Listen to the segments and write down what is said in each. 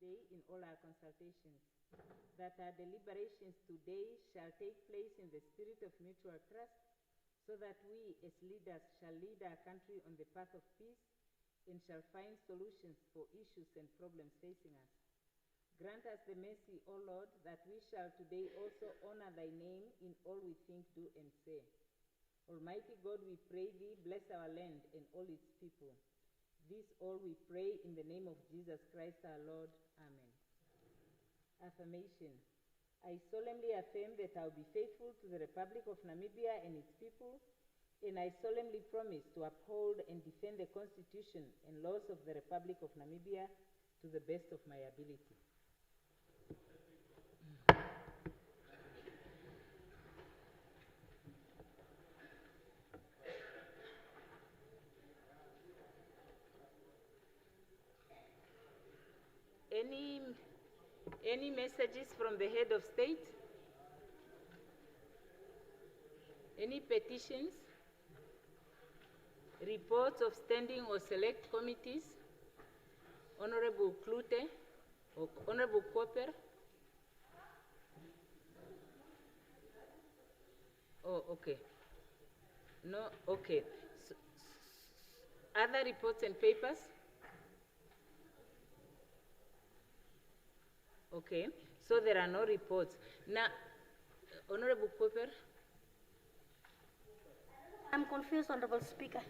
day in all our consultations, that our deliberations today shall take place in the spirit of mutual trust, so that we as leaders shall lead our country on the path of peace and shall find solutions for issues and problems facing us. Grant us the mercy, O Lord, that we shall today also honor thy name in all we think, do, and say. Almighty God, we pray thee, bless our land and all its people. This all we pray in the name of Jesus Christ our Lord. Amen. Affirmation. I solemnly affirm that I will be faithful to the Republic of Namibia and its people, and I solemnly promise to uphold and defend the Constitution and laws of the Republic of Namibia to the best of my ability. Any messages from the head of state? Any petitions? Reports of standing or select committees? Honorable Klute or Honorable Koper? Oh, okay. No, okay. Other reports and papers? Okay, so there are no reports. Now, Honorable Koper? I'm confused, Honorable Speaker.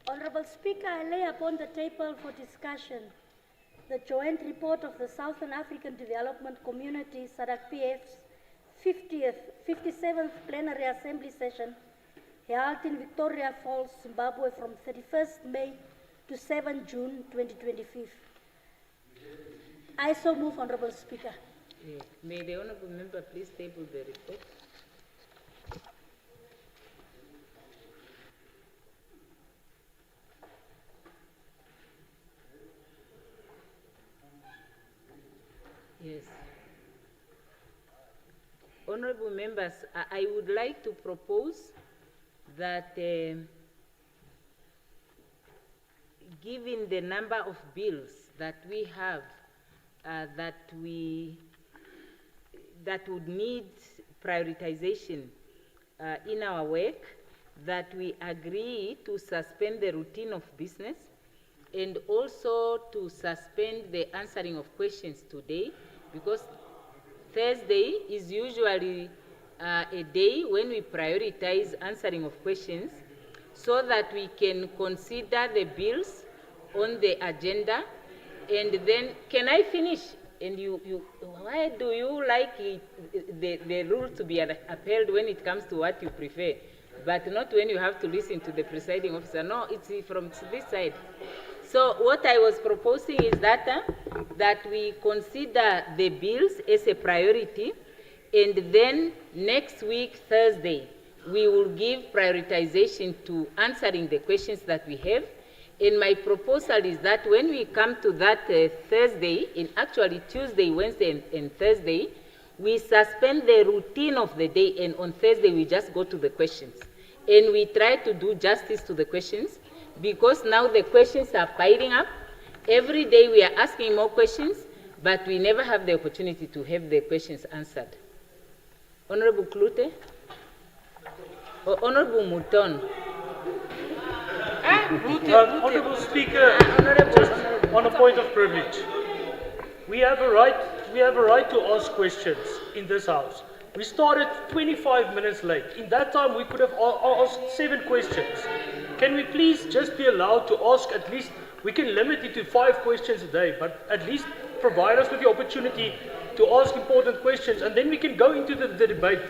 Honorable Speaker, I lay upon the table for discussion the joint report of the Southern African Development Community, SADC-PF's 57th Plenary Assembly Session held in Victoria Falls, Zimbabwe from 31st May to 7 June 2025. I so move, Honorable Speaker. May the Honorable Member please table the report. Yes. Honorable members, I would like to propose that given the number of bills that we have that would need prioritization in our work, that we agree to suspend the routine of business and also to suspend the answering of questions today, because Thursday is usually a day when we prioritize answering of questions, so that we can consider the bills on the agenda. And then, can I finish? And why do you like the rule to be upheld when it comes to what you prefer, but not when you have to listen to the presiding officer? No, it's from this side. So what I was proposing is that we consider the bills as a priority, and then next week, Thursday, we will give prioritization to answering the questions that we have. And my proposal is that when we come to that Thursday, and actually Tuesday, Wednesday, and Thursday, we suspend the routine of the day, and on Thursday we just go to the questions. And we try to do justice to the questions, because now the questions are piling up. Every day we are asking more questions, but we never have the opportunity to have the questions answered. Honorable Klute? Honorable Mouton? Honorable Speaker, just on a point of privilege, we have a right to ask questions in this House. We started 25 minutes late. In that time, we could have asked 7 questions. Can we please just be allowed to ask at least, we can limit it to 5 questions a day, but at least provide us with the opportunity to ask important questions, and then we can go into the debate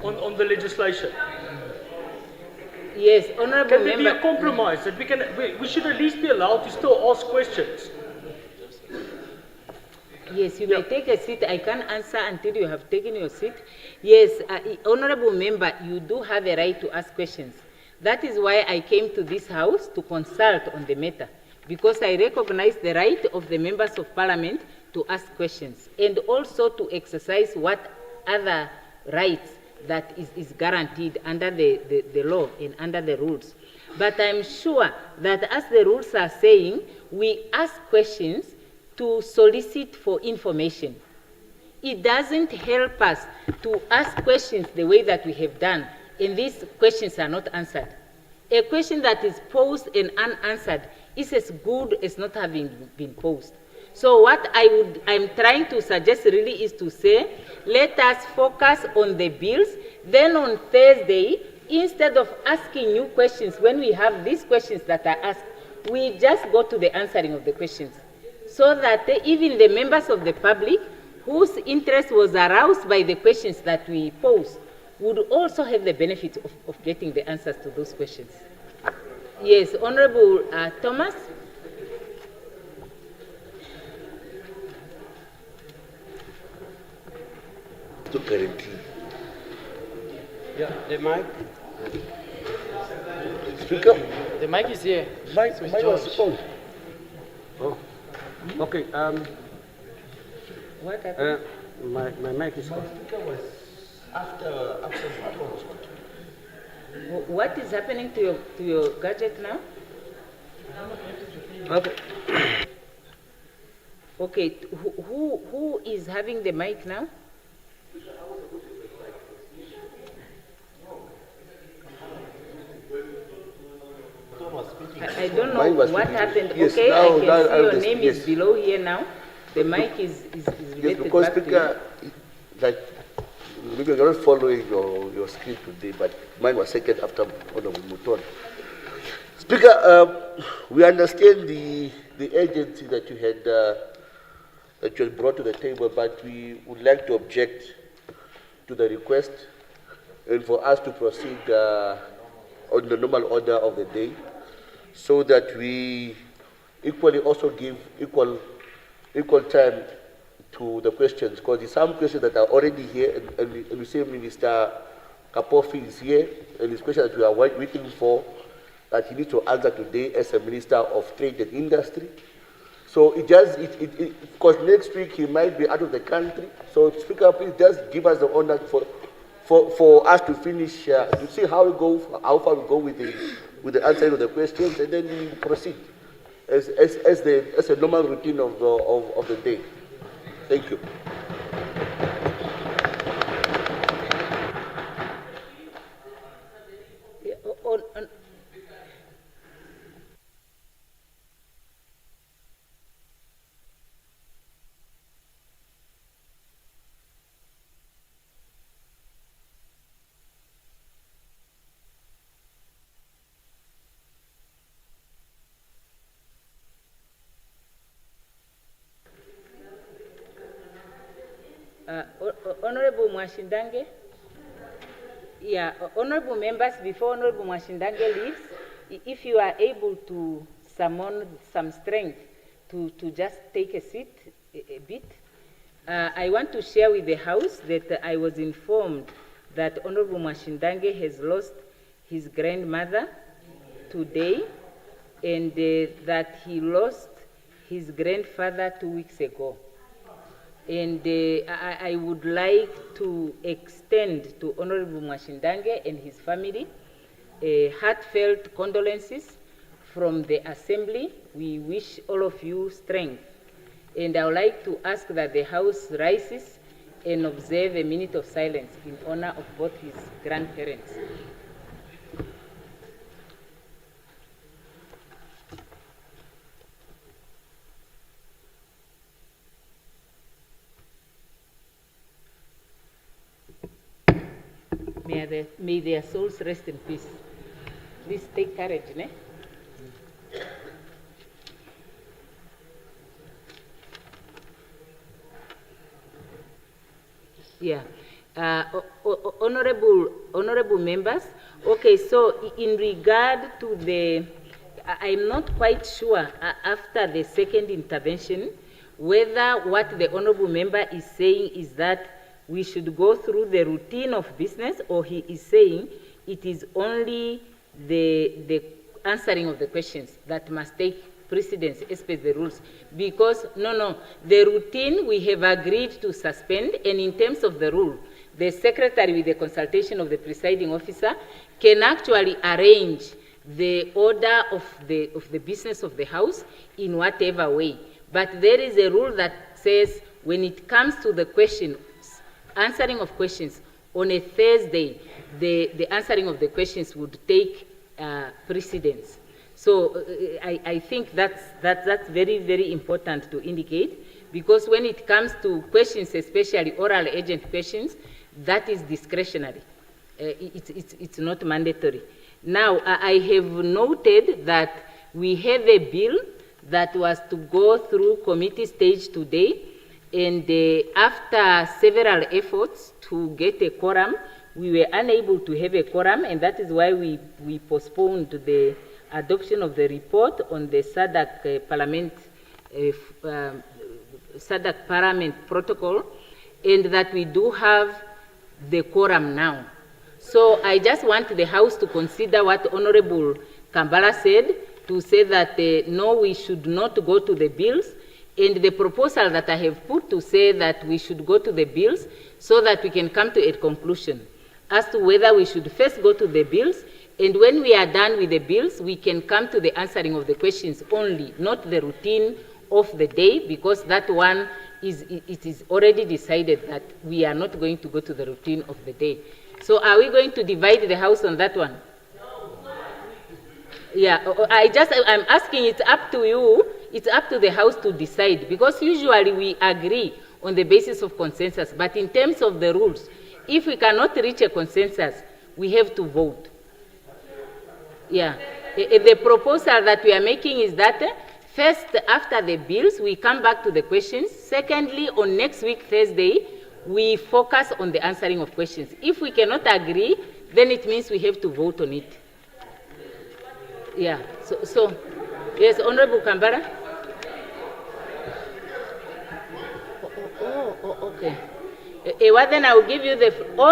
on the legislation. Yes, Honorable Can there be a compromise that we should at least be allowed to still ask questions? Yes, you may take a seat. I can't answer until you have taken your seat. Yes, Honorable Member, you do have a right to ask questions. That is why I came to this House to consult on the matter, because I recognize the right of the members of Parliament to ask questions, and also to exercise what other rights that is guaranteed under the law and under the rules. But I'm sure that as the rules are saying, we ask questions to solicit for information. It doesn't help us to ask questions the way that we have done, and these questions are not answered. A question that is posed and unanswered is as good as not having been posed. So what I'm trying to suggest really is to say, let us focus on the bills. Then on Thursday, instead of asking new questions, when we have these questions that are asked, we just go to the answering of the questions. So that even the members of the public whose interest was aroused by the questions that we posed would also have the benefit of getting the answers to those questions. Yes, Honorable Thomas. To guarantee. Yeah, the mic. Speaker. The mic is here. Mic George. was on. Oh. Okay. What happened? My mic is on. What is happening to your gadget now? Okay. Okay, who is having the mic now? I don't know Mine was what speaking. happened. Yes, Okay, now- I can now see I your understand. name is Yes. below here now. The mic is Yes, related because back to Speaker, like, maybe you're not following your screen today, but mine was second after Honorable Muton. Speaker, we understand the urgency that you had brought to the table, but we would like to object to the request and for us to proceed on the normal order of the day, so that we equally also give equal time to the questions, because there's some questions that are already here, and we say Minister Kapofi is here, and his question that we are waiting for, that he needs to answer today as a Minister of Trade and Industry. So because next week he might be out of the country. So Speaker, please just give us the honor for us to finish, to see how far we go with the answering of the questions, and then we proceed as a normal routine of the day. Thank you. Yeah, Honorable Mwashindange. Yeah, honorable members, before Honorable Mwashindange leaves, if you are able to summon some strength to just take a seat a bit, I want to share with the House that I was informed that Honorable Mwashindange has lost his grandmother today, and that he lost his grandfather 2 weeks ago. And I would like to extend to Honorable Mwashindange and his family heartfelt condolences from the Assembly. We wish all of you strength. And I would like to ask that the House rises and observe a minute of silence in honor of both his grandparents. May their souls rest in peace. Please take courage, ne? Yeah. Honorable members, okay, so in regard to I'm not quite sure after the second intervention whether what the honorable member is saying is that we should go through the routine of business, or he is saying it is only the answering of the questions that must take precedence as per the rules. Because, no, the routine we have agreed to suspend, and in terms of the rule, the secretary, with the consultation of the presiding officer, can actually arrange the order of the business of the House in whatever way. But there is a rule that says when it comes to the questions, answering of questions, on a Thursday, the answering of the questions would take precedence. So I think that's very, very important to indicate, because when it comes to questions, especially oral agent questions, that is discretionary. It's not mandatory. Now, I have noted that we have a bill that was to go through committee stage today, and after several efforts to get a quorum, we were unable to have a quorum, and that is why we postponed the adoption of the report on the SADC SADC Parliament Protocol, and that we do have the quorum now. So I just want the House to consider what Honorable Kambala said, to say that no, we should not go to the bills, and the proposal that I have put to say that we should go to the bills so that we can come to a conclusion as to whether we should first go to the bills, and when we are done with the bills, we can come to the answering of the questions only, not the routine of the day, because that one it is already decided that we are not going to go to the routine of the day. So are we going to divide the House on that one? Yeah, I'm asking, it's up to you, it's up to the House to decide, because usually we agree on the basis of consensus, but in terms of the rules, if we cannot reach a consensus, we have to vote. Yeah, the proposal that we are making is that first, after the bills, we come back to the questions. Secondly, on next week, Thursday, we focus on the answering of questions. If we cannot agree, then it means we have to vote on it. Yeah, so yes, Honorable Kambara. Okay. Well, then I will give you the,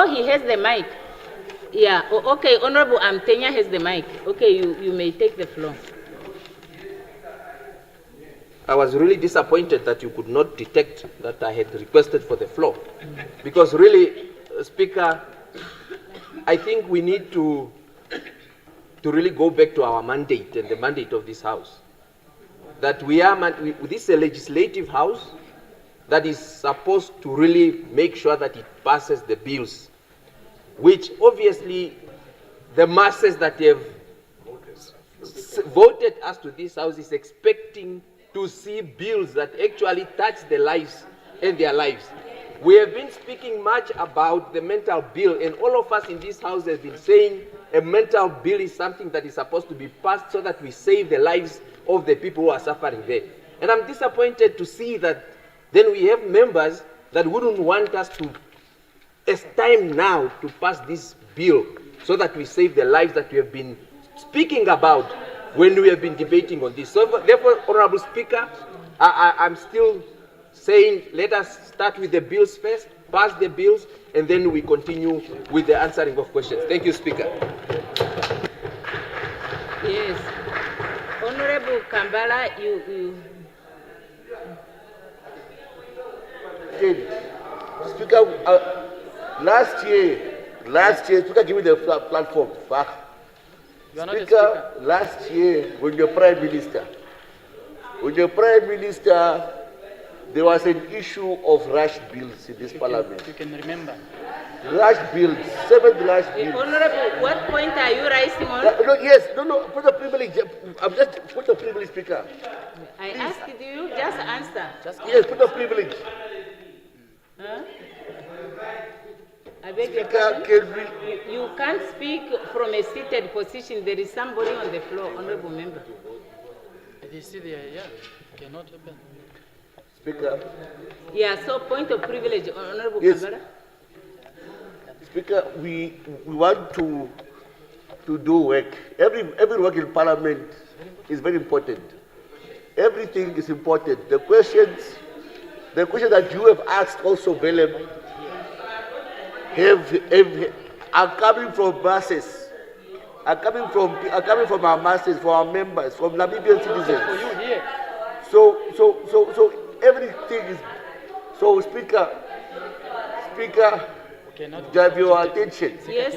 he has the mic. Yeah, okay, Honorable Amtenya has the mic. Okay, you may take the floor. I was really disappointed that you could not detect that I had requested for the floor. Because really, Speaker, I think we need to really go back to our mandate and the mandate of this House. That this is a legislative House that is supposed to really make sure that it passes the bills, which obviously the masses that have voted us to this House is expecting to see bills that actually touch the lives and their lives. We have been speaking much about the mental bill, and all of us in this House have been saying a mental bill is something that is supposed to be passed so that we save the lives of the people who are suffering there. And I'm disappointed to see that then we have members that wouldn't want us to, it's time now to pass this bill so that we save the lives that we have been speaking about when we have been debating on this. So therefore, Honorable Speaker, I'm still saying let us start with the bills first, pass the bills, and then we continue with the answering of questions. Thank you, Speaker. Yes. Honorable Kambala, you... Speaker, last year, Speaker, give me the platform. Speaker, last year, when you're Prime Minister, there was an issue of rush bills in this Parliament. You can remember. Rush bills, 7 rush bills. Honorable, what point are you raising on? No, put the privilege. I'm just put the privilege, Speaker. I asked you, just answer. Yes, put the privilege. Huh? I beg your Speaker, pardon? You can't speak from a seated position. There is somebody on the floor, Honorable Member. It is still there, yeah. Cannot happen. Speaker. Yeah, so point of privilege, Honorable Yes. Kambala. Speaker, we want to do work. Every work in Parliament is very important. Everything is important. The questions that you have asked also, Belem, are coming from masses, are coming from our masses, from our members, from Namibian citizens. For you here. So everything is. So Speaker, have your attention. Yes,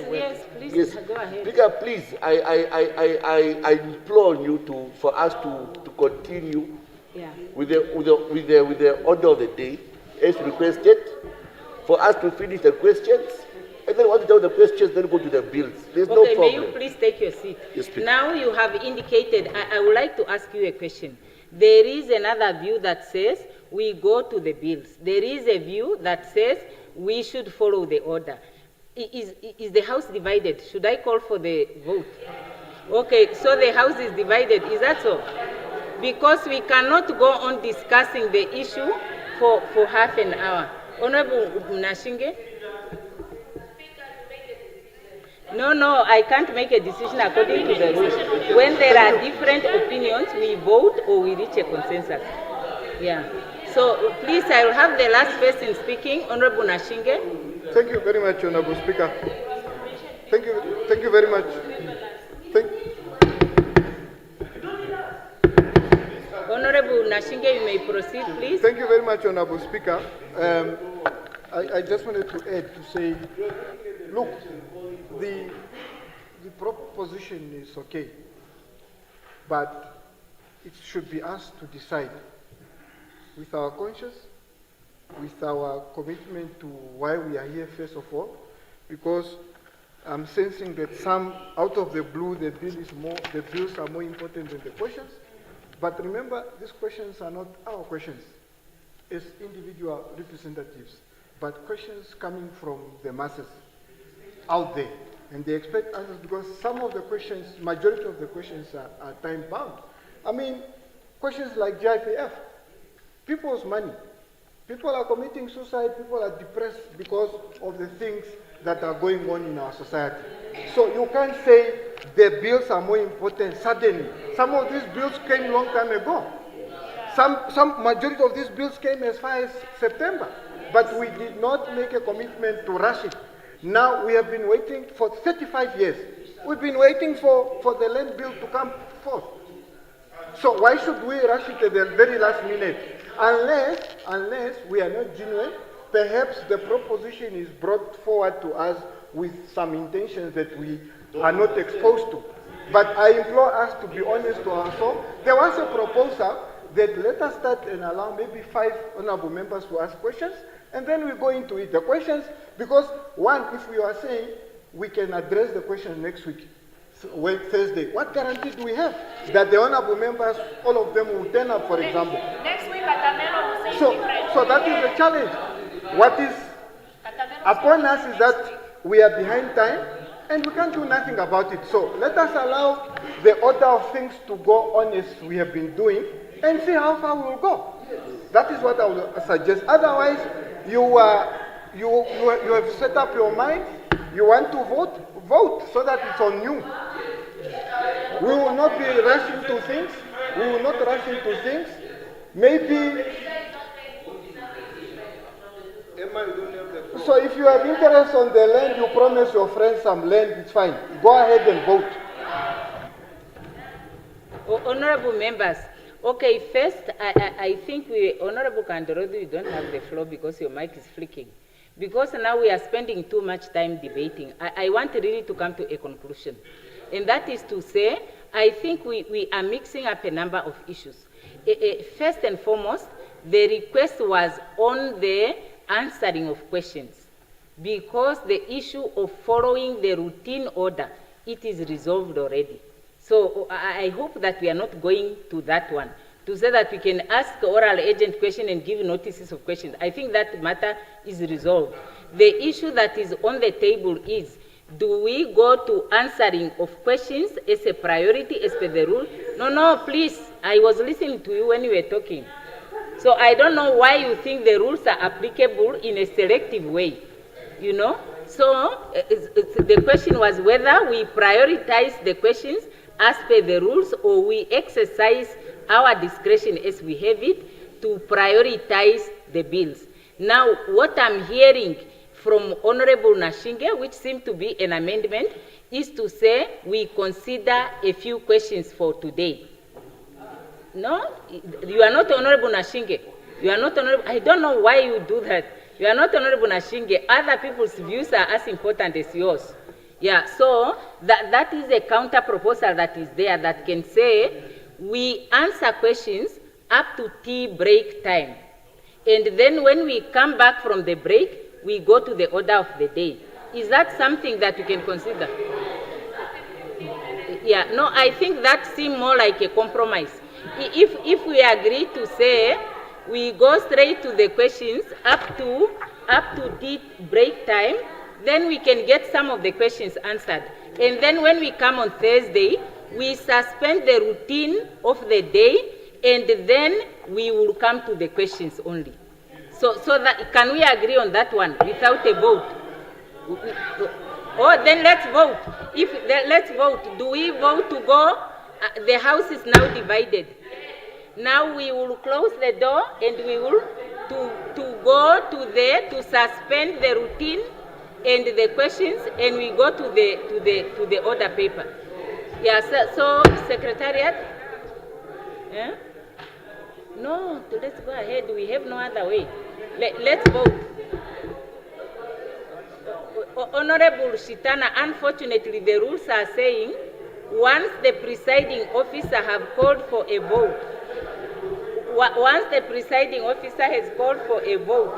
please Yes, go ahead. Speaker, please, I implore you for us to continue Yeah. with the order of the day, as requested, for us to finish the questions, and then once we do the questions, then go to the bills. There's no Okay, may you problem. please take your seat? Yes, please. Now you have indicated, I would like to ask you a question. There is another view that says we go to the bills. There is a view that says we should follow the order. Is the House divided? Should I call for the vote? Okay, so the House is divided, is that so? Because we cannot go on discussing the issue for half an hour. Honorable Nashinge? No, I can't make a decision according to the rules. When there are different opinions, we vote or we reach a consensus. Yeah. So please, I will have the last person speaking, Honorable Nashinge. Thank you very much, Honorable Speaker. Thank you very much. Honorable Nashinge, you may proceed, please. Thank you very much, Honorable Speaker. I just wanted to add to say, look, the proposition is okay, but it should be us to decide with our conscience, with our commitment to why we are here, first of all, because I'm sensing that some, out of the blue, the bills are more important than the questions. But remember, these questions are not our questions as individual representatives, but questions coming from the masses out there. And they expect answers because some of the questions, majority of the questions are time bound. I mean, questions like GIPF, people's money. People are committing suicide, people are depressed because of the things that are going on in our society. So you can't say the bills are more important suddenly. Some of these bills came a long time ago. Some majority of these bills came as far as September, but we did not make a commitment to rush it. Now we have been waiting for 35 years. We've been waiting for the land bill to come forth. So why should we rush it at the very last minute? Unless we are not genuine, perhaps the proposition is brought forward to us with some intentions that we are not exposed to. But I implore us to be honest to ourselves. There was a proposal that let us start and allow maybe 5 honorable members to ask questions, and then we go into it. The questions, because one, if we are saying we can address the question next week, Thursday, what guarantee do we have that the honorable members, all of them will turn up, for example? Next week, Katamelo will say different. So that is the challenge. What is upon us is that we are behind time and we can't do nothing about it. So let us allow the order of things to go on as we have been doing and see how far we will go. That is what I would suggest. Otherwise, you have set up your mind, you want to vote so that it's on you. We will not be rushing to things. We will not rush into things. Maybe. So if you have interest on the land, you promise your friends some land, it's fine. Go ahead and vote. Honorable members, okay, first, I think Honorable Kandorodu, you don't have the floor because your mic is flicking. Because now we are spending too much time debating. I want really to come to a conclusion. And that is to say, I think we are mixing up a number of issues. First and foremost, the request was on the answering of questions. Because the issue of following the routine order, it is resolved already. So I hope that we are not going to that one, to say that we can ask oral agent question and give notices of questions. I think that matter is resolved. The issue that is on the table is, do we go to answering of questions as a priority as per the rule? No, please. I was listening to you when you were talking. So I don't know why you think the rules are applicable in a selective way, you know? So the question was whether we prioritize the questions as per the rules or we exercise our discretion as we have it to prioritize the bills. Now, what I'm hearing from Honorable Nashinge, which seemed to be an amendment, is to say we consider a few questions for today. No? You are not Honorable Nashinge. You are not Honorable. I don't know why you do that. You are not Honorable Nashinge. Other people's views are as important as yours. Yeah, so that is a counter proposal that is there that can say we answer questions up to tea break time. And then when we come back from the break, we go to the order of the day. Is that something that you can consider? Yeah, no, I think that seems more like a compromise. If we agree to say we go straight to the questions up to tea break time, then we can get some of the questions answered. And then when we come on Thursday, we suspend the routine of the day, and then we will come to the questions only. So that, can we agree on that one without a vote? Oh, then let's vote. Let's vote. Do we vote to go? The house is now divided. Now we will close the door and we will to suspend the routine and the questions, and we go to the order paper. Yeah. So Secretariat. Yeah? No. Let's go ahead. We have no other way. Let's vote. Honorable Shitana, unfortunately, the rules are saying once the presiding officer have called for a vote, once the presiding officer has called for a vote,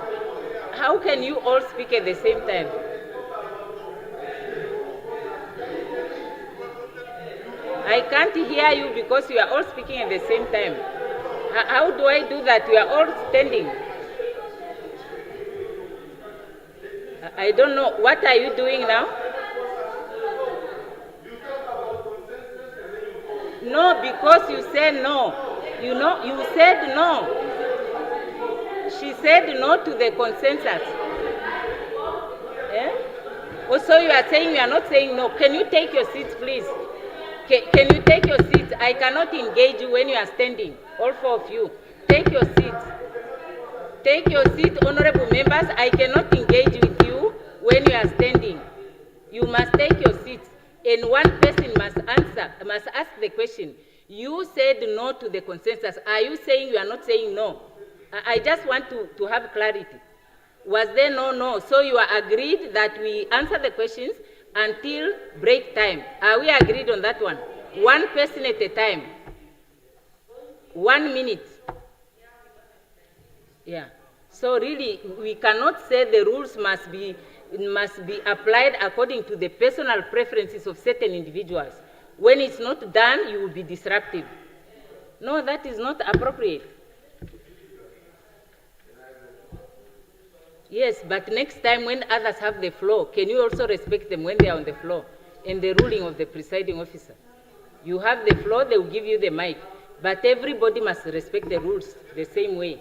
how can you all speak at the same time? I can't hear you because you are all speaking at the same time. How do I do that? We are all standing. I don't know. What are you doing now? No, because you said no. You know, you said no. She said no to the consensus. Eh? Also, you are saying you are not saying no. Can you take your seats, please? Can you take your seats? I cannot engage you when you are standing. All four of you. Take your seats. Take your seat, honorable members. I cannot engage with you when you are standing. You must take your seats. And one person must ask the question. You said no to the consensus. Are you saying you are not saying no? I just want to have clarity. Was there no? So you are agreed that we answer the questions until break time. Are we agreed on that one? One person at a time. 1 minute. Yeah. So really, we cannot say the rules must be applied according to the personal preferences of certain individuals. When it's not done, you will be disruptive. No, that is not appropriate. Yes, but next time when others have the floor, can you also respect them when they are on the floor? And the ruling of the presiding officer. You have the floor, they will give you the mic. But everybody must respect the rules the same way.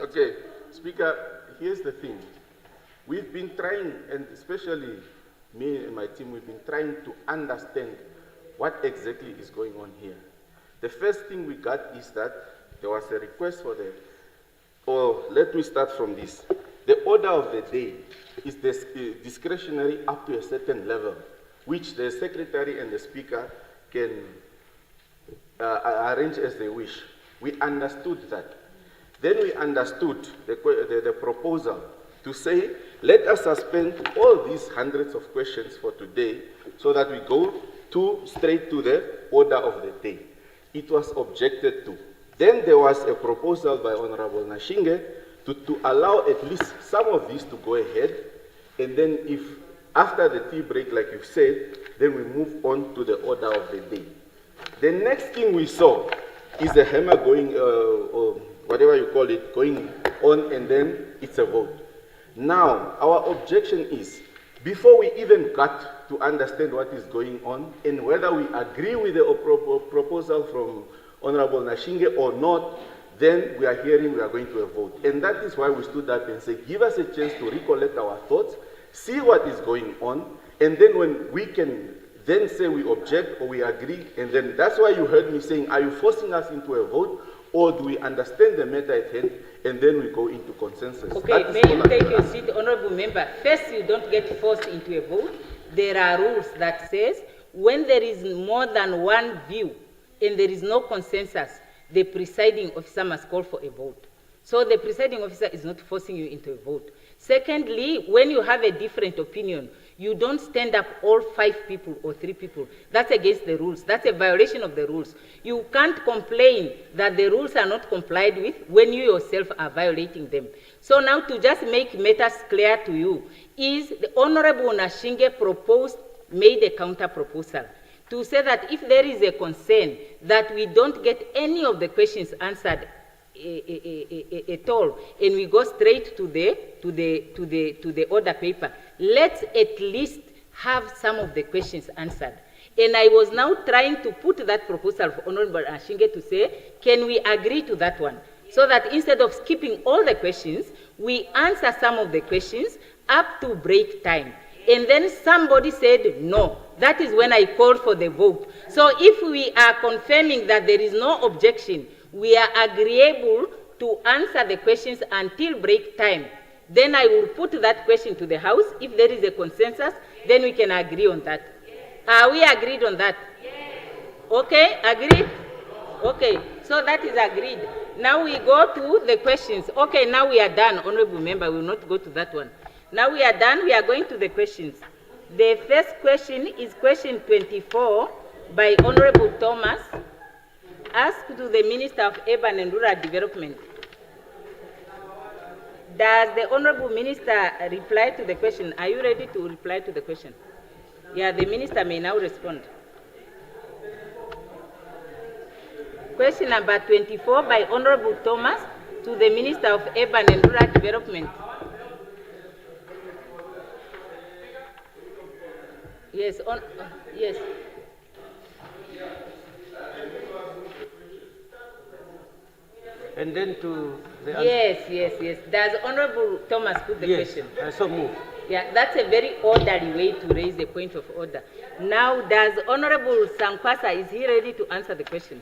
Okay, Speaker, here's the thing. We've been trying, and especially me and my team, we've been trying to understand what exactly is going on here. The first thing we got is that there was a request for let me start from this. The order of the day is discretionary up to a certain level, which the Secretary and the Speaker can arrange as they wish. We understood that. Then we understood the proposal to say, let us suspend all these hundreds of questions for today so that we go straight to the order of the day. It was objected to. Then there was a proposal by Honorable Nashinge to allow at least some of these to go ahead, and then if after the tea break, like you said, then we move on to the order of the day. The next thing we saw is the hammer going, or whatever you call it, going on, and then it's a vote. Now, our objection is, before we even got to understand what is going on and whether we agree with the proposal from Honorable Nashinge or not, then we are hearing we are going to a vote. And that is why we stood up and said, give us a chance to recollect our thoughts, see what is going on, and then when we can then say we object or we agree, and then that's why you heard me saying, are you forcing us into a vote, or do we understand the matter at hand, and then we go into consensus? Okay, may you take your seat, honorable member. First, you don't get forced into a vote. There are rules that says when there is more than one view and there is no consensus, the presiding officer must call for a vote. So the presiding officer is not forcing you into a vote. Secondly, when you have a different opinion, you don't stand up all 5 people or 3 people. That's against the rules. That's a violation of the rules. You can't complain that the rules are not complied with when you yourself are violating them. So now to just make matters clear to you, is the Honorable Nashinge made a counter proposal to say that if there is a concern that we don't get any of the questions answered at all, and we go straight to the order paper, let's at least have some of the questions answered. And I was now trying to put that proposal for Honorable Nashinge to say, can we agree to that one? So that instead of skipping all the questions, we answer some of the questions up to break time. And then somebody said no. That is when I called for the vote. So if we are confirming that there is no objection, we are agreeable to answer the questions until break time, then I will put that question to the House. If there is a consensus, then we can agree on that. Are we agreed on that? Okay, agreed? Okay, so that is agreed. Now we go to the questions. Okay, now we are done, Honorable Member. We will not go to that one. Now we are done. We are going to the questions. The first question is question 24 by Honorable Thomas, asked to the Minister of Urban and Rural Development. Does the Honorable Minister reply to the question? Are you ready to reply to the question? Yeah, the Minister may now respond. Question number 24 by Honorable Thomas to the Minister of Urban and Rural Development. Yes, yes. And then to the answer. Yes. Does Honorable Thomas put the question? Yes, so move. Yeah, that's a very orderly way to raise the point of order. Now, does Honorable Sankwasa, is he ready to answer the question?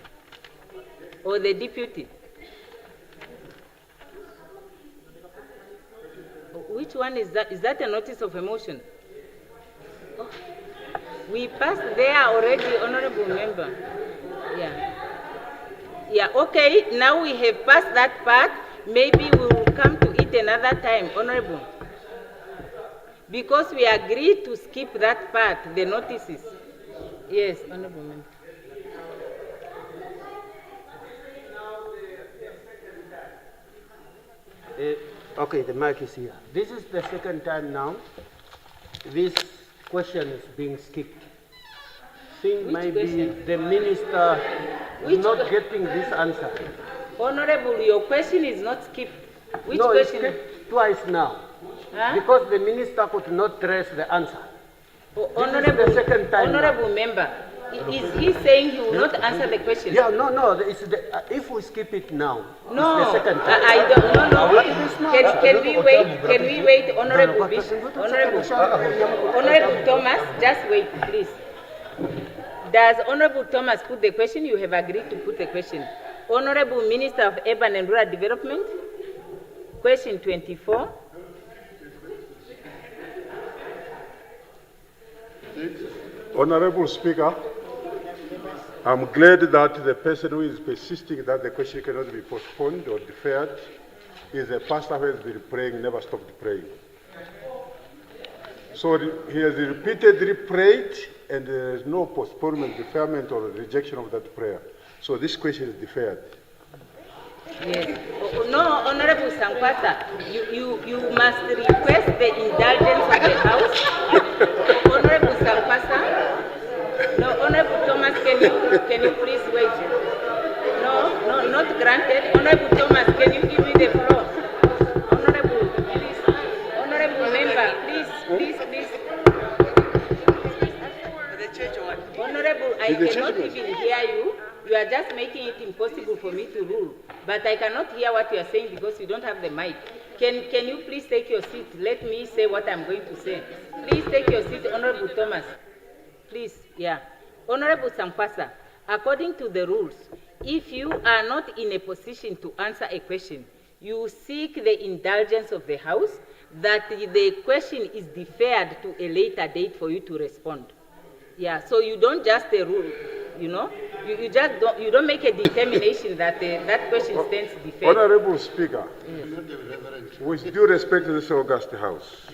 Or the deputy? Which one is that? Is that a notice of a motion? Oh. We passed there already, Honorable Member. Yeah, okay, now we have passed that part. Maybe we will come to it another time, Honorable. Because we agreed to skip that part, the notices. Yes, Honorable Member. Okay, the mic is here. This is the second time now this question is being skipped. Think maybe the minister is not getting this answer. Honorable, your question is not skipped. Which no, question? It's skipped twice now. Huh? Because the minister could not trace the answer. Oh, Honorable, the second time Honorable Member, is he saying he will not answer the question? Yeah, no. It's if we skip it now, no, it's the second time. I don't. No. Can we wait? Can we wait, Honorable Bishop? Honorable Thomas, just wait, please. Does Honorable Thomas put the question? You have agreed to put the question. Honorable Minister of Urban and Rural Development, question 24. Honorable Speaker, I'm glad that the person who is persisting that the question cannot be postponed or deferred is a pastor who has been praying, never stopped praying. So he has repeatedly prayed, and there is no postponement, deferment, or rejection of that prayer. So this question is deferred. Yes. No, Honorable Sankwasa, you must request the indulgence of the House. Honorable Sankwasa. No, Honorable Thomas, can you please wait? No, not granted. Honorable Thomas, can you give me the floor? Honorable, please. Honorable Member, please. Honorable, I cannot even hear you. You are just making it impossible for me to rule. But I cannot hear what you are saying because you don't have the mic. Can you please take your seat? Let me say what I'm going to say. Please take your seat, Honorable Thomas. Please, yeah. Honorable Sankwasa, according to the rules, if you are not in a position to answer a question, you seek the indulgence of the House that the question is deferred to a later date for you to respond. Yeah, so you don't just rule, you know, you just don't, you don't make a determination that that question stands deferred. Honorable Speaker, with due respect to this august House,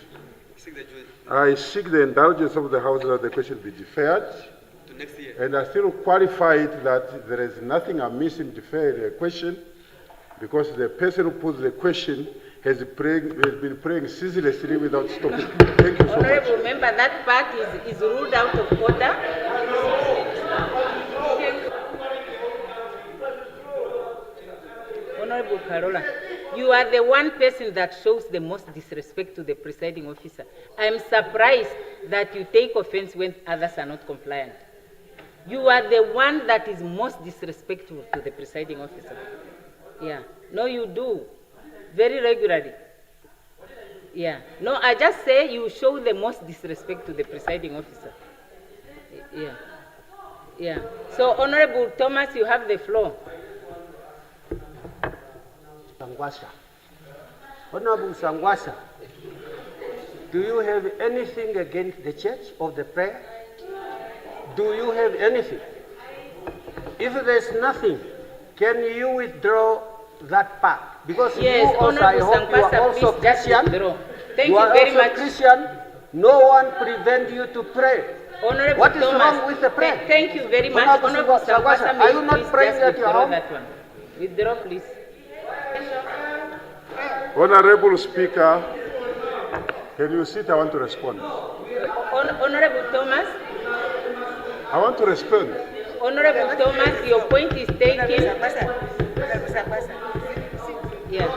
I seek the indulgence of the House that the question be deferred. To next year. And I still qualify it that there is nothing amiss in deferring a question because the person who puts the question has been praying ceaselessly without stopping. Thank you so much. Honorable member, that part is ruled out of order. Honorable Carola, you are the one person that shows the most disrespect to the presiding officer. I am surprised that you take offense when others are not compliant. You are the one that is most disrespectful to the presiding officer. Yeah. No, you do. Very regularly. Yeah. No, I just say you show the most disrespect to the presiding officer. Yeah. Yeah. So, Honorable Thomas, you have the floor. Sangwasa. Honorable Sangwasa, do you have anything against the church of the prayer? Do you have anything? If there's nothing, can you withdraw that part? Because yes, you also, I hope you are also Christian. Thank you you are very also much. Christian. No one prevent you to pray. Honorable what is Thomas, wrong with the prayer? Thank you very much. Honorable Sangwasa, are you not praying at your home? That one. Withdraw, please. Honorable Speaker, can you sit? I want to respond. Honorable Thomas. I want to respond. Honorable Thomas, your point is taken. Yeah.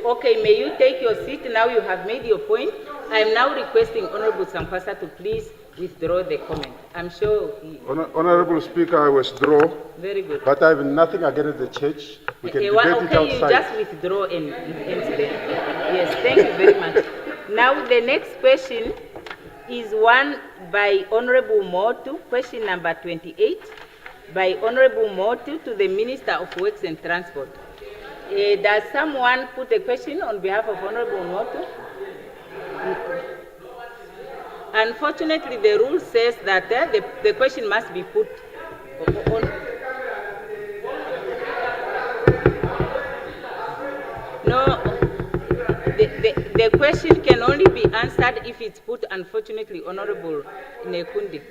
Okay, may you take your seat now? You have made your point. I am now requesting Honorable Sangwasa to please withdraw the comment. I'm sure he... Honorable Speaker, I withdraw. Very good. But I have nothing against the church. We can debate it outside. Okay, you just withdraw and it ends there. Yes, thank you very much. Now the next question is one by Honorable Motu, question number 28, by Honorable Motu to the Minister of Works and Transport. Does someone put a question on behalf of Honorable Motu? Unfortunately, the rule says that the question must be put on. No, the question can only be answered if it's put, unfortunately, Honorable Nekundi.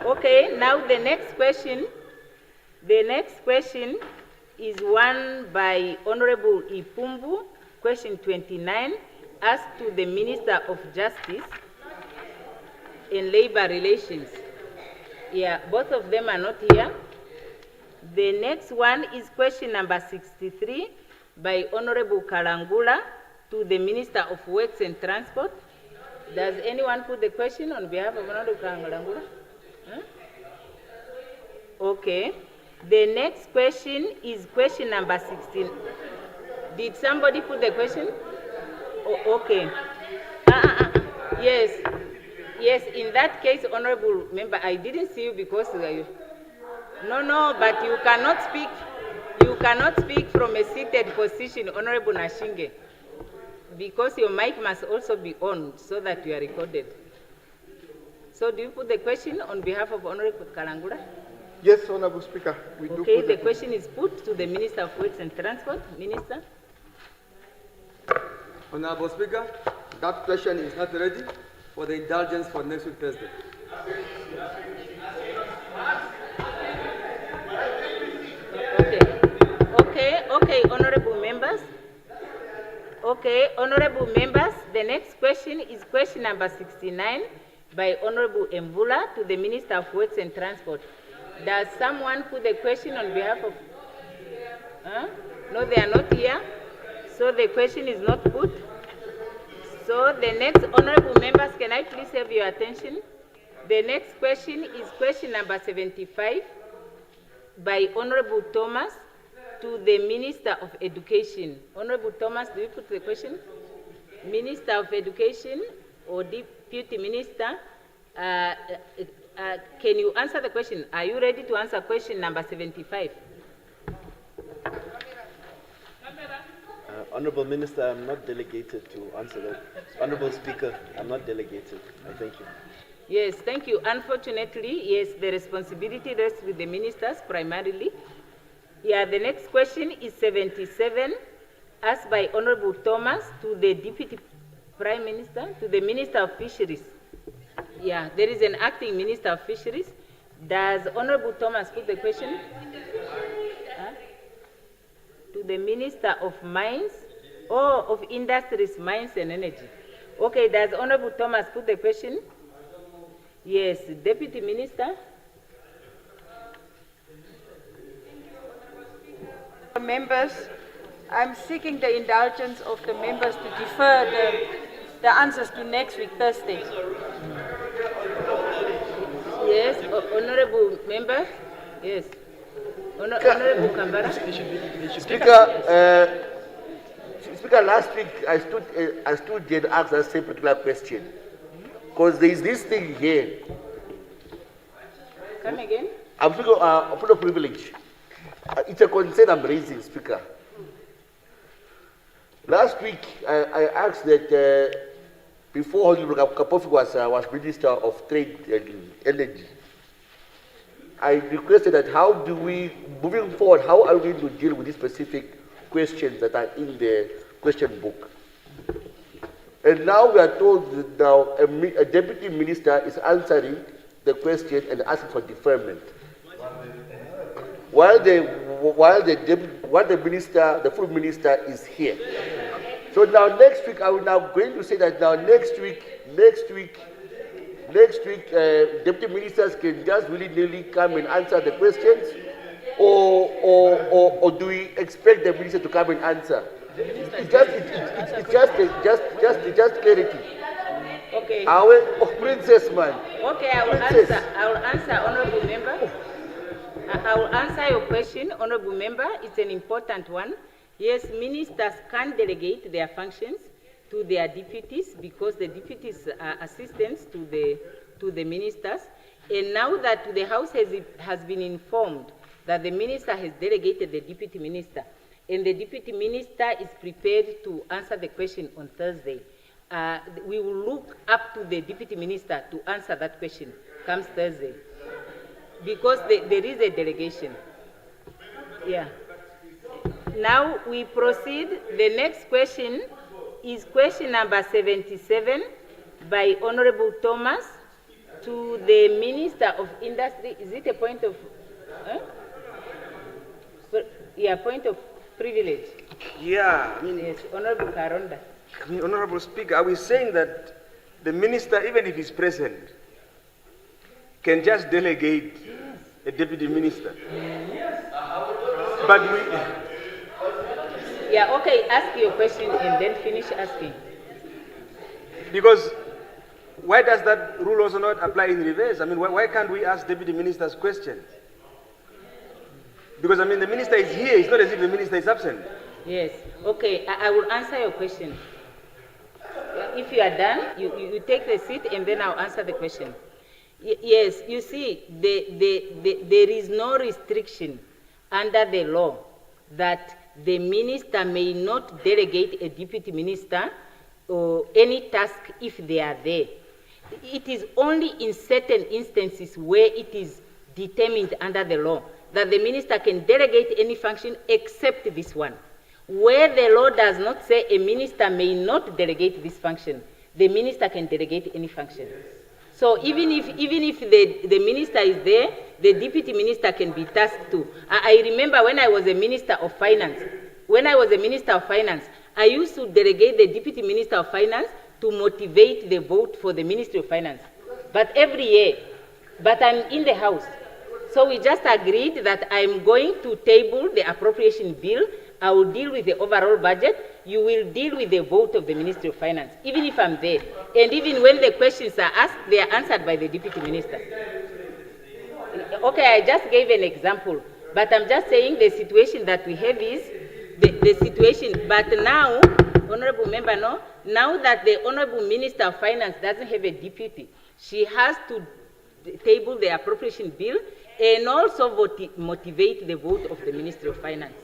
Okay, now the next question. The next question is one by Honorable Ipumbu, question 29, asked to the Minister of Justice and Labor Relations. Yeah, both of them are not here. The next one is question number 63 by Honorable Kalangula to the Minister of Works and Transport. Does anyone put the question on behalf of Honorable Kalangula? Huh? Okay. The next question is question number 16. Did somebody put the question? Oh, okay. Yes. Yes, in that case, Honorable Member, I didn't see you because... No, but you cannot speak. You cannot speak from a seated position, Honorable Nashinge, because your mic must also be on so that you are recorded. So do you put the question on behalf of Honorable Kalangula? Yes, Honorable Speaker, we do. Okay, the question is put to the Minister of Works and Transport. Minister. Honorable Speaker, that question is not ready for the indulgence for next week Thursday. Okay, honorable members. Okay, honorable members, the next question is question number 69 by Honorable Mvula to the Minister of Works and Transport. Does someone put the question on behalf of... No, they are not here. So the question is not put. So the next, honorable members, can I please have your attention? The next question is question number 75 by Honorable Thomas to the Minister of Education. Honorable Thomas, do you put the question? Minister of Education or Deputy Minister, can you answer the question? Are you ready to answer question number 75? Honorable Minister, I'm not delegated to answer that. Honorable Speaker, I'm not delegated. I thank you. Yes, thank you. Unfortunately, yes, the responsibility rests with the ministers primarily. Yeah, the next question is 77, asked by Honorable Thomas to the Deputy Prime Minister, to the Minister of Fisheries. Yeah, there is an acting Minister of Fisheries. Does Honorable Thomas put the question? Huh? To the Minister of Mines, or of Industries, Mines and Energy. Okay, does Honorable Thomas put the question? Yes, Deputy Minister. Members, I'm seeking the indulgence of the members to defer the answers to next week, Thursday. Yes, Honorable Member. Yes. Honorable Kambara. Speaker, last week I stood here and asked the same particular question. Because there is this thing here. Come again? I'm speaking of privilege. It's a concern I'm raising, Speaker. Last week, I asked that before Kapofi was Minister of Trade and Energy, I requested that how do we, moving forward, how are we going to deal with these specific questions that are in the question book? And now we are told that now a deputy minister is answering the question and asking for deferment. While the minister, the full minister is here. So now next week, I will now going to say that now next week, deputy ministers can just willy-nilly come and answer the questions, or do we expect the minister to come and answer? It's just clarity. Okay. Princess man. Okay, I will answer, honorable member. I will answer your question, honorable member. It's an important one. Yes, ministers can delegate their functions to their deputies because the deputies are assistants to the ministers. And now that the House has been informed that the minister has delegated the deputy minister, and the deputy minister is prepared to answer the question on Thursday, we will look up to the deputy minister to answer that question comes Thursday. Because there is a delegation. Yeah. Now we proceed. The next question is question number 77 by Honorable Thomas to the Minister of Industry. Is it a point of, point of privilege? Yeah, I mean, yes, Honorable Karonda. I mean, Honorable Speaker, are we saying that the minister, even if he's present, can just delegate a deputy minister? But we... Yeah, okay, ask your question and then finish asking. Because why does that rule also not apply in reverse? I mean, why can't we ask deputy ministers questions? Because, I mean, the minister is here. It's not as if the minister is absent. Yes, okay, I will answer your question. If you are done, you take the seat and then I'll answer the question. Yes, you see, there is no restriction under the law that the minister may not delegate a deputy minister or any task if they are there. It is only in certain instances where it is determined under the law that the minister can delegate any function except this one. Where the law does not say a minister may not delegate this function, the minister can delegate any function. So even if the minister is there, the deputy minister can be tasked to. I remember when I was a minister of finance. When I was a minister of finance, I used to delegate the deputy minister of finance to motivate the vote for the Ministry of Finance. But every year, but I'm in the House. So we just agreed that I'm going to table the appropriation bill. I will deal with the overall budget. You will deal with the vote of the Ministry of Finance, even if I'm there. And even when the questions are asked, they are answered by the deputy minister. Okay, I just gave an example, but I'm just saying the situation that we have is the situation. But now, Honorable Member, no, now that the Honorable Minister of Finance doesn't have a deputy, she has to table the appropriation bill and also motivate the vote of the Ministry of Finance.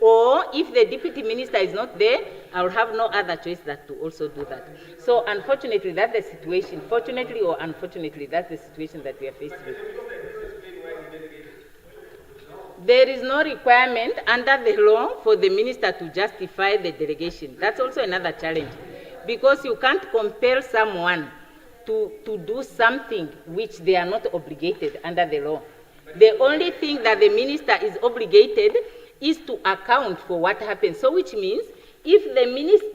Or if the deputy minister is not there, I will have no other choice than to also do that. So unfortunately, that's the situation. Fortunately or unfortunately, that's the situation that we are faced with. There is no requirement under the law for the minister to justify the delegation. That's also another challenge, because you can't compel someone to do something which they are not obligated under the law. The only thing that the minister is obligated is to account for what happens. So which means if the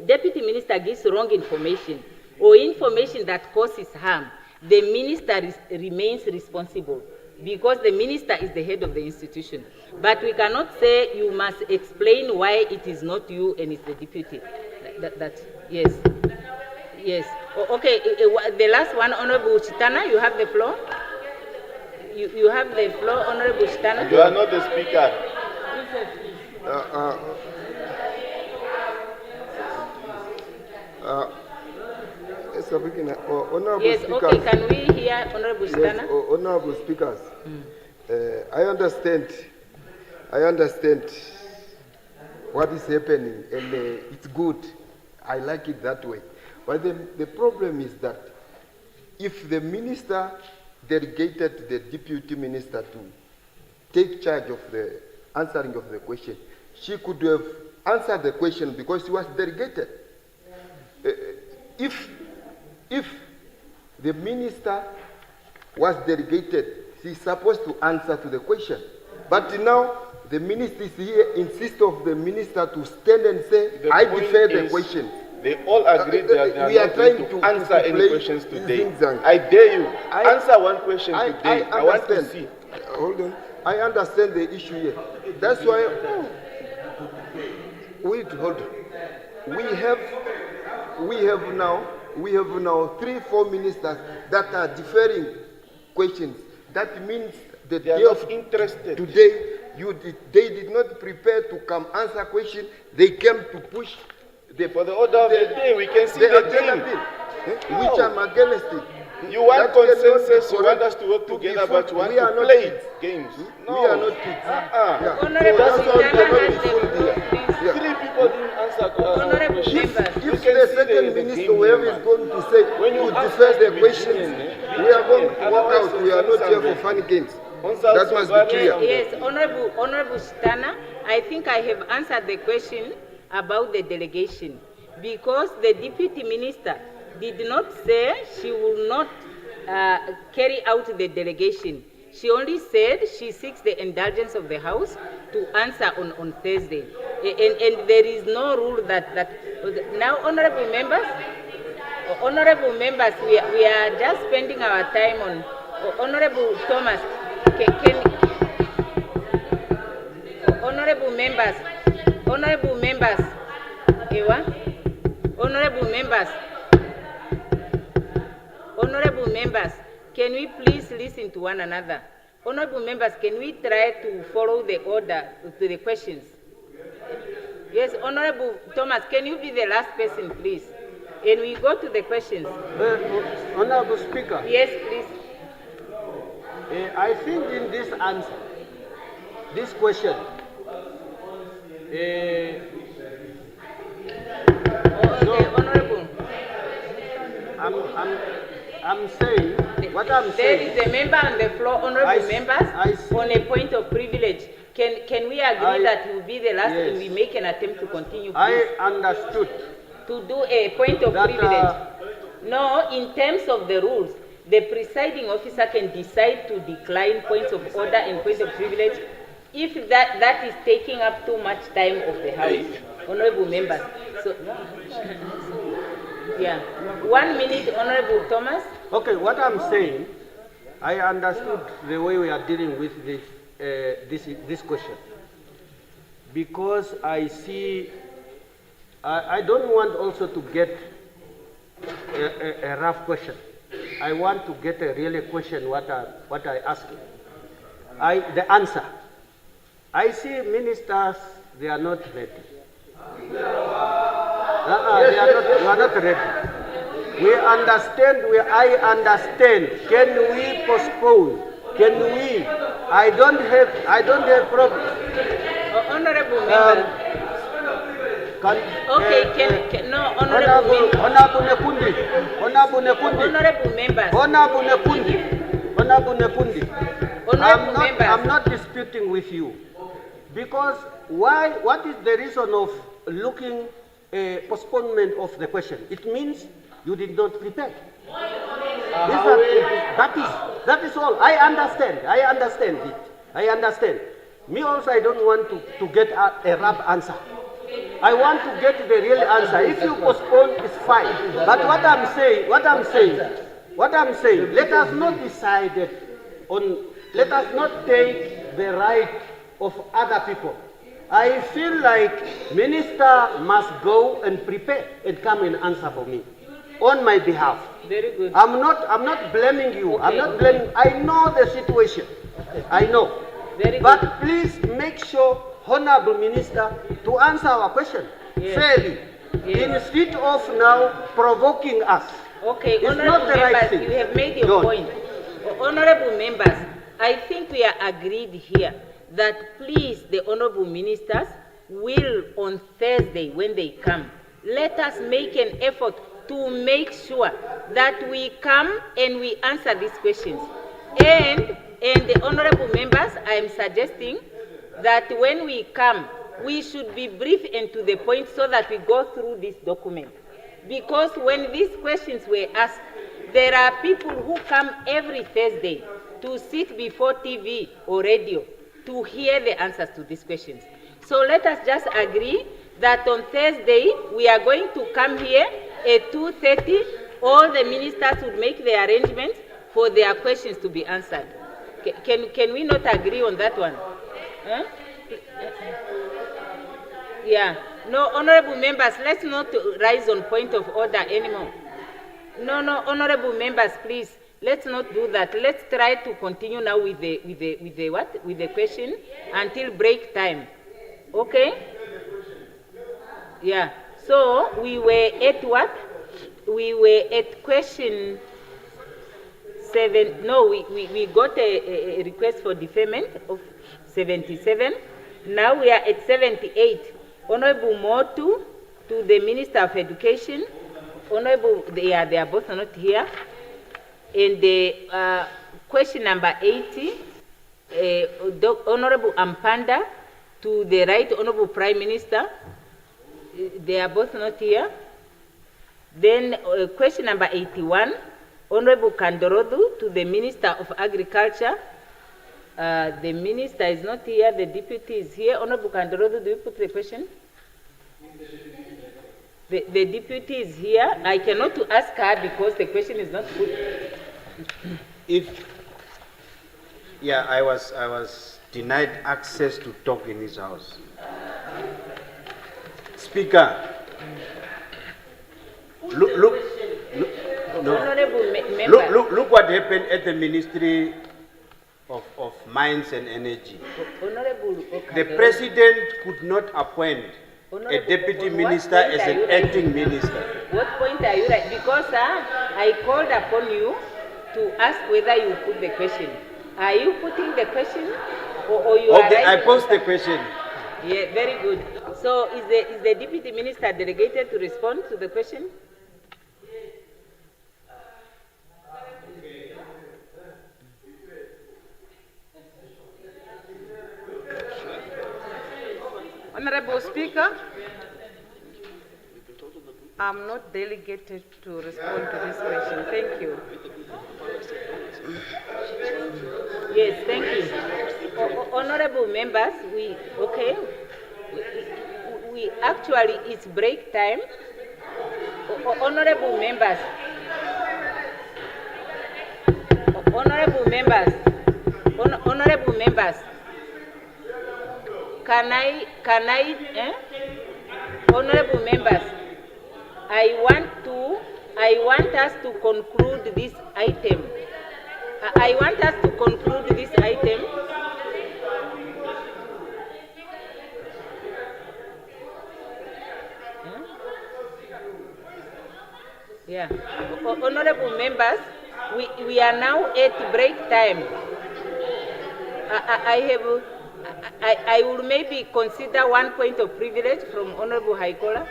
deputy minister gives wrong information or information that causes harm, the minister remains responsible, because the minister is the head of the institution. But we cannot say you must explain why it is not you and it's the deputy. Yes. Yes. Okay, the last one, Honorable Chitana, you have the floor. You have the floor, Honorable Chitana. You are not the speaker. Honorable yes, Speakers, okay, can we hear Honorable Chitana? Yes, Honorable Speakers, I understand what is happening, and it's good. I like it that way. But the problem is that if the minister delegated the deputy minister to take charge of the answering of the question, she could have answered the question because she was delegated. If the minister was delegated, she's supposed to answer to the question. But now the minister is here, insists of the minister to stand and say, I defer the question. They all agreed that they are not going to answer any questions today. Xinjiang. I dare you. Answer one question today. I want to see. Hold on. I understand the issue here. That's why. Wait, hold on. We have now 3-4 ministers that are deferring questions. That means the They are day not of interested. today, they did not prepare to come answer question. They came to push. For the order of the day, we can see the the agenda team. bill, which I'm against it. You want That cannot be consensus, you want correct us to work to be together, fought. but you want We are to not play kids. games. We are not kids. Yeah. Honorable So that's why we Chitana cannot has be the fooled floor, here. please. Yeah. 3 people didn't answer Honorable questions. members. If the second minister, whoever is going to say, When you to ask defer us the to be questions, genuine, we are going to walk otherwise out. We are not here for it's funny games. Answer That must be clear. Yes, Honorable Chitana, I think I have answered the question about the delegation, because the deputy minister did not say she will not carry out the delegation. She only said she seeks the indulgence of the House to answer on Thursday. And there is no rule that now, honorable members, we are just spending our time on Honorable Thomas. Honorable members, Ewa, honorable members, can we please listen to one another? Honorable members, can we try to follow the order to the questions? Yes, Honorable Thomas, can you be the last person, please? And we go to the questions. Honorable Speaker. Yes, please. I think in this answer, this question, Honorable. I'm saying, what I'm There saying. is a member on the floor, honorable members, on a point of privilege. Can we agree that he will be the last and we make an attempt to continue, please? I understood. To do a point of privilege. No, in terms of the rules, the presiding officer can decide to decline points of order and points of privilege if that is taking up too much time of the House. Honorable members. So, yeah. 1 minute, Honorable Thomas. Okay, what I'm saying, I understood the way we are dealing with this question. Because I see, I don't want also to get a rough question. I want to get a really question what I ask. The answer. I see ministers, they are not ready. They are not ready. We understand, I understand. Can we postpone? Can we? I don't have problem. Honorable member. Okay, no, honorable members. I'm not disputing with you. Because what is the reason of looking postponement of the question? It means you did not prepare. That is all. I understand it. I understand. Me also, I don't want to get a rap answer. I want to get the real answer. If you postpone, it's fine. But what I'm saying, let us not decide let us not take the right of other people. I feel like minister must go and prepare and come and answer for me on my behalf. Very good. I'm not blaming you. Okay. I'm not blaming. I know the situation. Okay. I know. Very but good. Please make sure, Honorable Minister, to answer our question fairly, instead of now provoking us. Okay, it's honorable not the members, right thing. You have made your point. Honorable members, I think we are agreed here that please the honorable ministers will on Thursday when they come, let us make an effort to make sure that we come and we answer these questions. And the honorable members, I am suggesting that when we come, we should be brief and to the point so that we go through this document. Because when these questions were asked, there are people who come every Thursday to sit before TV or radio to hear the answers to these questions. So let us just agree that on Thursday, we are going to come here at 2:30. All the ministers would make the arrangements for their questions to be answered. Can we not agree on that one? Huh? Yeah. No, honorable members, let's not rise on point of order anymore. No, honorable members, please, let's not do that. Let's try to continue now with the question until break time. Okay? Yeah. So we were at what? We were at question 7. No, we got a request for deferment of 77. Now we are at 78. Honorable Motu to the Minister of Education. Honorable, they are both not here. And the question number 80, Honorable Ampanda to the Right Honorable Prime Minister. They are both not here. Then question number 81, Honorable Kandorodu to the Minister of Agriculture. The Minister is not here, the Deputy is here. Honorable Kandorodu, do you put the question? The Deputy is here. I cannot ask her because the question is not put. I was denied access to talk in this house. Speaker, look what happened at the Ministry of Mines and Energy. The President could not appoint a Deputy Minister as an acting minister. What point are you right? Because I called upon you to ask whether you put the question. Are you putting the question or you are Okay, I posed the question. Yeah, very good. So is the Deputy Minister delegated to respond to the question? Honorable Speaker, I'm not delegated to respond to this question. Thank you. Yes, thank you. Honorable members, we actually, it's break time. Honorable members, can I, honorable members, I want us to conclude this item. I want us to conclude this item. Yeah. Honorable members, we are now at break time. I will maybe consider one point of privilege from Honorable Haikola.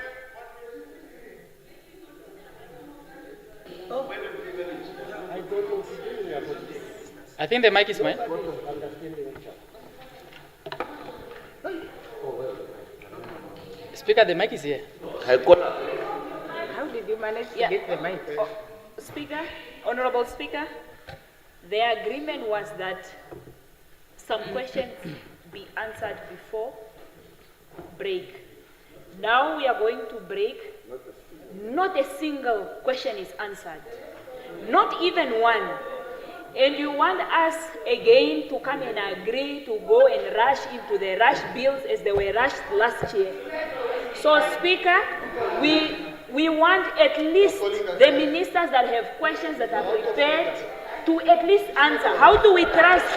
I think the mic is mine. Speaker, the mic is here. How did you manage to get the mic? Speaker, Honorable Speaker, the agreement was that some questions be answered before break. Now we are going to break. Not a single question is answered. Not even one. And you want us again to come and agree to go and rush into the rush bills as they were rushed last year. So, Speaker, we want at least the ministers that have questions that are prepared to at least answer. How do we trust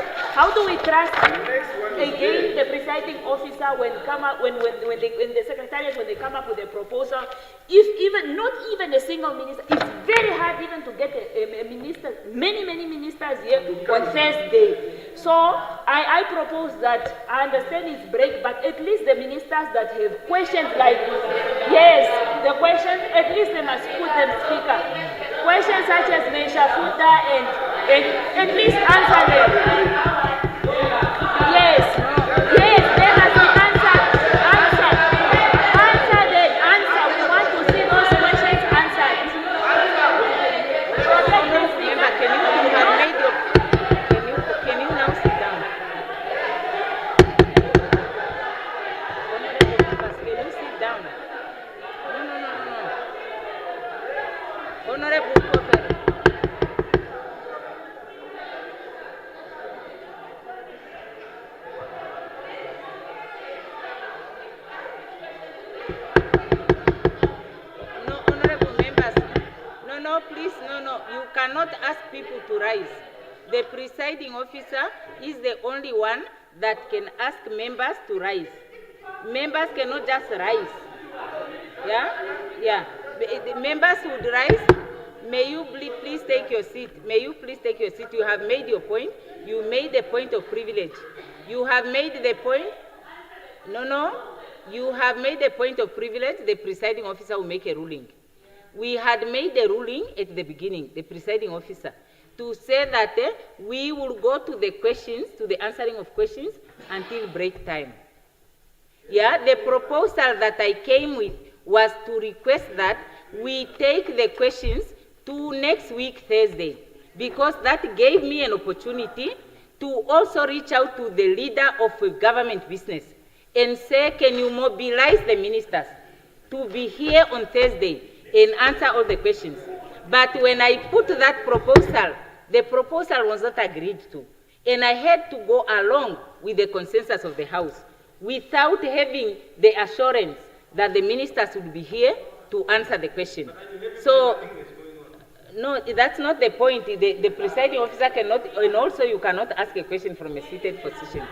again the presiding officer when the secretariat, when they come up with a proposal, if even not even a single minister, it's very hard even to get a minister, many ministers here on Thursday. So I propose that, I understand it's break, but at least the ministers that have questions like, yes, the questions, at least they must put them, Speaker. Questions such as Meshafuta and at least answer them. Yes, they must be answered. Answer them, answer. We want to see those questions answered. Can you now sit down? Can you sit down? No. Honorable Kopper. Please, no. You cannot ask people to rise. The presiding officer is the only one that can ask members to rise. Members cannot just rise. Yeah. The members would rise. May you please take your seat. You have made your point. You made the point of privilege. You have made the point. No. You have made the point of privilege. The presiding officer will make a ruling. We had made a ruling at the beginning, the presiding officer, to say that we will go to the questions, to the answering of questions until break time. Yeah, the proposal that I came with was to request that we take the questions to next week, Thursday, because that gave me an opportunity to also reach out to the leader of a government business and say, can you mobilize the ministers to be here on Thursday and answer all the questions? But when I put that proposal, the proposal was not agreed to. And I had to go along with the consensus of the House without having the assurance that the ministers would be here to answer the question. So, no, that's not the point. The presiding officer cannot, and also you cannot ask a question from a seated position.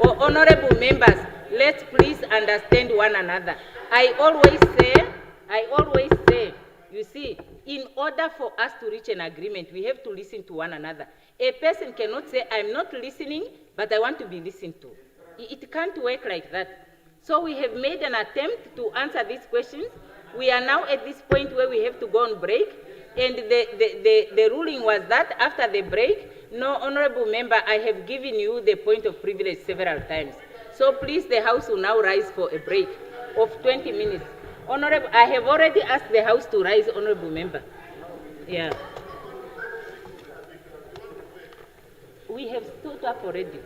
Honorable members, let's please understand one another. I always say, you see, in order for us to reach an agreement, we have to listen to one another. A person cannot say, I'm not listening, but I want to be listened to. It can't work like that. So we have made an attempt to answer these questions. We are now at this point where we have to go on break. And the ruling was that after the break, no, honorable member, I have given you the point of privilege several times. So please, the House will now rise for a break of 20 minutes. Honorable, I have already asked the House to rise, honorable member. Yeah. We have stood up already.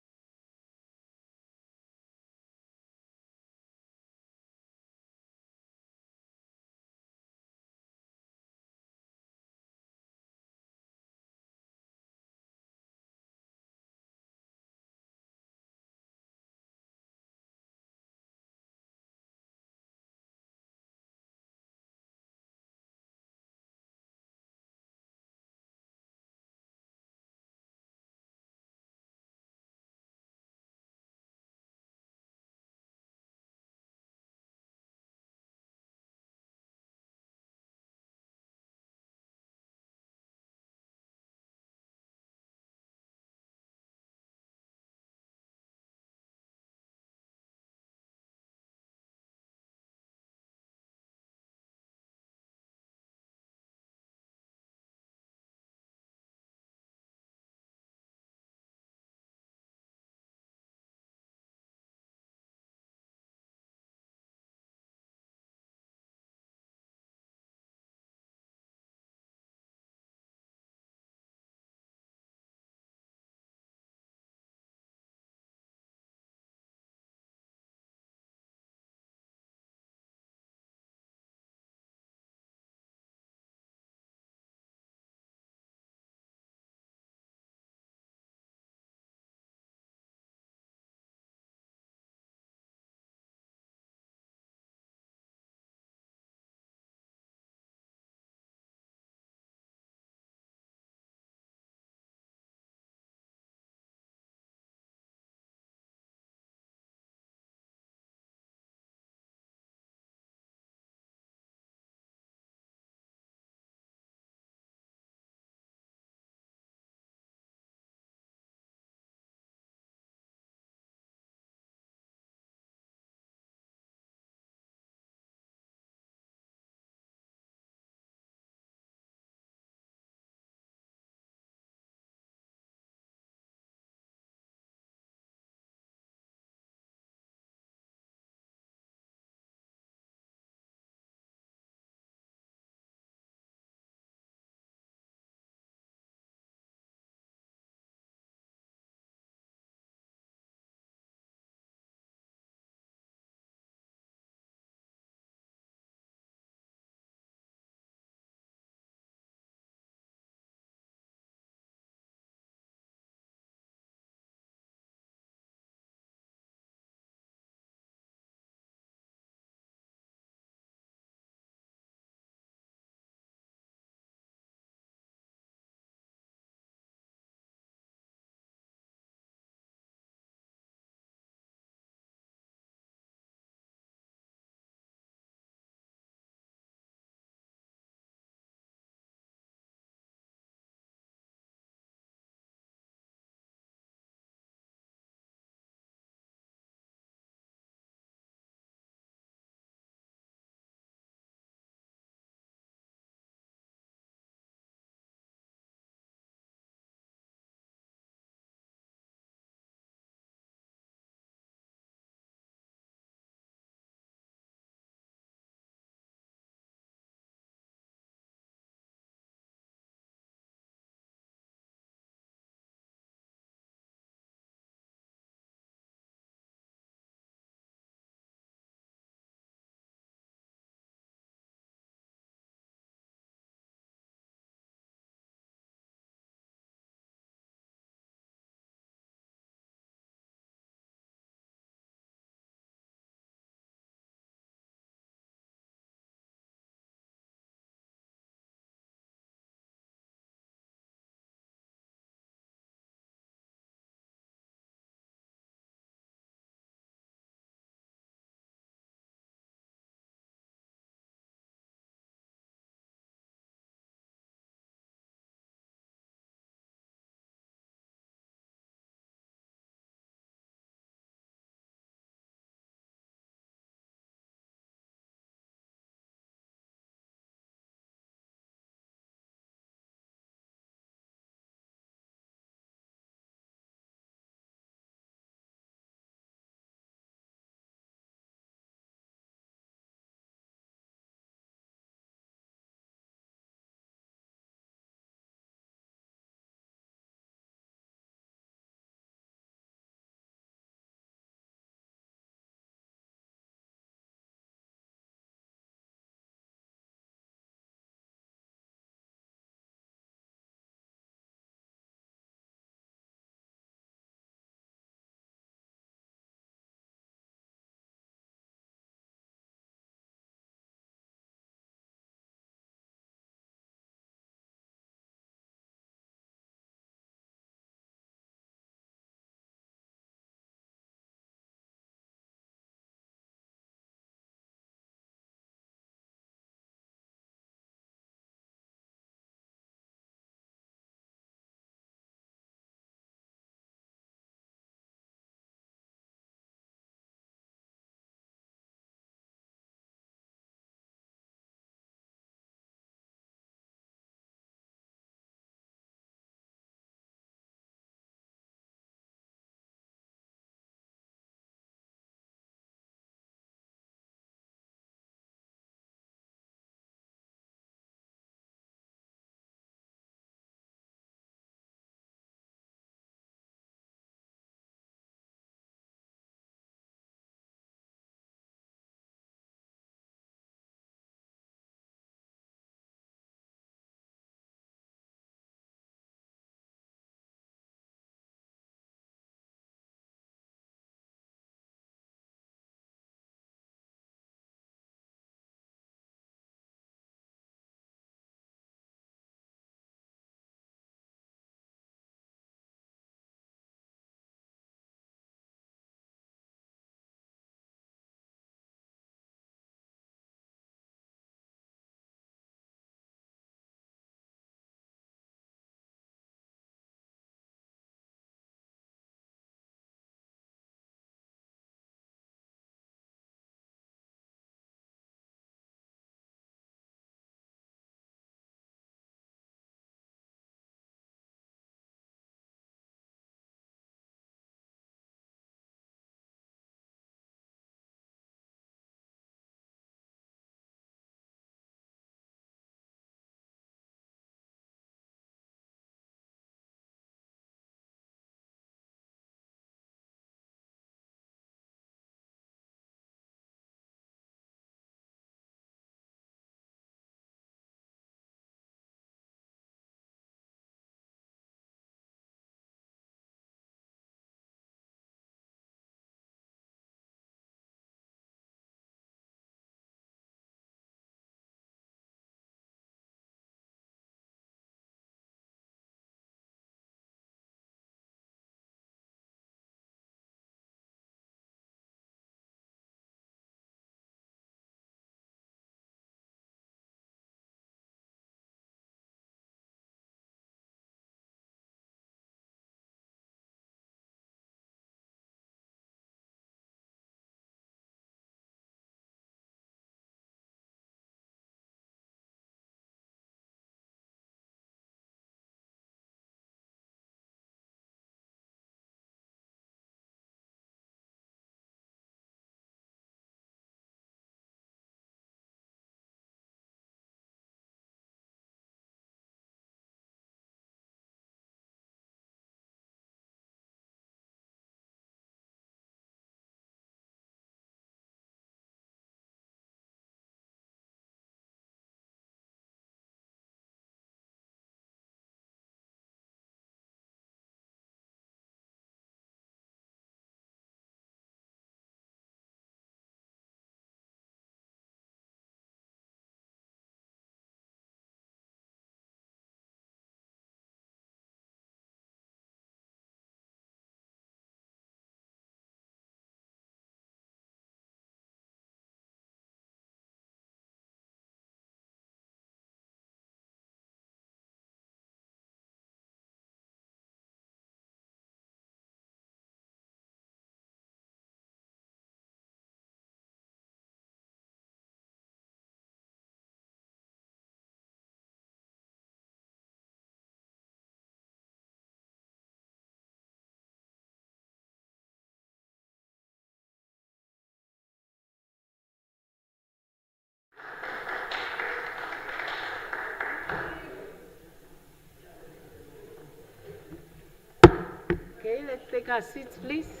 let's take our seats, please.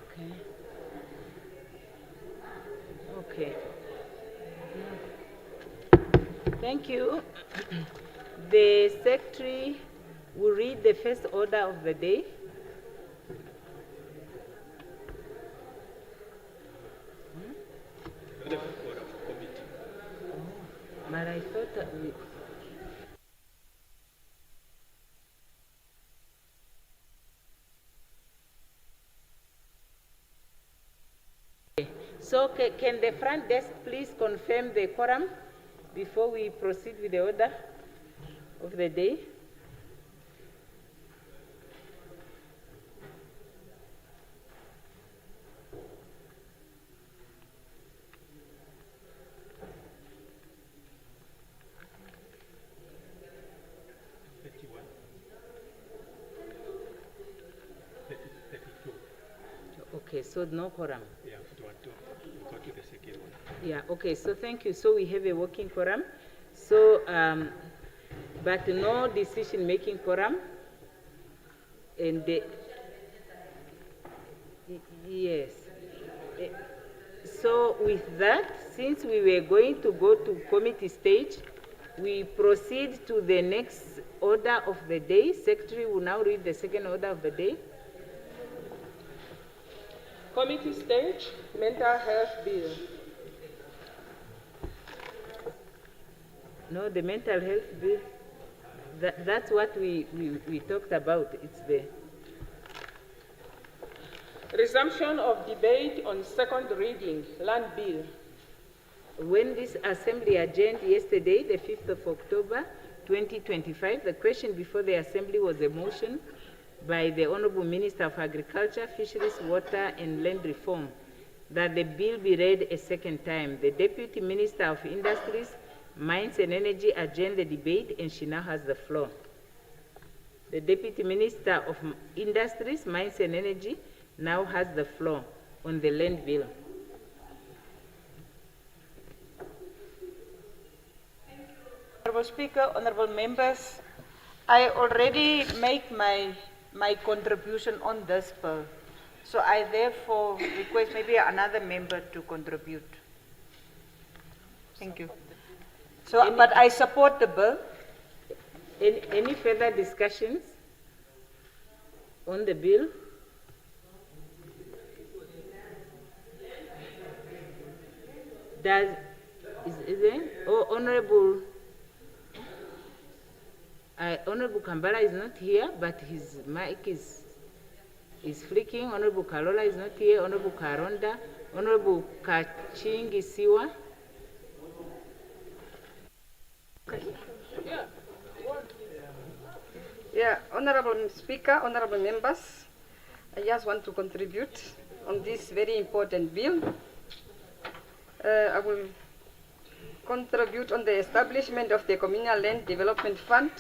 Okay. Okay. Thank you. The secretary will read the first order of the day. But I thought that we... So can the front desk please confirm the quorum before we proceed with the order of the day? Okay, so no quorum. Yeah, we'll go to the second one. Yeah, okay, so thank you. So we have a working quorum. So, but no decision-making quorum. And yes. So with that, since we were going to go to committee stage, we proceed to the next order of the day. Secretary will now read the second order of the day. Committee stage, mental health bill. No, the mental health bill, that's what we talked about. It's the Resumption of debate on second reading, land bill. When this assembly adjourned yesterday, the 5th of October, 2025, the question before the assembly was a motion by the Honorable Minister of Agriculture, Fisheries, Water and Land Reform that the bill be read a second time. The Deputy Minister of Industries, Mines and Energy adjourned the debate and she now has the floor. The Deputy Minister of Industries, Mines and Energy now has the floor on the land bill. Honorable Speaker, honorable members, I already make my contribution on this bill. So I therefore request maybe another member to contribute. Thank you. So, but I support the bill. Any further discussions on the bill? Is there? Oh, Honorable Kambala is not here, but his mic is flicking. Honorable Kalola is not here. Honorable Karonda. Honorable Kachingi Siwa. Yeah, Honorable Speaker, honorable members, I just want to contribute on this very important bill. I will contribute on the establishment of the Communal Land Development Fund,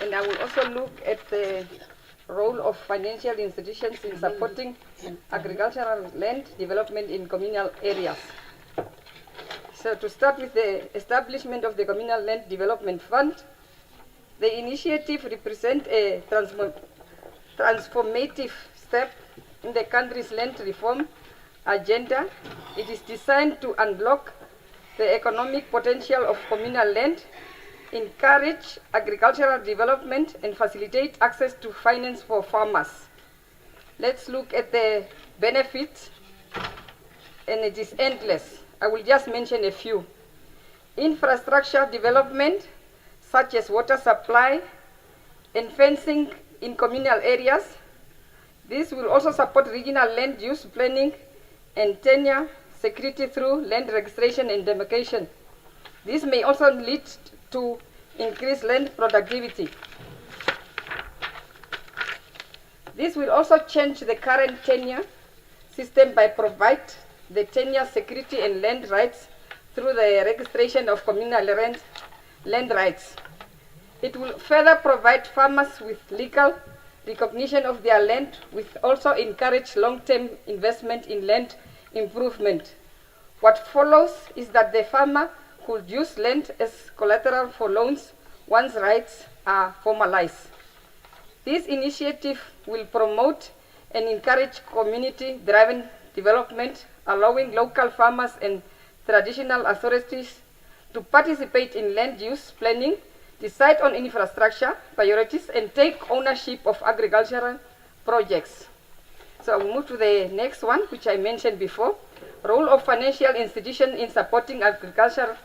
and I will also look at the role of financial institutions in supporting agricultural land development in communal areas. So to start with the establishment of the Communal Land Development Fund, the initiative represents a transformative step in the country's land reform agenda. It is designed to unlock the economic potential of communal land, encourage agricultural development, and facilitate access to finance for farmers. Let's look at the benefits, and it is endless. I will just mention a few. Infrastructure development, such as water supply and fencing in communal areas. This will also support regional land use planning and tenure security through land registration and demarcation. This may also lead to increased land productivity. This will also change the current tenure system by providing the tenure security and land rights through the registration of communal land rights. It will further provide farmers with legal recognition of their land, with also encourage long-term investment in land improvement. What follows is that the farmer could use land as collateral for loans once rights are formalized. This initiative will promote and encourage community-driven development, allowing local farmers and traditional authorities to participate in land use planning, decide on infrastructure priorities, and take ownership of agricultural projects. So I'll move to the next one, which I mentioned before. Role of financial institutions in supporting agricultural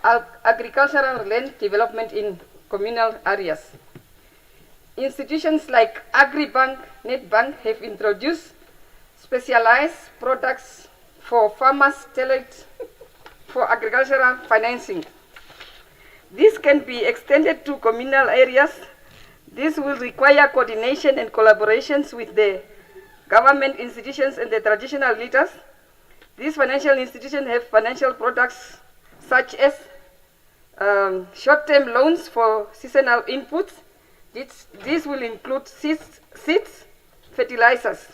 land development in communal areas. Institutions like AgriBank, NetBank have introduced specialized products for farmers tailored for agricultural financing. This can be extended to communal areas. This will require coordination and collaborations with the government institutions and the traditional leaders. These financial institutions have financial products such as short-term loans for seasonal inputs. This will include seeds, fertilizers.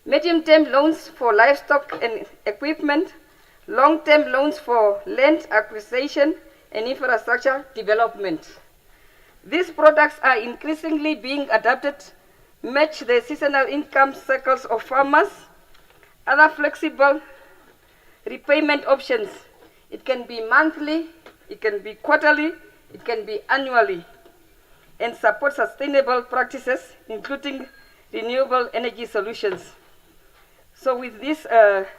Medium-term loans for livestock and equipment, long-term loans for land acquisition and infrastructure development. These products are increasingly being adapted to match the seasonal income cycles of farmers. Other flexible repayment options, it can be monthly, it can be quarterly, it can be annually, and support sustainable practices, including renewable energy solutions. So with this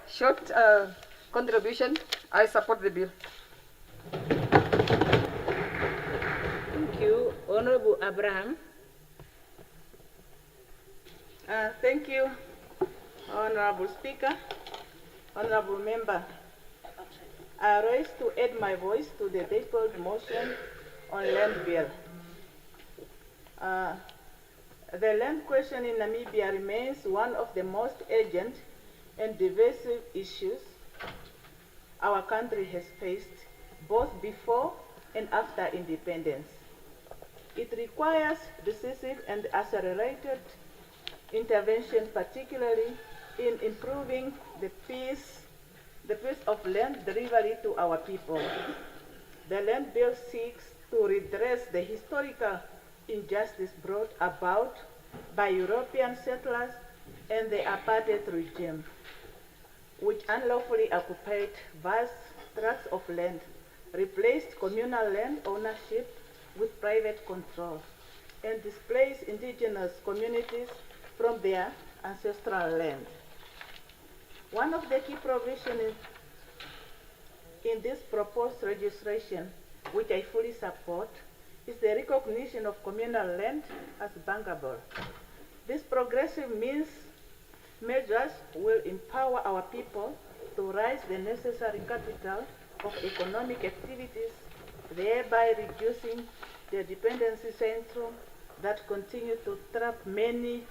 short contribution, I support the bill. Thank you. Honorable Abraham. Thank you, Honorable Speaker, Honorable Member. I rise to add my voice to the tabled motion on land bill. The land question in Namibia remains one of the most urgent and divisive issues our country has faced, both before and after independence. It requires decisive and accelerated intervention, particularly in improving the piece of land delivery to our people. The land bill seeks to redress the historical injustice brought about by European settlers and the apartheid regime, which unlawfully occupied vast tracts of land, replaced communal land ownership with private control, and displaced indigenous communities from their ancestral land. One of the key provisions in this proposed legislation, which I fully support, is the recognition of communal land as bankable. This progressive measures will empower our people to raise the necessary capital of economic activities, thereby reducing the dependency syndrome that continue to trap many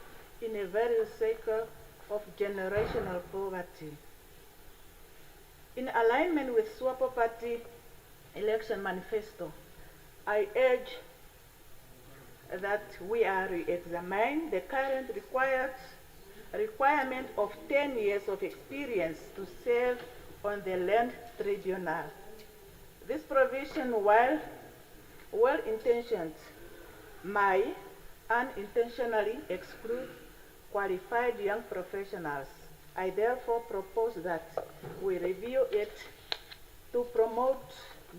in a various cycle of generational poverty. In alignment with SWAPO Party election manifesto, I urge that we are re-examine the current requirement of 10 years of experience to serve on the land tribunal. This provision, while well-intentioned, may unintentionally exclude qualified young professionals. I therefore propose that we review it to promote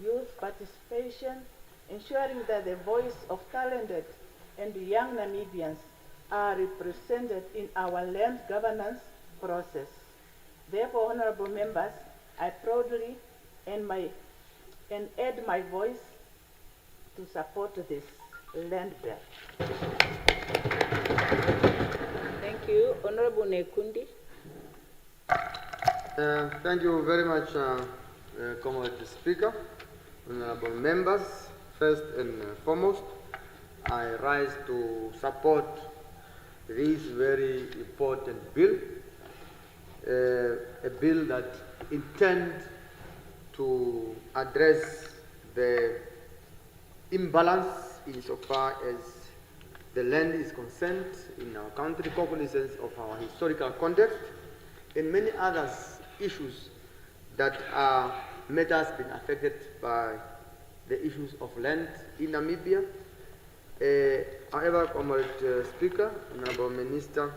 youth participation, ensuring that the voice of talented and young Namibians are represented in our land governance process. Therefore, honorable members, I proudly add my voice to support this land bill. Thank you. Honorable Nekundi. Thank you very much, Comrade Speaker, honorable members. First and foremost, I rise to support this very important bill, a bill that intends to address the imbalance insofar as the land is concerned in our country, cognizance of our historical context, and many other issues that are matters being affected by the issues of land in Namibia. However, Comrade Speaker, Honorable Minister,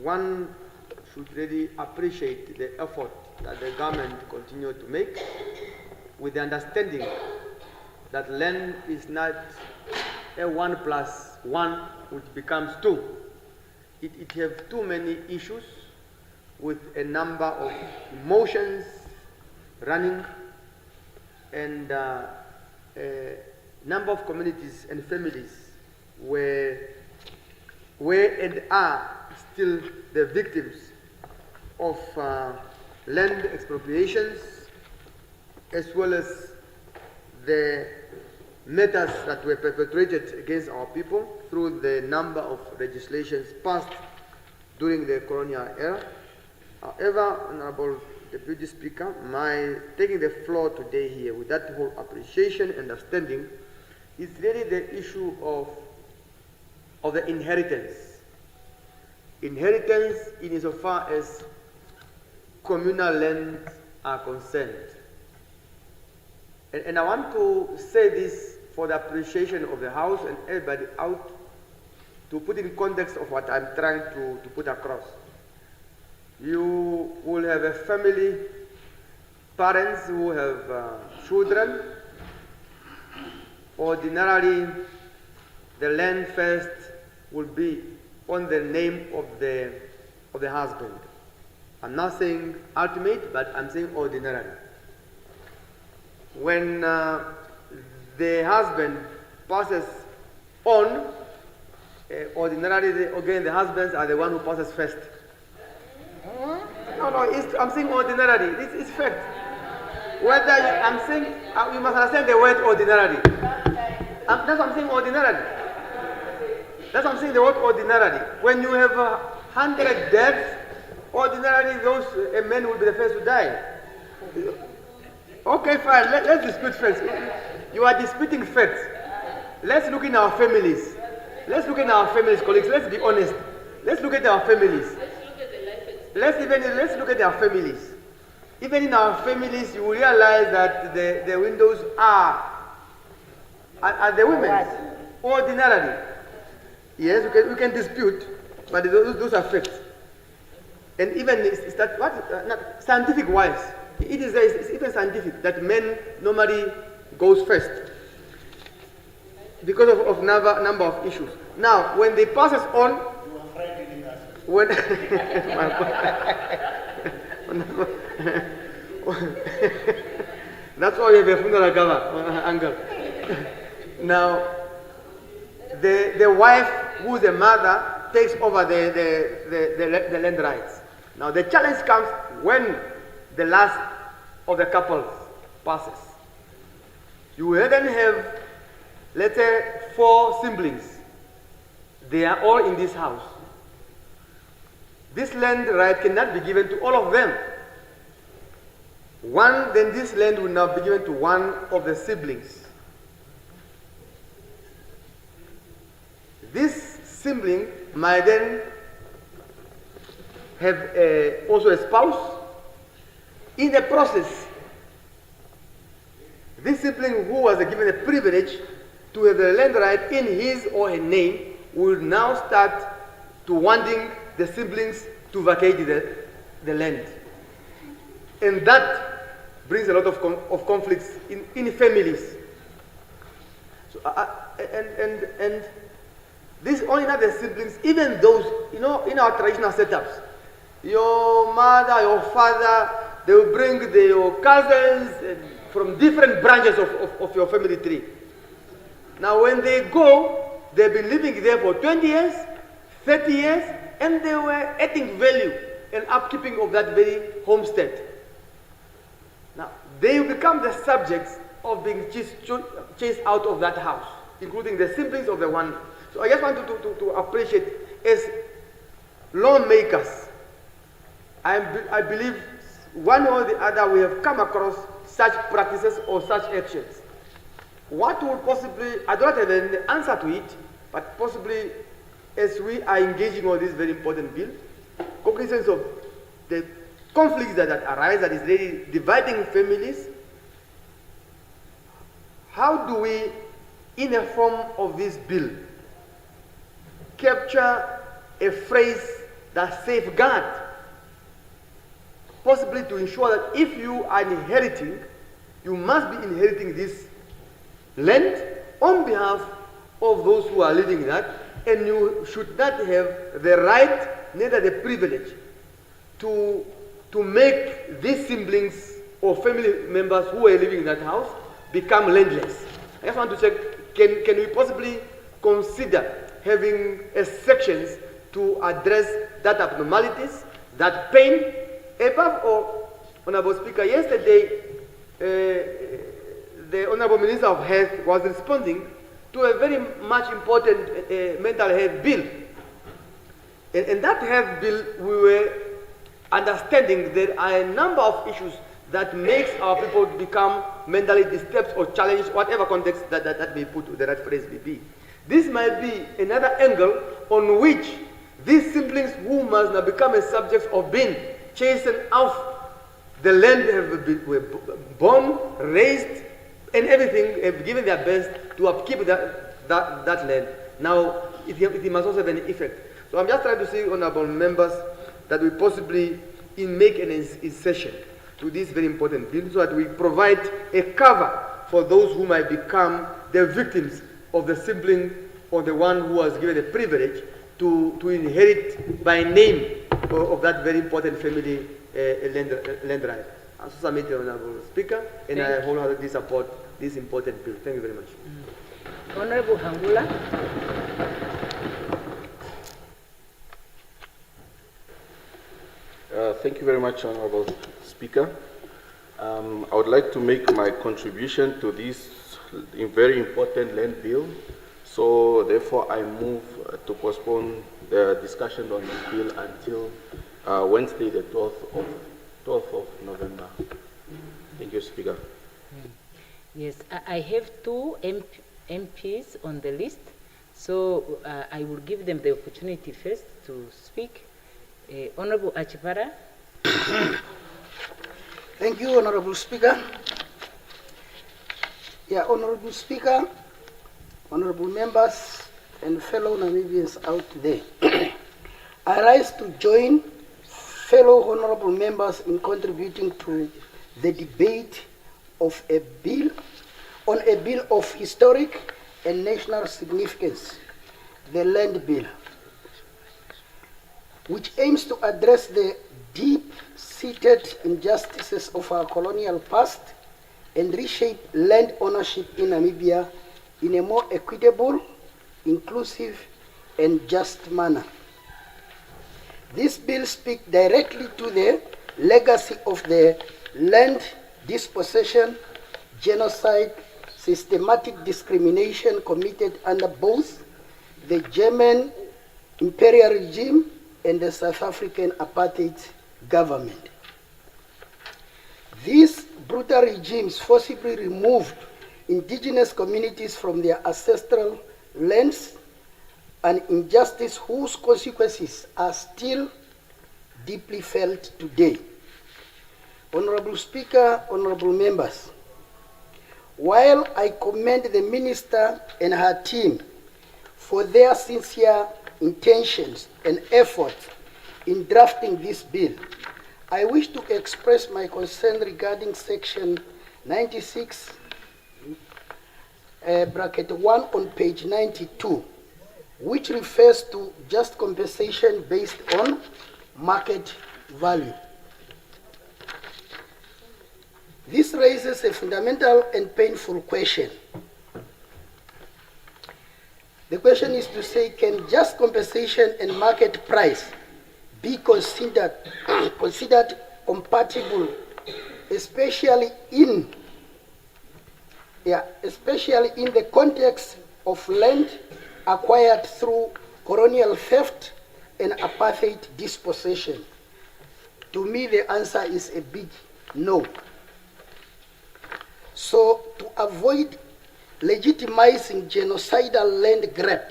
one should really appreciate the effort that the government continue to make, with the understanding that land is not a 1+1 which becomes 2. It has too many issues with a number of emotions running, and a number of communities and families were and are still the victims of land expropriations, as well as the matters that were perpetrated against our people through the number of legislations passed during the colonial era. However, Honorable Deputy Speaker, my taking the floor today here with that whole appreciation and understanding is really the issue of the inheritance. Inheritance insofar as communal lands are concerned. And I want to say this for the appreciation of the House and everybody out, to put in context of what I'm trying to put across. You will have a family, parents who have children. Ordinarily, the land first will be on the name of the husband. I'm not saying ultimate, but I'm saying ordinarily. When the husband passes on, ordinarily, again, the husbands are the one who passes first. No, I'm saying ordinarily. It's fact. I'm saying, you must understand the word ordinarily. That's what I'm saying, ordinarily. That's what I'm saying, the word ordinarily. When you have 100 deaths, ordinarily a man will be the first to die. Okay, fine. Let's dispute facts. You are disputing facts. Let's look in our families. Let's look in our families, colleagues. Let's be honest. Let's look at our families. Let's look at our families. Even in our families, you will realize that the windows are the women's. Ordinarily. Yes, we can dispute, but those are facts. And even scientific wise, it's even scientific that men normally goes first because of number of issues. Now, when they passes on, when that's why we have a funeral cover, uncle. Now, the wife, who's a mother, takes over the land rights. Now, the challenge comes when the last of the couple passes. You will then have, let's say, 4 siblings. They are all in this house. This land right cannot be given to all of them. Then this land will now be given to one of the siblings. This sibling might then have also a spouse. In the process, this sibling who was given a privilege to have the land right in his or her name will now start to wanting the siblings to vacate the land. And that brings a lot of conflicts in families. So, and this only not the siblings, even those, in our traditional setups, your mother, your father, they will bring your cousins from different branches of your family tree. Now when they go, they've been living there for 20 years, 30 years, and they were adding value and upkeeping of that very homestead. Now, they become the subjects of being chased out of that house, including the siblings of the one. So I just want to appreciate, as lawmakers, I believe one or the other we have come across such practices or such actions. What would possibly, I don't have an answer to it, but possibly as we are engaging on this very important bill, cognizance of the conflicts that arise, that is really dividing families, how do we in the form of this bill, capture a phrase that safeguard, possibly to ensure that if you are inheriting, you must be inheriting this land on behalf of those who are living in that, and you should not have the right, neither the privilege, to make these siblings or family members who are living in that house become landless. I just want to check, can we possibly consider having sections to address that abnormalities, that pain? Above all, Honorable Speaker, yesterday the Honorable Minister of Health was responding to a very much important mental health bill. And that health bill, we were understanding there are a number of issues that makes our people become mentally disturbed or challenged, whatever context that may put, the right phrase may be. This might be another angle on which these siblings who must now become a subject of being chastened off the land were born, raised, and everything, have given their best to upkeep that land. Now, it must also have an effect. So I'm just trying to say, honorable members, that we possibly make an insertion to this very important bill so that we provide a cover for those who might become the victims of the sibling or the one who was given a privilege to inherit by name of that very important family land right. I also submit, Honorable Speaker, and I wholeheartedly support this important bill. Thank you very much. Honorable Hangula. Thank you very much, Honorable Speaker. I would like to make my contribution to this very important land bill. So therefore, I move to postpone the discussion on the bill until Wednesday, the 12th of November. Thank you, Speaker. Yes, I have two MPs on the list, so I will give them the opportunity first to speak. Honorable Achipara. Thank you, Honorable Speaker. Yeah, Honorable Speaker, honorable members, and fellow Namibians out there. I rise to join fellow honorable members in contributing to the debate of a bill on a bill of historic and national significance, the Land Bill, which aims to address the deep-seated injustices of our colonial past and reshape land ownership in Namibia in a more equitable, inclusive, and just manner. This bill speaks directly to the legacy of the land dispossession, genocide, systematic discrimination committed under both the German imperial regime and the South African apartheid government. These brutal regimes forcibly removed indigenous communities from their ancestral lands, an injustice whose consequences are still deeply felt today. Honorable Speaker, honorable members, while I commend the Minister and her team for their sincere intentions and effort in drafting this bill, I wish to express my concern regarding Section 96, bracket 1 on page 92, which refers to just compensation based on market value. This raises a fundamental and painful question. The question is to say, can just compensation and market price be considered compatible, especially in the context of land acquired through colonial theft and apartheid dispossession? To me, the answer is a big no. So, to avoid legitimizing genocidal land grab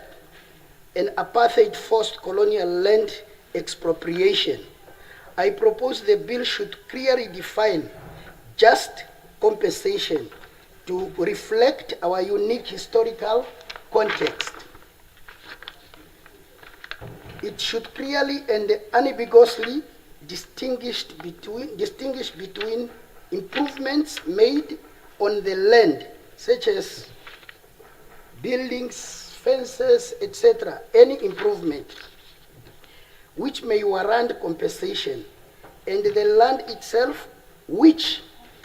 and apartheid forced colonial land expropriation, I propose the bill should clearly define just compensation to reflect our unique historical context. It should clearly and unambiguously distinguish between improvements made on the land, such as buildings, fences, etc., any improvement which may warrant compensation, and the land itself, which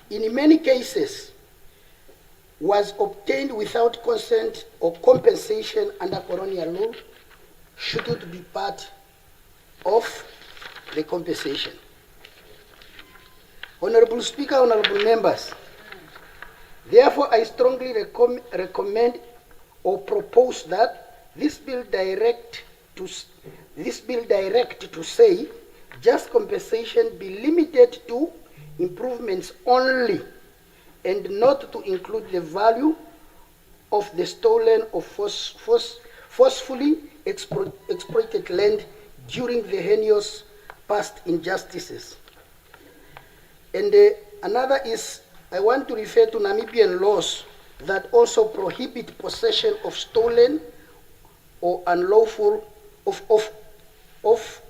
in many cases was obtained without consent or compensation under colonial law, shouldn't be part of the compensation. Honorable Speaker, honorable members, therefore I strongly recommend or propose that this bill direct to say just compensation be limited to improvements only and not to include the value of the stolen or forcefully exploited land during the heinous past injustices. And another is, I want to refer to Namibian laws that also prohibit possession of stolen or unlawful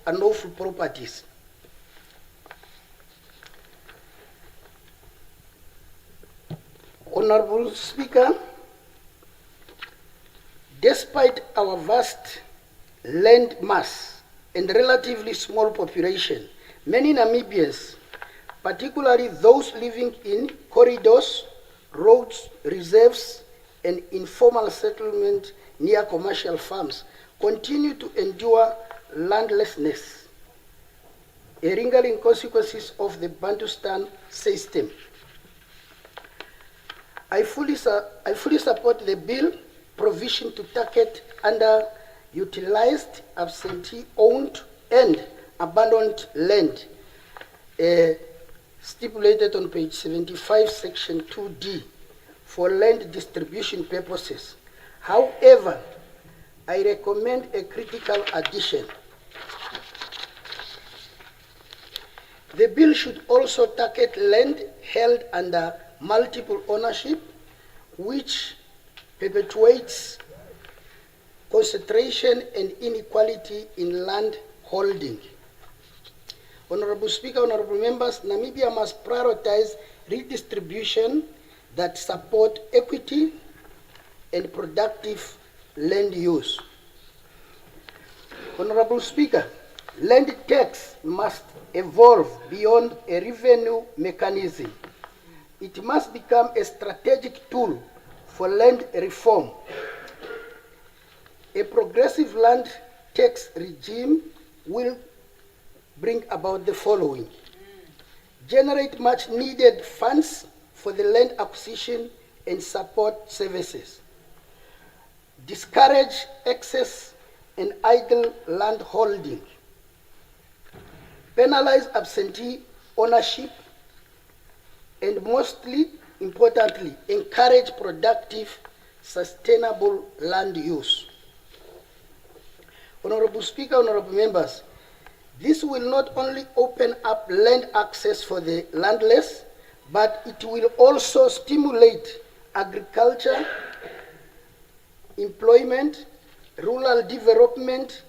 unlawful properties. Honorable Speaker, despite our vast land mass and relatively small population, many Namibians, particularly those living in corridors, roads, reserves, and informal settlement near commercial farms, continue to endure landlessness, a lingering consequences of the Bantustan system. I fully support the bill provision to target underutilized, absentee-owned, and abandoned land, stipulated on page 75, section 2D, for land distribution purposes. However, I recommend a critical addition. The bill should also target land held under multiple ownership, which perpetuates concentration and inequality in land holding. Honorable Speaker, honorable members, Namibia must prioritize redistribution that support equity and productive land use. Honorable Speaker, land tax must evolve beyond a revenue mechanism. It must become a strategic tool for land reform. A progressive land tax regime will bring about the following: generate much needed funds for the land acquisition and support services, discourage excess and idle land holding, penalize absentee ownership, and mostly importantly, encourage productive, sustainable land use. Honorable Speaker, honorable members, this will not only open up land access for the landless, but it will also stimulate agriculture, employment, rural development,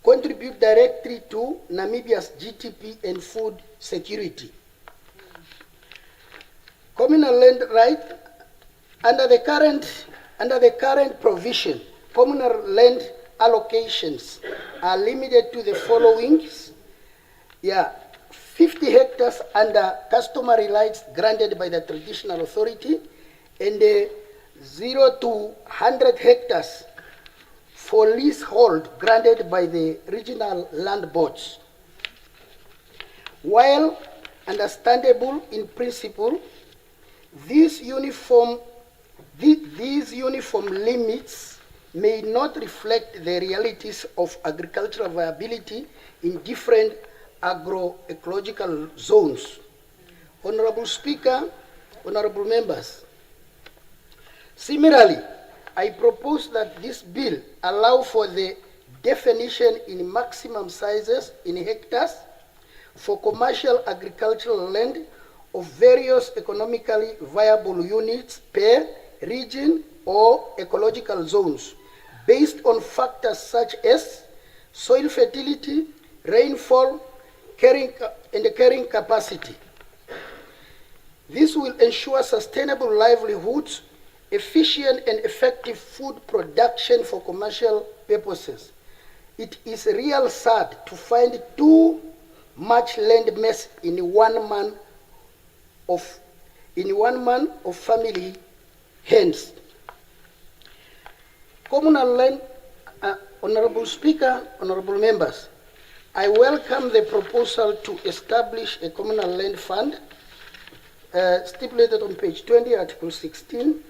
contribute directly to Namibia's GDP and food security. Communal land right, under the current provision, communal land allocations are limited to the following: 50 hectares under customary rights granted by the traditional authority, and 0 to 100 hectares for leasehold granted by the regional land boards. While understandable in principle, these uniform limits may not reflect the realities of agricultural viability in different agroecological zones. Honorable Speaker, honorable members, similarly, I propose that this bill allow for the definition in maximum sizes in hectares for commercial agricultural land of various economically viable units per region or ecological zones based on factors such as soil fertility, rainfall, and carrying capacity. This will ensure sustainable livelihoods, efficient and effective food production for commercial purposes. It is real sad to find too much land mass in one man of family hands. Communal land, Honorable Speaker, honorable members, I welcome the proposal to establish a communal land fund stipulated on page 20, Article 16.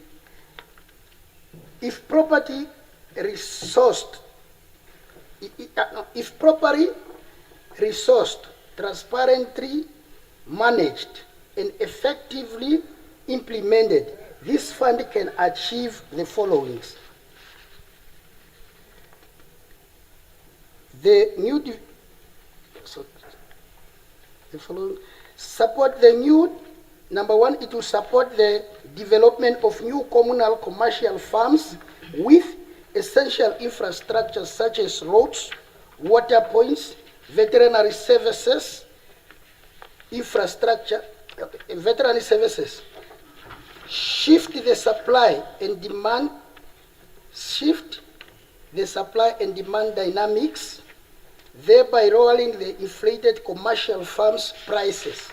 If properly resourced, transparently managed, and effectively implemented, this fund can achieve the following. Number one, it will support the development of new communal commercial farms with essential infrastructure such as roads, water points, veterinary services, shift the supply and demand dynamics, thereby lowering the inflated commercial farms prices.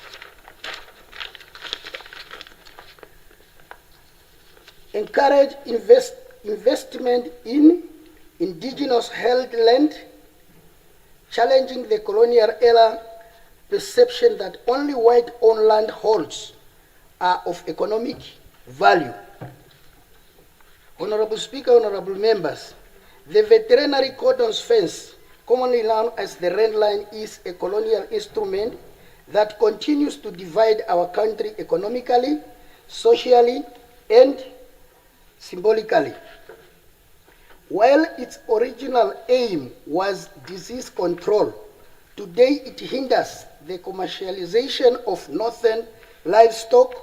Encourage investment in indigenous held land, challenging the colonial era perception that only white-owned landholds are of economic value. Honorable Speaker, honorable members, the veterinary cordons fence, commonly known as the Red Line, is a colonial instrument that continues to divide our country economically, socially, and symbolically. While its original aim was disease control, today it hinders the commercialization of northern livestock,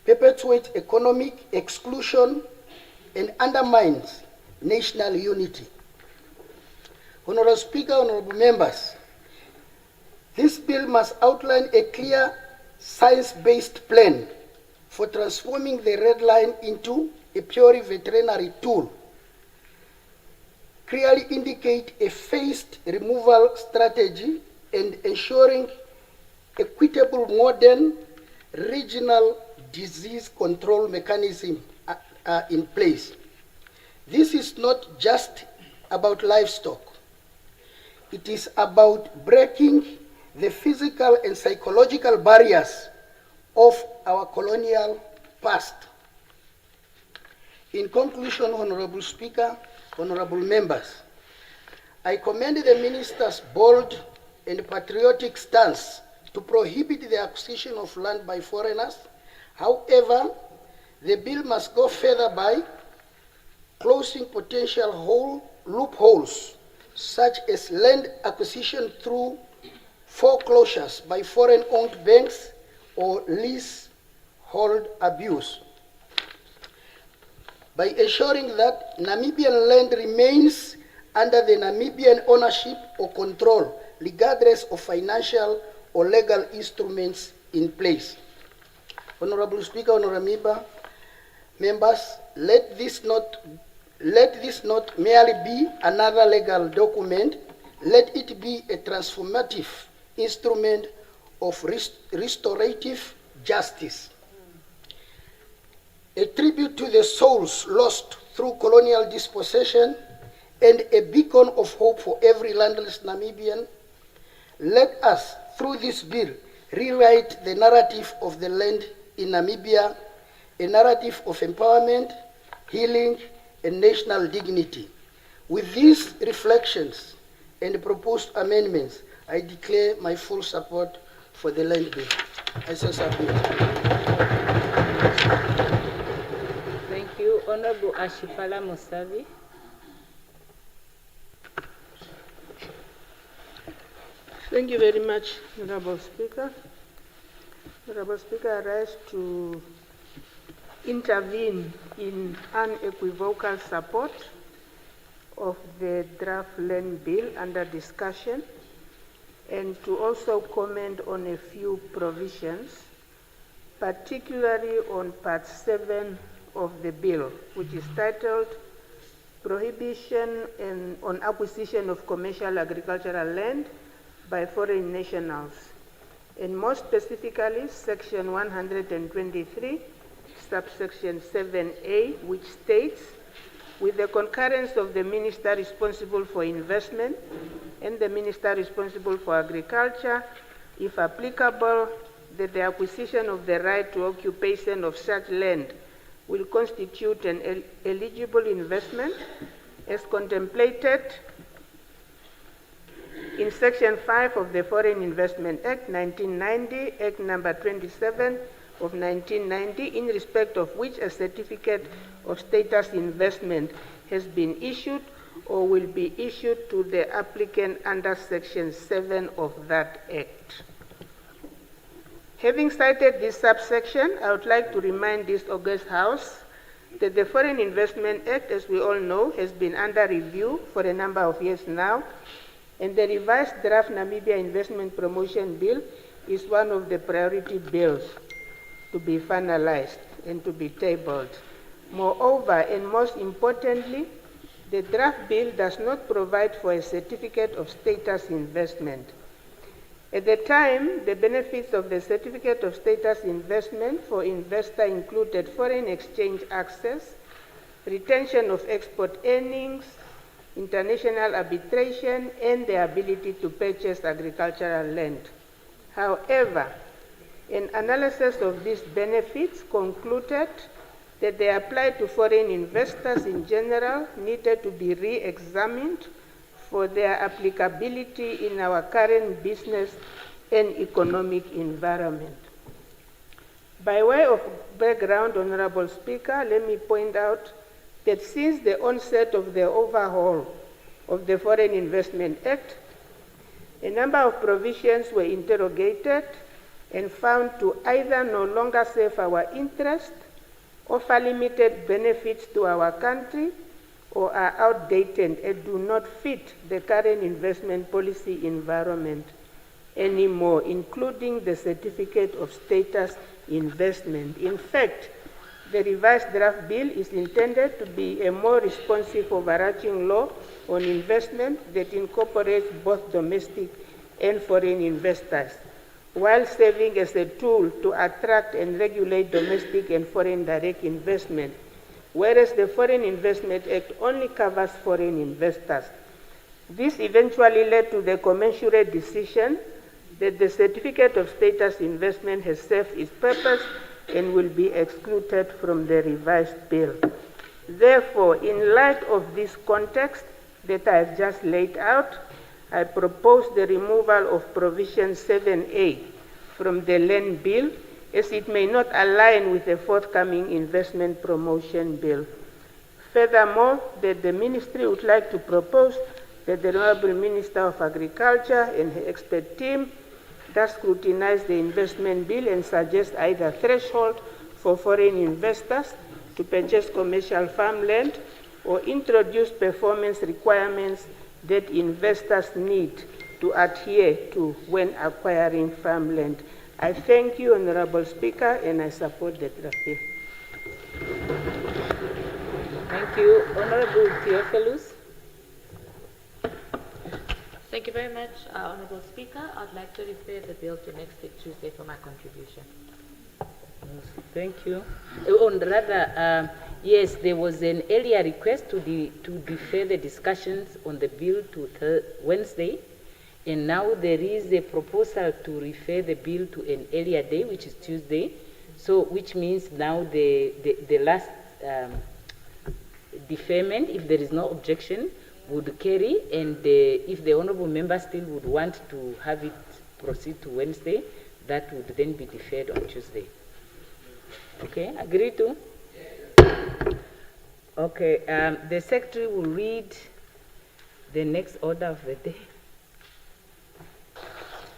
perpetuates economic exclusion, and undermines national unity. Honorable Speaker, honorable members, this bill must outline a clear science-based plan for transforming the Red Line into a purely veterinary tool, clearly indicate a phased removal strategy, and ensuring equitable modern regional disease control mechanism are in place. This is not just about livestock. It is about breaking the physical and psychological barriers of our colonial past. In conclusion, Honorable Speaker, honorable members, I commend the Minister's bold and patriotic stance to prohibit the acquisition of land by foreigners. However, the bill must go further by closing potential loopholes, such as land acquisition through foreclosures by foreign-owned banks or leasehold abuse, by ensuring that Namibian land remains under the Namibian ownership or control, regardless of financial or legal instruments in place. Honorable Speaker, honorable members, let this not merely be another legal document. Let it be a transformative instrument of restorative justice, a tribute to the souls lost through colonial dispossession, and a beacon of hope for every landless Namibian. Let us, through this bill, rewrite the narrative of the land in Namibia, a narrative of empowerment, healing, and national dignity. With these reflections and proposed amendments, I declare my full support for the land bill. I so submit. Thank you. Honorable Ashipala Musavi. Thank you very much, Honorable Speaker. Honorable Speaker, I rise to intervene in unequivocal support of the draft land bill under discussion and to also comment on a few provisions, particularly on Part 7 of the bill, which is titled Prohibition on Acquisition of Commercial Agricultural Land by Foreign Nationals, and more specifically, Section 123, subsection 7A, which states, with the concurrence of the Minister responsible for investment and the Minister responsible for agriculture, if applicable, that the acquisition of the right to occupation of such land will constitute an eligible investment as contemplated in Section 5 of the Foreign Investment Act 1990, Act number 27 of 1990, in respect of which a certificate of status investment has been issued or will be issued to the applicant under Section 7 of that Act. Having cited this subsection, I would like to remind this august House that the Foreign Investment Act, as we all know, has been under review for a number of years now, and the revised draft Namibia Investment Promotion Bill is one of the priority bills to be finalized and to be tabled. Moreover, and most importantly, the draft bill does not provide for a certificate of status investment. At the time, the benefits of the certificate of status investment for investor included foreign exchange access, retention of export earnings, international arbitration, and the ability to purchase agricultural land. However, an analysis of these benefits concluded that they apply to foreign investors in general needed to be re-examined for their applicability in our current business and economic environment. By way of background, Honorable Speaker, let me point out that since the onset of the overhaul of the Foreign Investment Act, a number of provisions were interrogated and found to either no longer serve our interest, offer limited benefits to our country, or are outdated and do not fit the current investment policy environment anymore, including the certificate of status investment. In fact, the revised draft bill is intended to be a more responsive overarching law on investment that incorporates both domestic and foreign investors, while serving as a tool to attract and regulate domestic and foreign direct investment, whereas the Foreign Investment Act only covers foreign investors. This eventually led to the commensurate decision that the certificate of status investment has served its purpose and will be excluded from the revised bill. Therefore, in light of this context that I have just laid out, I propose the removal of provision 7A from the land bill, as it may not align with the forthcoming investment promotion bill. Furthermore, that the ministry would like to propose that the Honorable Minister of Agriculture and her expert team thus scrutinize the investment bill and suggest either threshold for foreign investors to purchase commercial farmland or introduce performance requirements that investors need to adhere to when acquiring farmland. I thank you, Honorable Speaker, and I support the draft bill. Thank you. Honorable Theophilus. Thank you very much, Honorable Speaker. I'd like to refer the bill to next week, Tuesday, for my contribution. Thank you. Yes, there was an earlier request to defer the discussions on the bill to Wednesday, and now there is a proposal to refer the bill to an earlier day, which is Tuesday. So, which means now the last deferment, if there is no objection, would carry, and if the honourable member still would want to have it proceed to Wednesday, that would then be deferred on Tuesday. Okay, agree to? Okay, the secretary will read the next order of the day.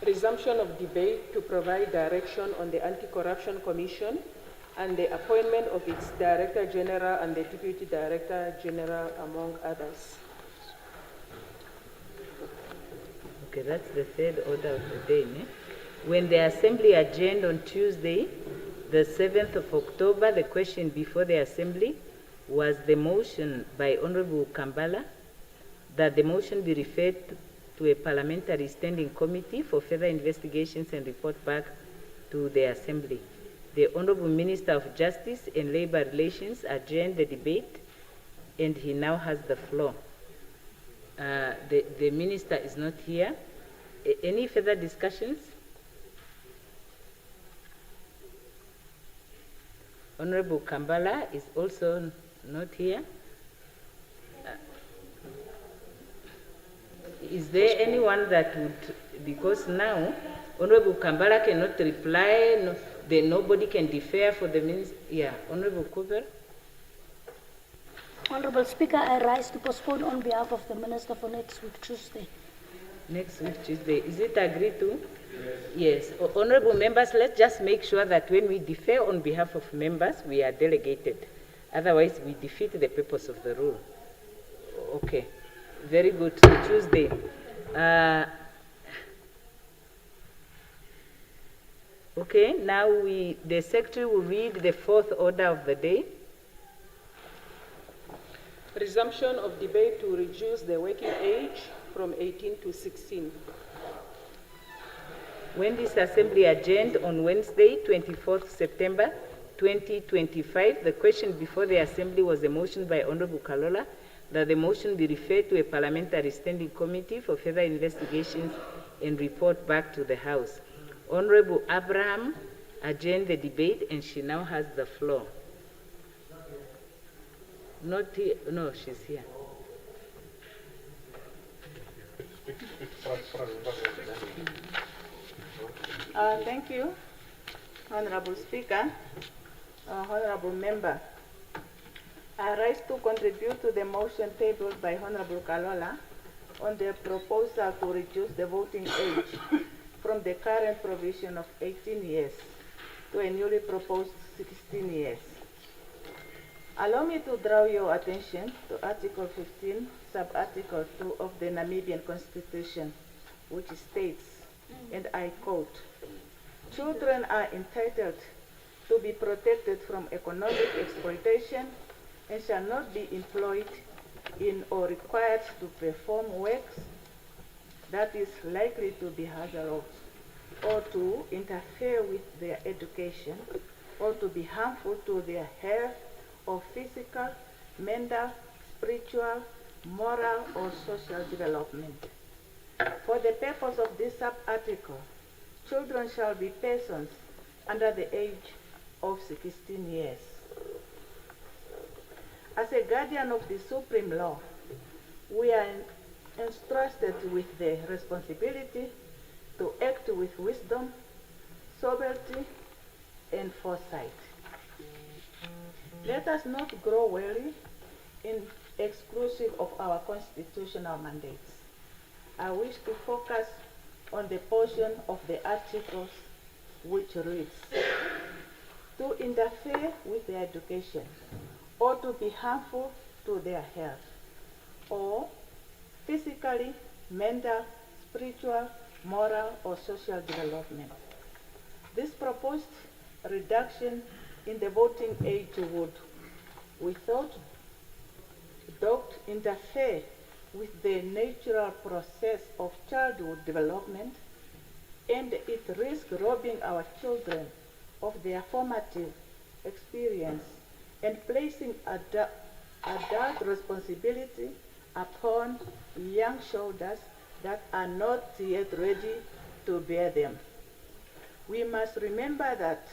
Resumption of debate to provide direction on the Anti-Corruption Commission and the appointment of its Director General and the Deputy Director General, among others. Okay, that's the third order of the day. Ne? When the Assembly adjourned on Tuesday, the 7th of October, the question before the Assembly was the motion by Honorable Kambala that the motion be referred to a parliamentary standing committee for further investigations and report back to the Assembly. The Honorable Minister of Justice and Labor Relations adjourned the debate, and he now has the floor. The Minister is not here. Any further discussions? Honorable Kambala is also not here. Is there anyone that would, because now Honorable Kambala cannot reply, no, then nobody can defer for the minister. Yeah, Honorable Cooper. Honorable Speaker, I rise to postpone on behalf of the Minister for next week, Tuesday. Next week, Tuesday. Is it agreed to? Yes. Honorable members, let's just make sure that when we defer on behalf of members, we are delegated. Otherwise, we defeat the purpose of the rule. Okay. Very good. So Tuesday. Okay, now the Secretary will read the fourth order of the day. Resumption of debate to reduce the working age from 18 to 16. When this Assembly adjourned on Wednesday, 24th September 2025, the question before the Assembly was a motion by Honorable Kalola that the motion be referred to a parliamentary standing committee for further investigations and report back to the House. Honorable Abraham adjourned the debate, and she now has the floor. Not here. No, she's here. Thank you, Honorable Speaker, Honorable Member. I rise to contribute to the motion tabled by Honorable Kalola on the proposal to reduce the voting age from the current provision of 18 years to a newly proposed 16 years. Allow me to draw your attention to Article 15, Sub-Article 2 of the Namibian Constitution, which states, and I quote, "Children are entitled to be protected from economic exploitation and shall not be employed in or required to perform works that is likely to be hazardous or to interfere with their education or to be harmful to their health or physical, mental, spiritual, moral, or social development. For the purpose of this sub-article, children shall be persons under the age of 16 years. As a guardian of the supreme law, we are entrusted with the responsibility to act with wisdom, sobriety, and foresight. Let us not grow weary in exclusive of our constitutional mandates. I wish to focus on the portion of the articles which reads, to interfere with their education or to be harmful to their health, or physically, mental, spiritual, moral, or social development. This proposed reduction in the voting age would, without doubt, interfere with the natural process of childhood development, and it risks robbing our children of their formative experience and placing adult responsibility upon young shoulders that are not yet ready to bear them. We must remember that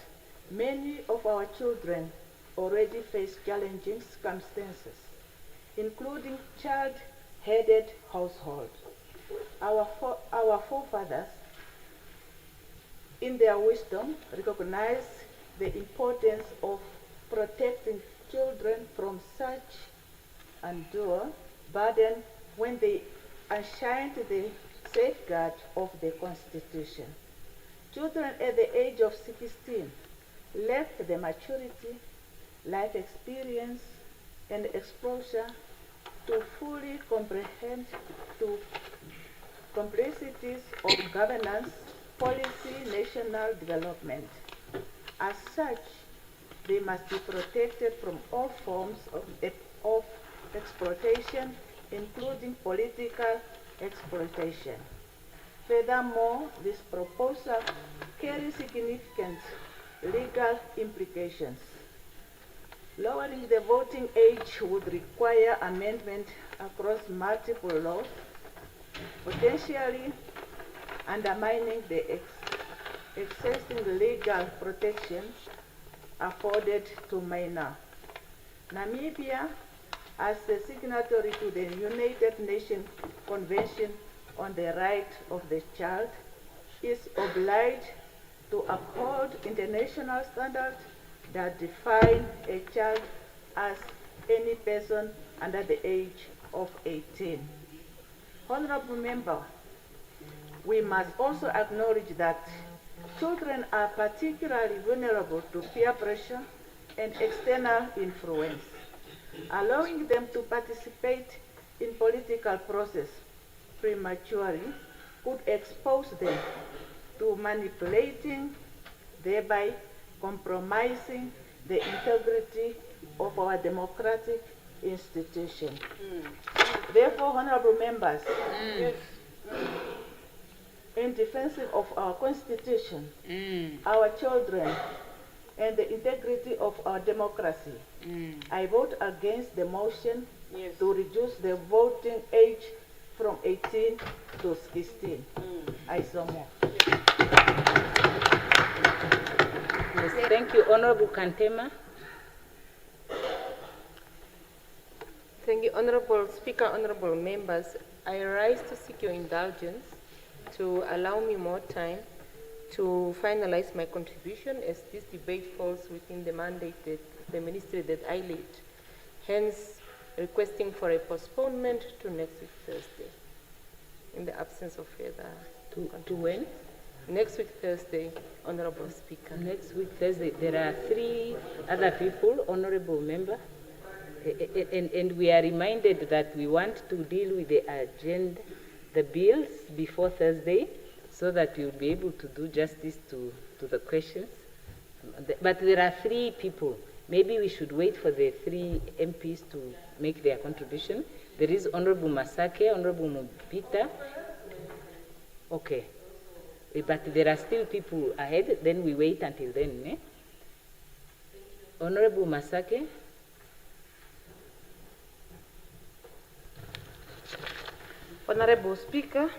many of our children already face challenging circumstances, including child-headed households. Our forefathers, in their wisdom, recognized the importance of protecting children from such undue burden when they unshined the safeguard of the Constitution. Children at the age of 16 lack the maturity, life experience, and exposure to fully comprehend the complexities of governance, policy, national development. As such, they must be protected from all forms of exploitation, including political exploitation. Furthermore, this proposal carries significant legal implications. Lowering the voting age would require amendment across multiple laws, potentially undermining the existing legal protections afforded to minors. Namibia, as a signatory to the United Nations Convention on the Rights of the Child, is obliged to uphold international standards that define a child as any person under the age of 18. Honorable Member, we must also acknowledge that children are particularly vulnerable to peer pressure and external influence. Allowing them to participate in political process prematurely could expose them to manipulating, thereby compromising the integrity of our democratic institution. Therefore, honorable members, in defense of our Constitution, our children, and the integrity of our democracy, I vote against the motion to reduce the voting age from 18 to 16. I so move. Yes, thank you, Honorable Kantema. Thank you, Honorable Speaker, honorable members. I rise to seek your indulgence to allow me more time to finalize my contribution, as this debate falls within the mandate that the ministry that I lead. Hence, requesting for a postponement to next week Thursday, in the absence of further. To when? Next week Thursday, Honorable Speaker. Next week Thursday. There are 3 other people, Honorable Member, and we are reminded that we want to deal with the agenda, the bills before Thursday, so that we will be able to do justice to the questions. But there are 3 people. Maybe we should wait for the 3 MPs to make their contribution. There is Honorable Masake, Honorable Mupita. Okay. But there are still people ahead, then we wait until then. Eh? Honorable Masake. Honorable Speaker,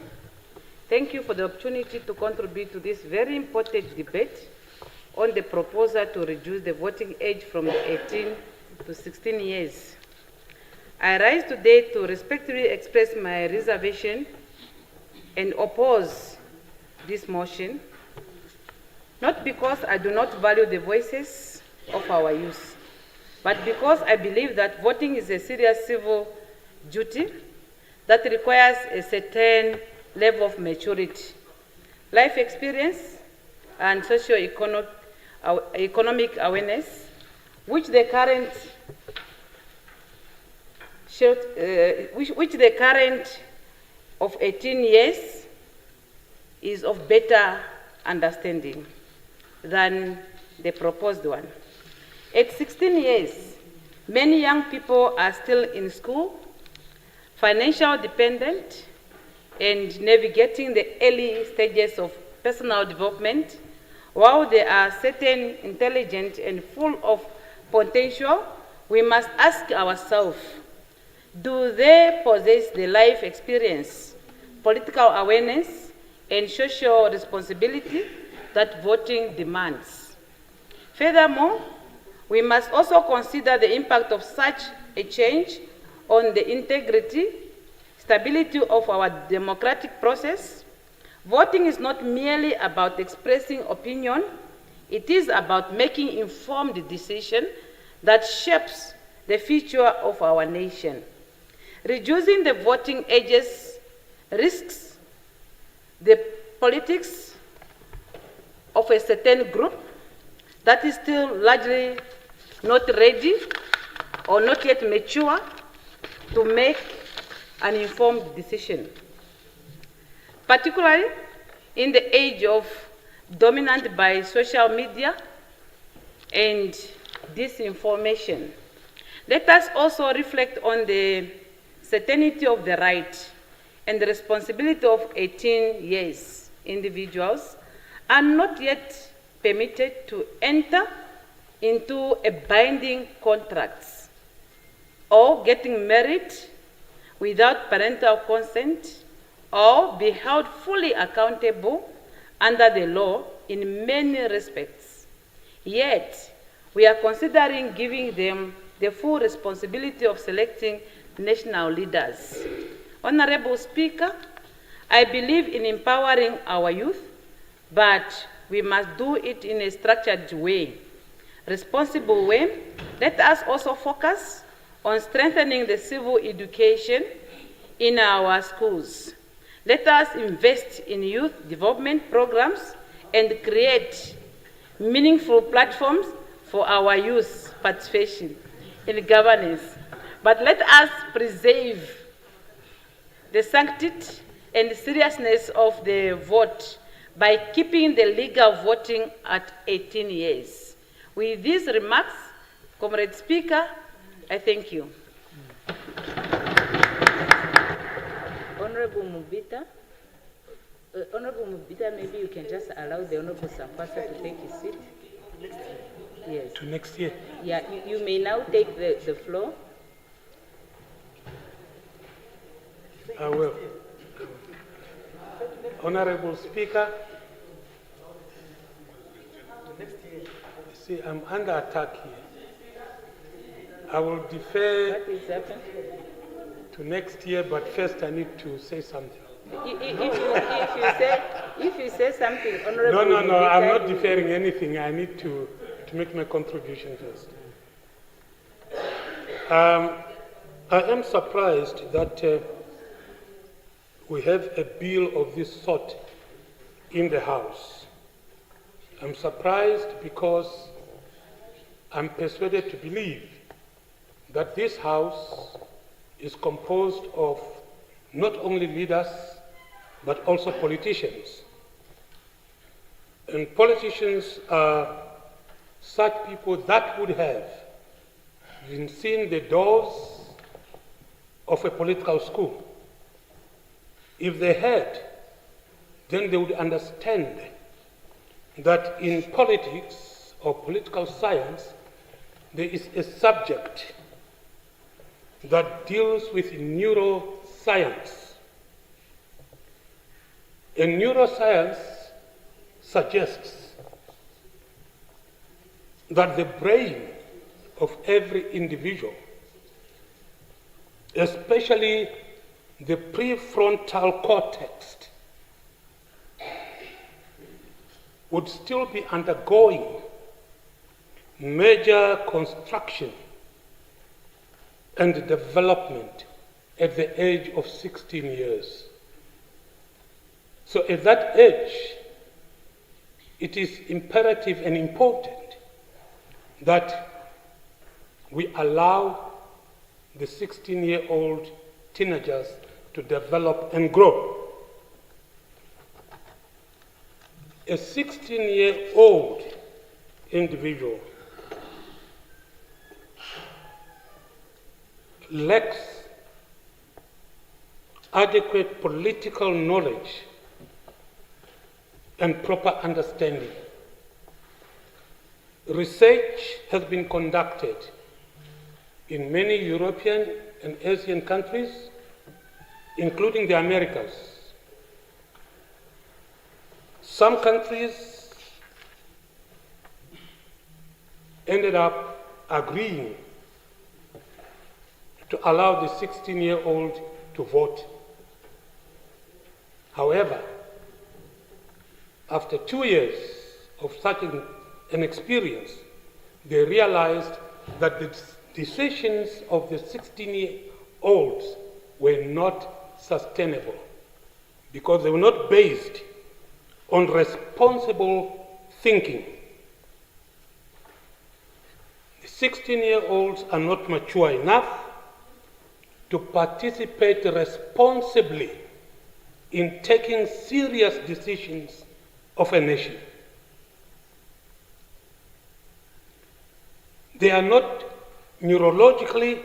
thank you for the opportunity to contribute to this very important debate on the proposal to reduce the voting age from 18 to 16 years. I rise today to respectfully express my reservation and oppose this motion, not because I do not value the voices of our youth, but because I believe that voting is a serious civil duty that requires a certain level of maturity, life experience, and socio-economic awareness, which the current of 18 years is of better understanding than the proposed one. At 16 years, many young people are still in school, financially dependent, and navigating the early stages of personal development. While they are certain, intelligent, and full of potential, we must ask ourselves, do they possess the life experience, political awareness, and social responsibility that voting demands? Furthermore, we must also consider the impact of such a change on the integrity, stability of our democratic process. Voting is not merely about expressing opinion, it is about making informed decision that shapes the future of our nation. Reducing the voting ages risks the politics of a certain group that is still largely not ready or not yet mature to make an informed decision, particularly in the age of dominant by social media and disinformation. Let us also reflect on the certainty of the right and the responsibility of 18 years individuals are not yet permitted to enter into a binding contracts or getting married without parental consent or be held fully accountable under the law in many respects. Yet, we are considering giving them the full responsibility of selecting national leaders. Honorable Speaker, I believe in empowering our youth, but we must do it in a structured way, responsible way. Let us also focus on strengthening the civil education in our schools. Let us invest in youth development programs and create meaningful platforms for our youth participation in governance. But let us preserve the sanctity and seriousness of the vote by keeping the legal voting at 18 years. With these remarks, Comrade Speaker, I thank you. Honorable Mubita, Honorable Mubita, maybe you can just allow the Honorable Sampasa to take his seat. Yes. To next year. Yeah, you may now take the floor. I will. Honorable Speaker, see, I'm under attack here. I will defer to next year, but first I need to say something. If you say something, Honorable. No, I'm not deferring anything. I need to make my contribution first. I am surprised that we have a bill of this sort in the House. I'm surprised because I'm persuaded to believe that this House is composed of not only leaders, but also politicians. And politicians are such people that would have been seen the doors of a political school. If they had, then they would understand that in politics or political science, there is a subject that deals with neuroscience. And neuroscience suggests that the brain of every individual, especially the prefrontal cortex, would still be undergoing major construction and development at the age of 16 years. So at that age, it is imperative and important that we allow the 16-year-old teenagers to develop and grow. A 16-year-old individual lacks adequate political knowledge and proper understanding. Research has been conducted in many European and Asian countries, including the Americas. Some countries ended up agreeing to allow the 16-year-old to vote. However, after 2 years of such an experience, they realized that the decisions of the 16-year-olds were not sustainable because they were not based on responsible thinking. The 16-year-olds are not mature enough to participate responsibly in taking serious decisions of a nation. They are not neurologically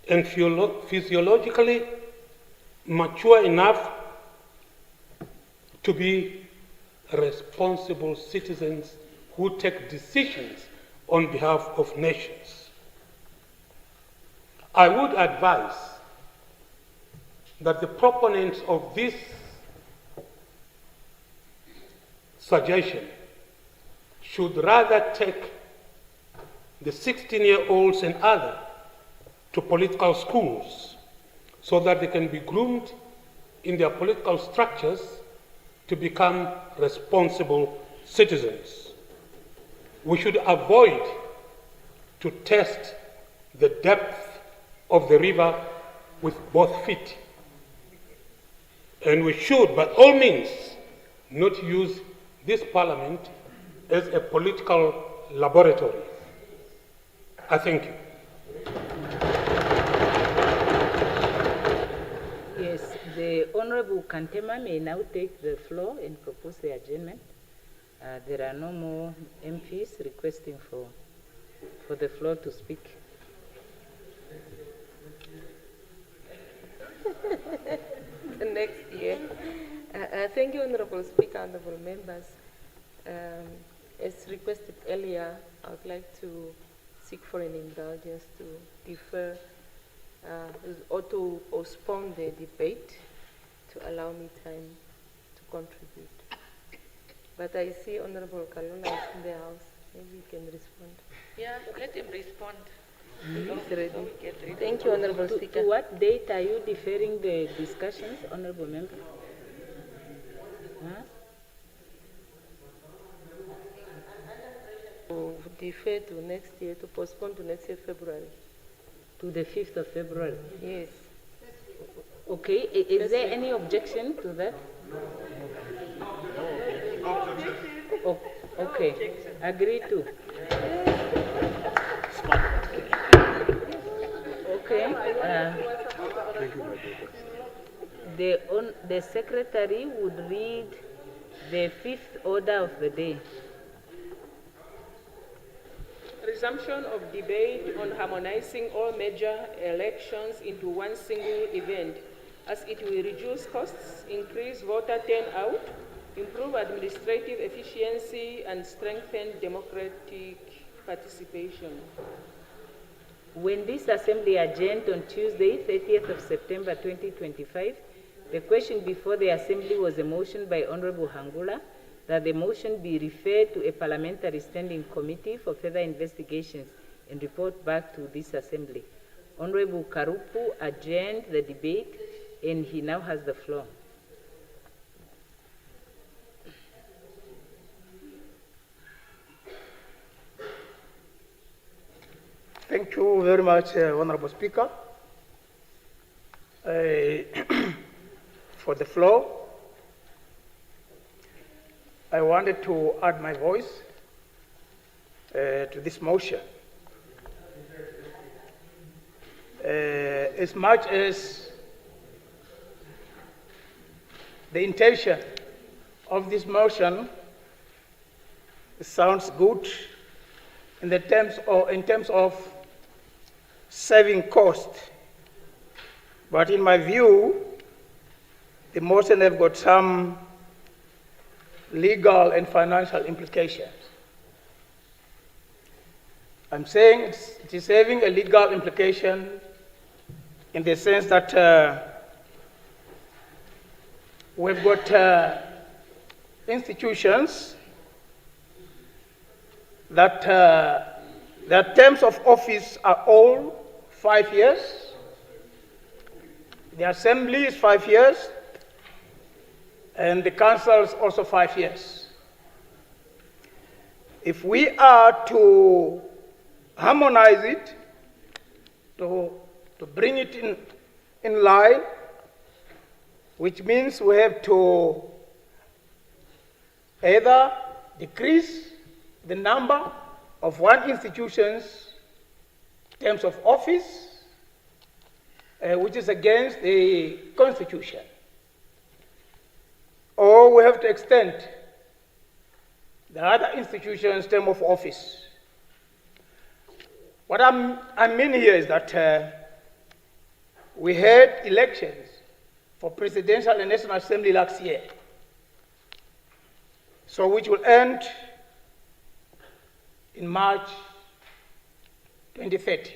and physiologically mature enough to be responsible citizens who take decisions on behalf of nations. I would advise that the proponents of this suggestion should rather take the 16-year-olds and others to political schools so that they can be groomed in their political structures to become responsible citizens. We should avoid to test the depth of the river with both feet. And we should, by all means, not use this parliament as a political laboratory. I thank you. Yes, the Honorable Kantema may now take the floor and propose the adjournment. There are no more MPs requesting for the floor to speak. The next year. Thank you, Honorable Speaker, Honorable Members. As requested earlier, I would like to seek for an indulgence to defer or to postpone the debate to allow me time to contribute. But I see Honorable Kalula is in the house. Maybe you can respond. Yeah, let him respond. He's ready. Thank you, Honorable Speaker. To what date are you deferring the discussions, Honorable Member? Huh? To defer to next year, to postpone to next year, February. To the 5th of February? Yes. Okay, is there any objection to that? Oh, okay, agree to. Okay. The secretary would read the 5th order of the day. Resumption of debate on harmonizing all major elections into one single event, as it will reduce costs, increase voter turnout, improve administrative efficiency, and strengthen democratic participation. When this assembly adjourned on Tuesday, 30th of September 2025, the question before the assembly was a motion by Honorable Hangula that the motion be referred to a parliamentary standing committee for further investigations and report back to this assembly. Honorable Karupu adjourned the debate and he now has the floor. Thank you very much, Honorable Speaker, for the floor. I wanted to add my voice to this motion. As much as the intention of this motion sounds good in terms of saving cost, but in my view, the motion has got some legal and financial implications. I'm saying it is having a legal implication in the sense that we've got institutions that their terms of office are all 5 years. The assembly is 5 years, and the council is also 5 years. If we are to harmonize it, to bring it in line, which means we have to either decrease the number of one institution's terms of office, which is against the Constitution, or we have to extend the other institution's term of office. What I mean here is that we had elections for presidential and national assembly last year, so which will end in March 2030.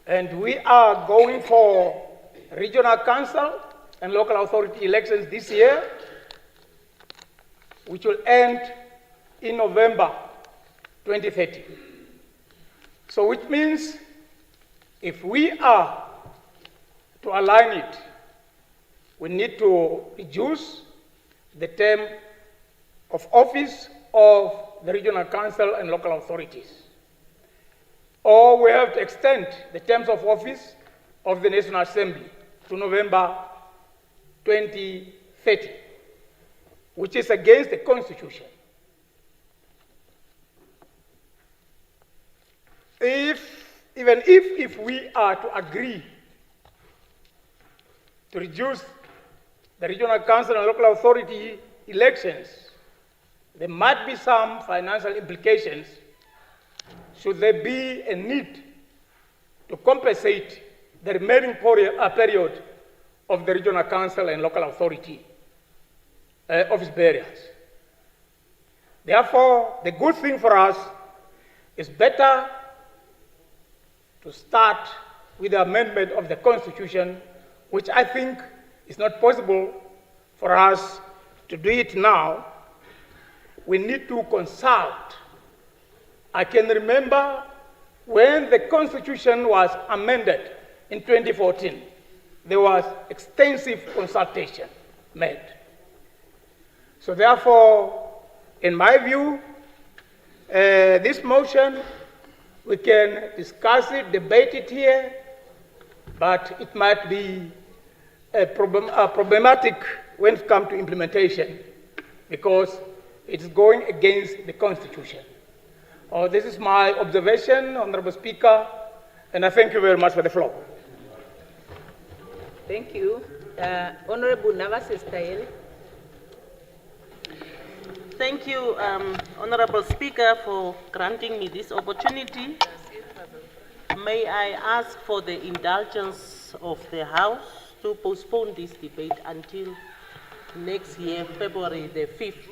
And we are going for regional council and local authority elections this year, which will end in November 2030. So which means if we are to align it, we need to reduce the term of office of the regional council and local authorities. Or we have to extend the terms of office of the National Assembly to November 2030, which is against the Constitution. Even if we are to agree to reduce the regional council and local authority elections, there might be some financial implications should there be a need to compensate the remaining period of the regional council and local authority office bearers. Therefore, the good thing for us is better to start with the amendment of the Constitution, which I think is not possible for us to do it now. We need to consult. I can remember when the Constitution was amended in 2014, there was extensive consultation made. So therefore, in my view, this motion, we can discuss it, debate it here, but it might be problematic when it comes to implementation because it's going against the Constitution. This is my observation, Honorable Speaker, and I thank you very much for the floor. Thank you. Honorable Navas Estayele. Thank you, Honorable Speaker, for granting me this opportunity. May I ask for the indulgence of the House to postpone this debate until next year, February the 5th.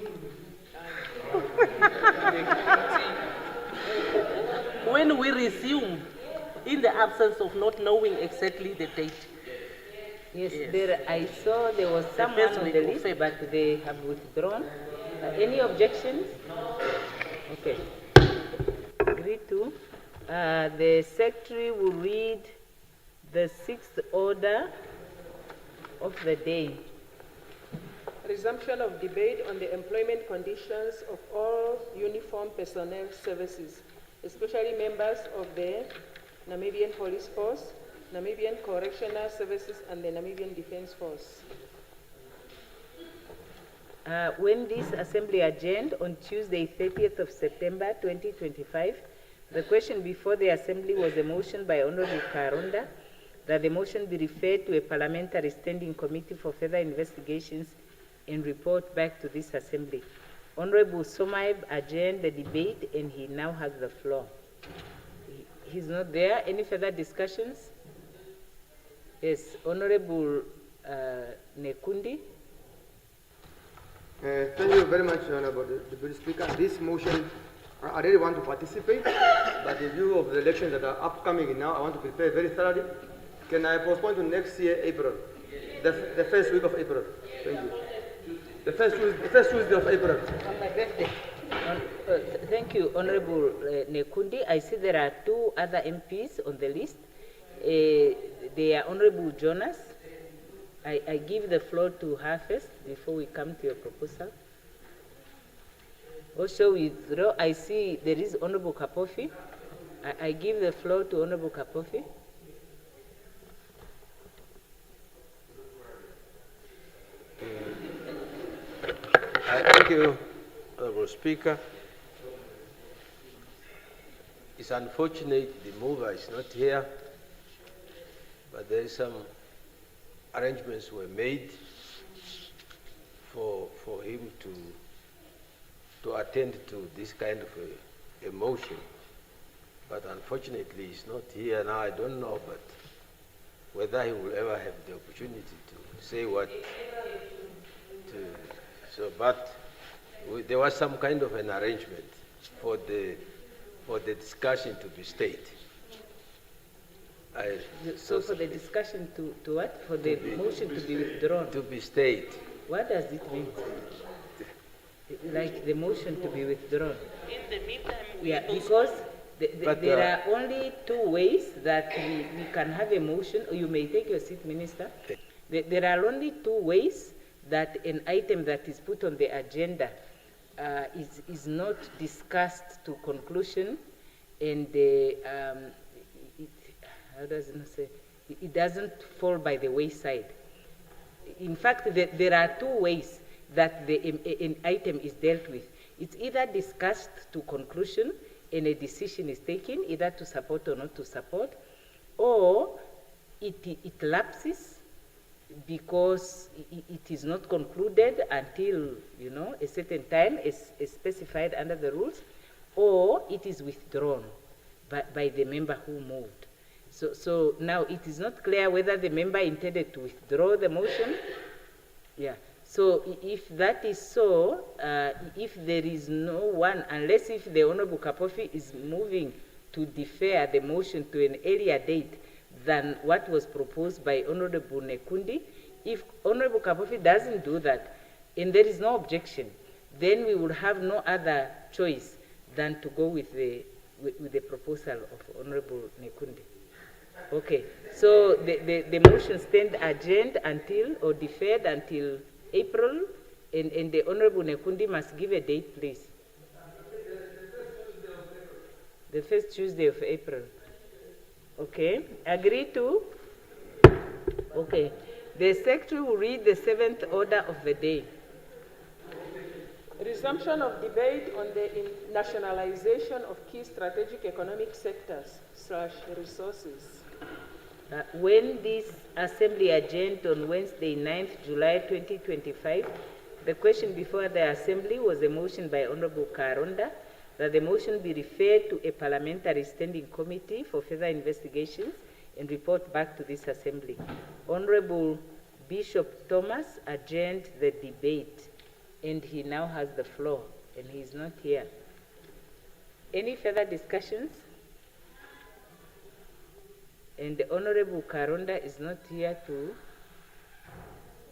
When we resume, in the absence of not knowing exactly the date. Yes, I saw there was someone on the list, but they have withdrawn. Any objections? Okay. Agreed to. The Secretary will read the sixth order of the day. Resumption of debate on the employment conditions of all uniformed personnel services, especially members of the Namibian Police Force, Namibian Correctional Services, and the Namibian Defense Force. When this assembly adjourned on Tuesday, 30th of September 2025, the question before the assembly was a motion by Honorable Karonda that the motion be referred to a parliamentary standing committee for further investigations and report back to this assembly. Honorable Somaib adjourned the debate and he now has the floor. He's not there. Any further discussions? Yes, Honorable Nekundi. Thank you very much, Honorable Deputy Speaker. This motion, I really want to participate, but in view of the elections that are upcoming now, I want to prepare very thoroughly. Can I postpone to next year, April? The first week of April. Thank you. The first Tuesday of April. On my birthday. Thank you, Honorable Nekundi. I see there are two other MPs on the list. They are Honorable Jonas. I give the floor to her first before we come to your proposal. Also withdraw. I see there is Honorable Kapofi. I give the floor to Honorable Kapofi. Thank you, Honorable Speaker. It's unfortunate the mover is not here, but there is some arrangements were made for him to attend to this kind of a motion. But unfortunately, he's not here now. I don't know, but whether he will ever have the opportunity to say what. There was some kind of an arrangement for the discussion to be stayed. So for the discussion to what? For the motion to be withdrawn? To be stayed. What does it mean? Like the motion to be withdrawn? In the meantime, Yeah, because there are only two ways that we can have a motion, or you may take your seat, Minister. There are only two ways that an item that is put on the agenda is not discussed to conclusion, and how does it say? It doesn't fall by the wayside. In fact, there are two ways that an item is dealt with. It's either discussed to conclusion and a decision is taken, either to support or not to support, or it lapses because it is not concluded until, a certain time is specified under the rules, or it is withdrawn by the member who moved. So now it is not clear whether the member intended to withdraw the motion. Yeah. So if that is so, if there is no one, unless if the Honorable Kapofi is moving to defer the motion to an earlier date than what was proposed by Honorable Nekundi, if Honorable Kapofi doesn't do that, and there is no objection, then we would have no other choice than to go with the proposal of Honorable Nekundi. Okay, so the motion stand adjourned until, or deferred until April, and the Honorable Nekundi must give a date, please. The first Tuesday of April. Okay, agree to? Okay, the Secretary will read the seventh order of the day. Resumption of debate on the nationalization of key strategic economic sectors / resources. When this Assembly adjourned on Wednesday, 9th July 2025, the question before the Assembly was a motion by Honorable Karonda that the motion be referred to a parliamentary standing committee for further investigations and report back to this Assembly. Honorable Bishop Thomas adjourned the debate, and he now has the floor, and he is not here. Any further discussions? And the Honorable Karonda is not here to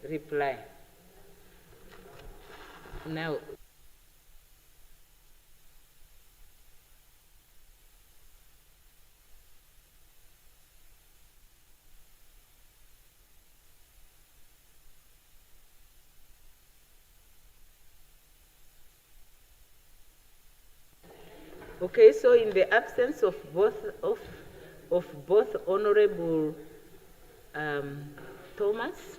reply. Now, okay, so in the absence of both Honorable Thomas,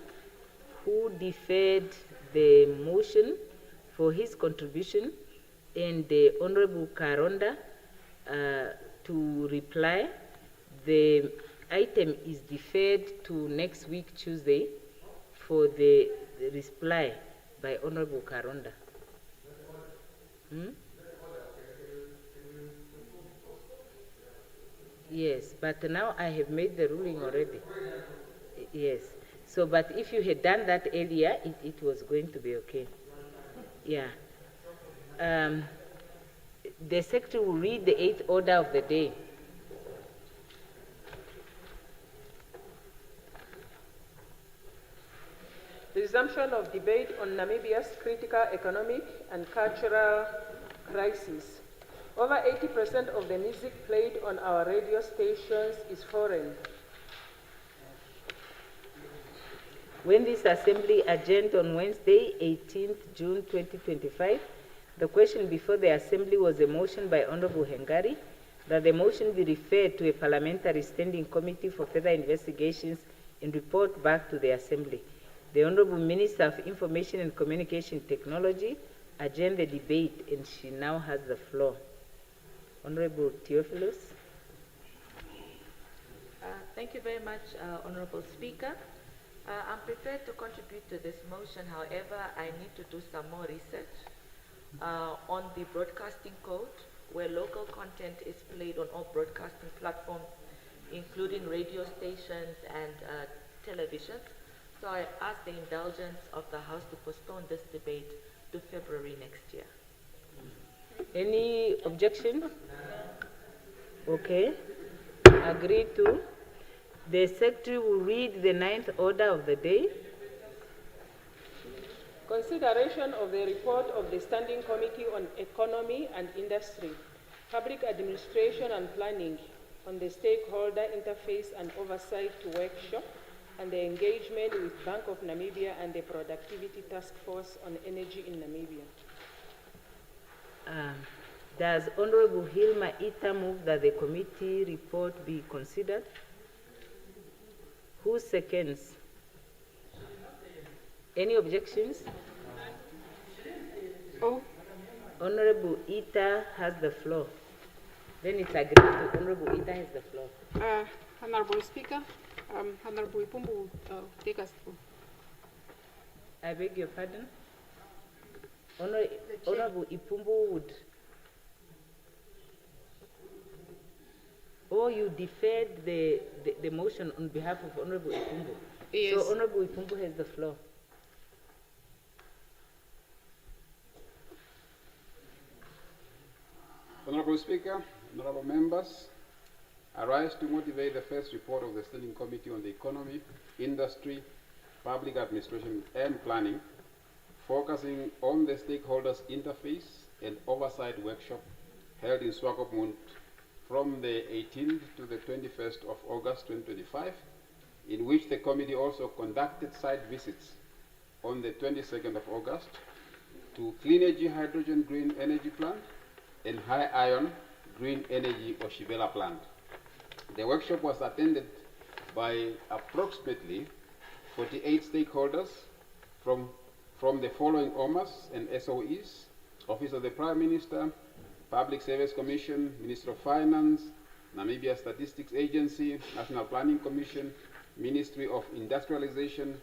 who deferred the motion for his contribution, and the Honorable Karonda to reply, the item is deferred to next week, Tuesday, for the reply by Honorable Karonda. Yes, but now I have made the ruling already. Yes. So, but if you had done that earlier, it was going to be okay. Yeah. The Secretary will read the eighth order of the day. Resumption of debate on Namibia's critical economic and cultural crisis. Over 80% of the music played on our radio stations is foreign. When this Assembly adjourned on Wednesday, 18th June 2025, the question before the Assembly was a motion by Honorable Hengari that the motion be referred to a parliamentary standing committee for further investigations and report back to the Assembly. The Honorable Minister of Information and Communication Technology, adjourn the debate, and she now has the floor. Honorable Theophilus. Thank you very much, Honorable Speaker. I'm prepared to contribute to this motion. However, I need to do some more research on the broadcasting code, where local content is played on all broadcasting platforms, including radio stations and television. So I ask the indulgence of the House to postpone this debate to February next year. Any objection? Okay. Agreed to. The Secretary will read the 9th order of the day. Consideration of the report of the Standing Committee on Economy and Industry, Public Administration and Planning on the Stakeholder Interface and Oversight Workshop and the engagement with Bank of Namibia and the Productivity Task Force on Energy in Namibia. Does Honorable Hilma Ita move that the committee report be considered? Who seconds? Any objections? Oh. Honorable Ita has the floor. Then it's agreed to. Honorable Ita has the floor. Honorable Speaker, Honorable Ipumbu will take us through. I beg your pardon? Honorable Ipumbu would. Oh, you deferred the motion on behalf of Honorable Ipumbu. Yes. So Honorable Ipumbu has the floor. Honorable Speaker, honorable members, I rise to motivate the first report of the Standing Committee on the Economy, Industry, Public Administration and Planning, focusing on the stakeholders interface and oversight workshop held in Swakopmund from the 18th to the 21st of August 2025, in which the committee also conducted site visits on the 22nd of August to Clean Energy Hydrogen Green Energy Plant and High Iron Green Energy Oshibela Plant. The workshop was attended by approximately 48 stakeholders from the following OMAs and SOEs: Office of the Prime Minister, Public Service Commission, Ministry of Finance, Namibia Statistics Agency, National Planning Commission, Ministry of Industrialization,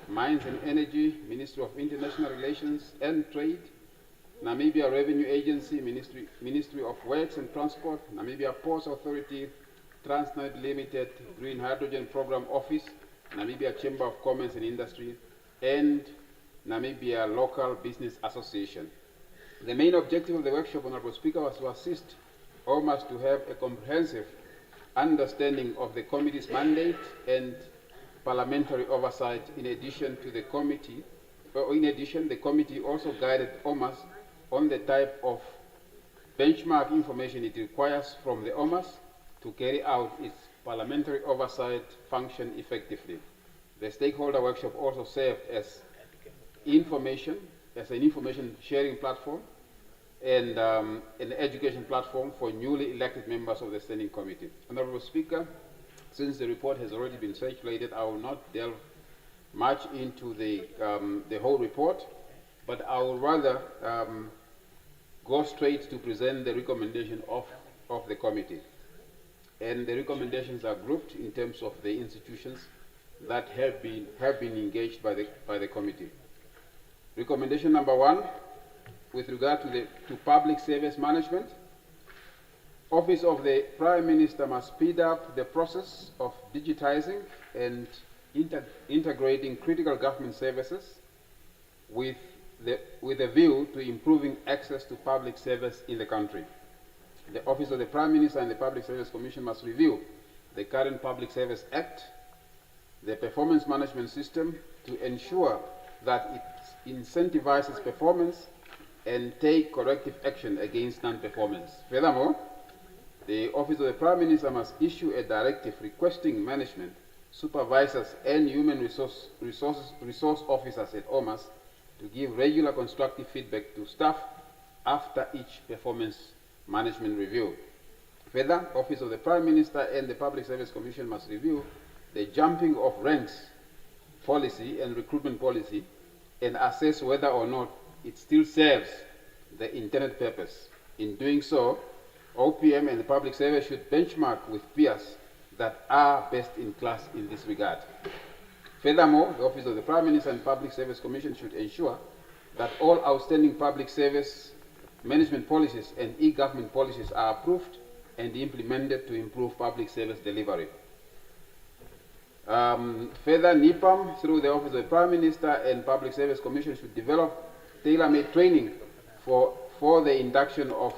Mines and Energy, Ministry of International Relations and Trade, Namibia Revenue Agency, Ministry of Works and Transport, Namibia Ports Authority, Transnet Limited, Green Hydrogen Program Office, Namibia Chamber of Commerce and Industry, and Namibia Local Business Association. The main objective of the workshop, Honorable Speaker, was to assist OMAS to have a comprehensive understanding of the committee's mandate and parliamentary oversight. In addition, the committee also guided OMAS on the type of benchmark information it requires from the OMAS to carry out its parliamentary oversight function effectively. The stakeholder workshop also served as an information sharing platform and an education platform for newly elected members of the Standing Committee. Honorable Speaker, since the report has already been circulated, I will not delve much into the whole report, but I will rather go straight to present the recommendation of the committee. And the recommendations are grouped in terms of the institutions that have been engaged by the committee. Recommendation number 1, with regard to public service management, Office of the Prime Minister must speed up the process of digitizing and integrating critical government services with a view to improving access to public service in the country. The Office of the Prime Minister and the Public Service Commission must review the current Public Service Act, the performance management system, to ensure that it incentivizes performance and take corrective action against non-performance. Furthermore, the Office of the Prime Minister must issue a directive requesting management, supervisors and human resource officers at OMAS to give regular constructive feedback to staff after each performance management review. Further, Office of the Prime Minister and the Public Service Commission must review the jumping of ranks policy and recruitment policy and assess whether or not it still serves the intended purpose. In doing so, OPM and the public service should benchmark with peers that are best in class in this regard. Furthermore, the Office of the Prime Minister and Public Service Commission should ensure that all outstanding public service management policies and e-government policies are approved and implemented to improve public service delivery. Further, NIPAM, through the Office of the Prime Minister and Public Service Commission, should develop tailor-made training for the induction of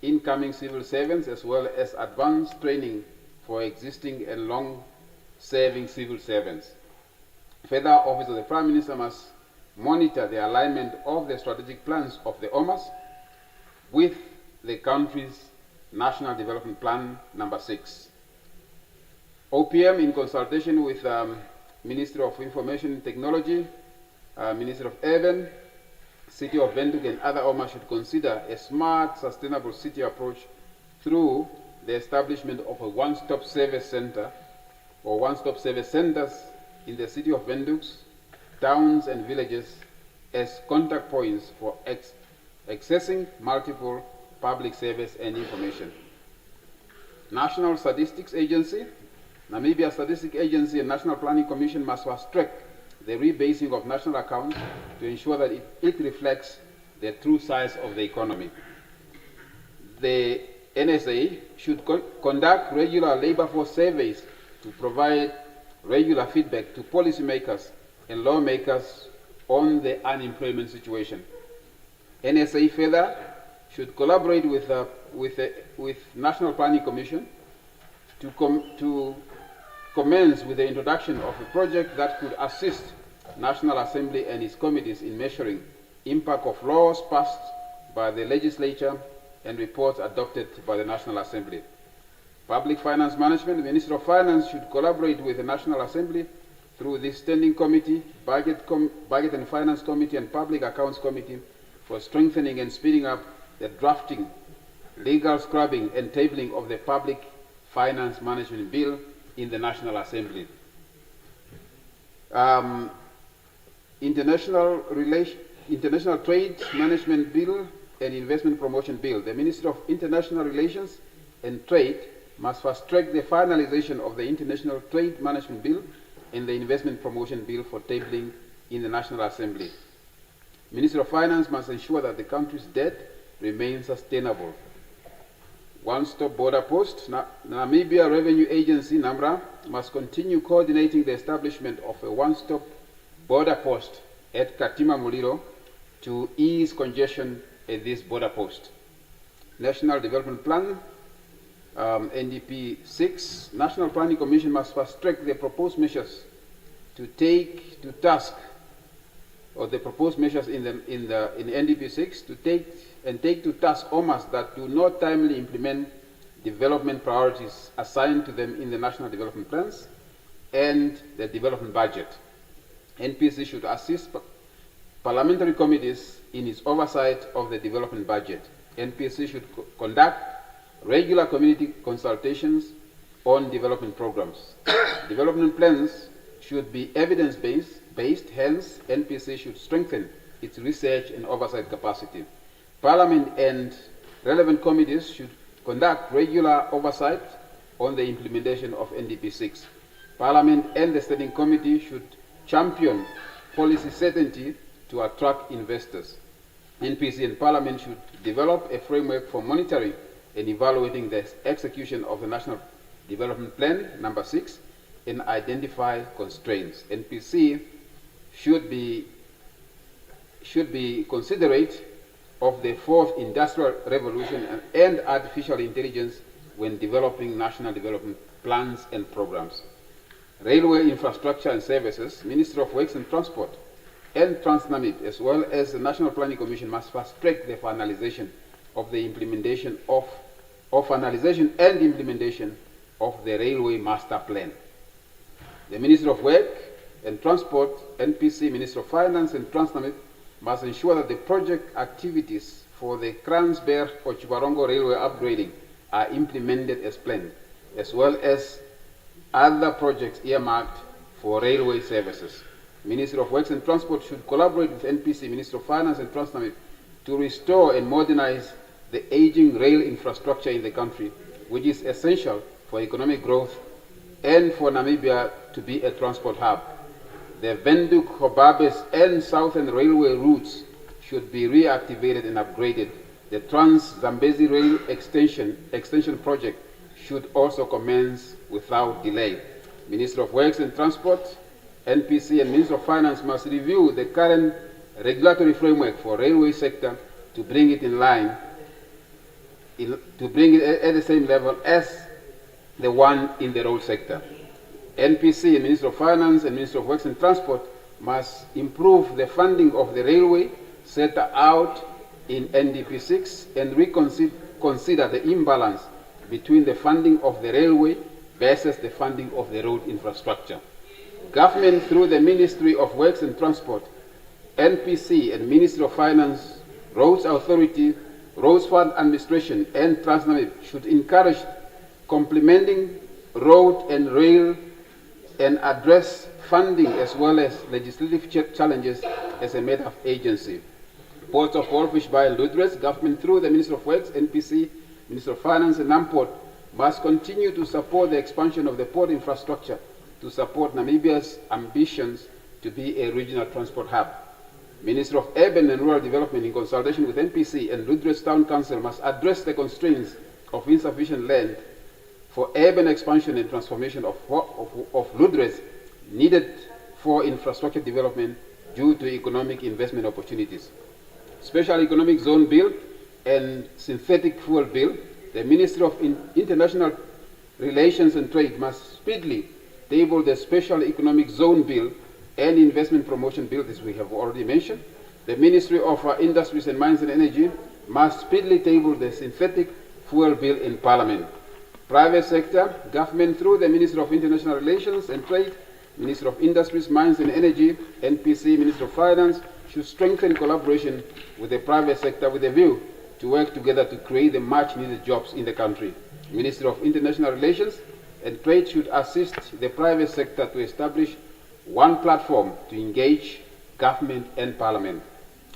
incoming civil servants, as well as advanced training for existing and long-serving civil servants. Further, Office of the Prime Minister must monitor the alignment of the strategic plans of the OMAS with the country's National Development Plan number 6. OPM, in consultation with Ministry of Information and Technology, Ministry of Urban, City of Windhoek and other OMAS should consider a smart, sustainable city approach through the establishment of a one-stop service center or one-stop service centers in the City of Windhoek, towns and villages as contact points for accessing multiple public service and information. National Statistics Agency, Namibia Statistics Agency and National Planning Commission must fast-track the rebasing of national accounts to ensure that it reflects the true size of the economy. The NSA should conduct regular labor force surveys to provide regular feedback to policymakers and lawmakers on the unemployment situation. NSA further should collaborate with National Planning Commission to commence with the introduction of a project that could assist National Assembly and its committees in measuring impact of laws passed by the legislature and reports adopted by the National Assembly. Public Finance Management, the Minister of Finance should collaborate with the National Assembly through this Standing Committee, Budget and Finance Committee and Public Accounts Committee for strengthening and speeding up the drafting, legal scrubbing and tabling of the Public Finance Management Bill in the National Assembly. International Trade Management Bill and Investment Promotion Bill. The Ministry of International Relations and Trade must fast-track the finalization of the International Trade Management Bill and the Investment Promotion Bill for tabling in the National Assembly. Ministry of Finance must ensure that the country's debt remains sustainable. One-stop border post. Namibia Revenue Agency, NAMRA, must continue coordinating the establishment of a one-stop border post at Katima Mulilo to ease congestion at this border post. National Development Plan, NDP 6. National Planning Commission must fast-track the proposed measures to take to task, or the proposed measures in NDP 6 to take to task OMAS that do not timely implement development priorities assigned to them in the National Development Plans and the development budget. NPC should assist parliamentary committees in its oversight of the development budget. NPC should conduct regular community consultations on development programs. Development plans should be evidence-based, hence NPC should strengthen its research and oversight capacity. Parliament and relevant committees should conduct regular oversight on the implementation of NDP 6. Parliament and the Standing Committee should champion policy certainty to attract investors. NPC and Parliament should develop a framework for monitoring and evaluating the execution of the National Development Plan number 6 and identify constraints. NPC should be considerate of the fourth industrial revolution and artificial intelligence when developing national development plans and programs. Railway infrastructure and services, Ministry of Works and Transport, and Transnamib, as well as the National Planning Commission, must fast-track the finalization of the implementation of finalization and implementation of the Railway Master Plan. The Ministry of Work and Transport, NPC, Ministry of Finance, and Transnamib must ensure that the project activities for the Kransberg-Otjiwarongo Railway upgrading are implemented as planned, as well as other projects earmarked for railway services. Ministry of Works and Transport should collaborate with NPC, Ministry of Finance and Transnamib to restore and modernize the aging rail infrastructure in the country, which is essential for economic growth and for Namibia to be a transport hub. The Windhoek, Gobabis and Southern Railway routes should be reactivated and upgraded. The Trans-Zambezi Rail extension project should also commence without delay. Minister of Works and Transport, NPC and Minister of Finance must review the current regulatory framework for railway sector to bring it in line, to bring it at the same level as the one in the road sector. NPC and Minister of Finance and Minister of Works and Transport must improve the funding of the railway set out in NDP 6 and reconsider the imbalance between the funding of the railway versus the funding of the road infrastructure. Government through the Ministry of Works and Transport, NPC and Ministry of Finance, Roads Authority, Roads Fund Administration and Transnamib should encourage complementing road and rail and address funding as well as legislative challenges as a matter of agency. Ports of Goldfish Bay and Ludres, government through the Ministry of Works, NPC, Minister of Finance and NAMPORT must continue to support the expansion of the port infrastructure to support Namibia's ambitions to be a regional transport hub. Minister of Urban and Rural Development, in consultation with NPC and Ludres Town Council, must address the constraints of insufficient land for urban expansion and transformation of Ludres needed for infrastructure development due to economic investment opportunities. Special Economic Zone Bill and Synthetic Fuel Bill, the Ministry of International Relations and Trade must speedily table the Special Economic Zone Bill and Investment Promotion Bill, this we have already mentioned. The Ministry of Industries and Mines and Energy must speedily table the Synthetic Fuel Bill in Parliament. Private sector, government through the Ministry of International Relations and Trade, Ministry of Industries, Mines and Energy, NPC, Ministry of Finance, should strengthen collaboration with the private sector with a view to work together to create the much needed jobs in the country. Ministry of International Relations and Trade should assist the private sector to establish one platform to engage government and parliament.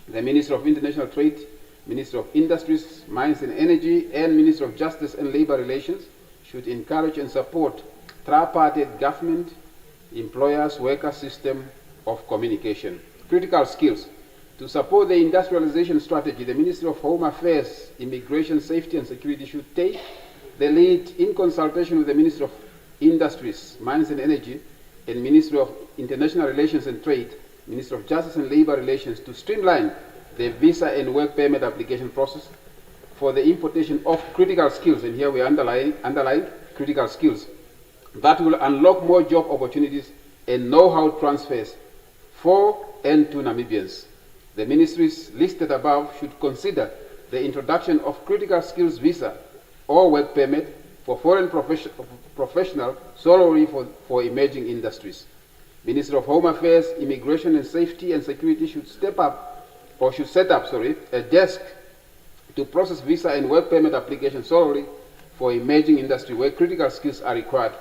The Minister of International Trade, Minister of Industries, Mines and Energy, and Minister of Justice and Labor Relations should encourage and support tripartite government, employers, worker system of communication. Critical skills. To support the industrialization strategy, the Ministry of Home Affairs, Immigration, Safety and Security should take the lead in consultation with the Ministry of Industries, Mines and Energy, and Ministry of International Relations and Trade, Ministry of Justice and Labor Relations to streamline the visa and work permit application process for the importation of critical skills, and here we underline critical skills, that will unlock more job opportunities and know-how transfers for and to Namibians. The ministries listed above should consider the introduction of critical skills visa or work permit for foreign professionals solely for emerging industries. Ministry of Home Affairs, Immigration and Safety and Security should set up a desk to process visa and work permit applications solely for emerging industry where critical skills are required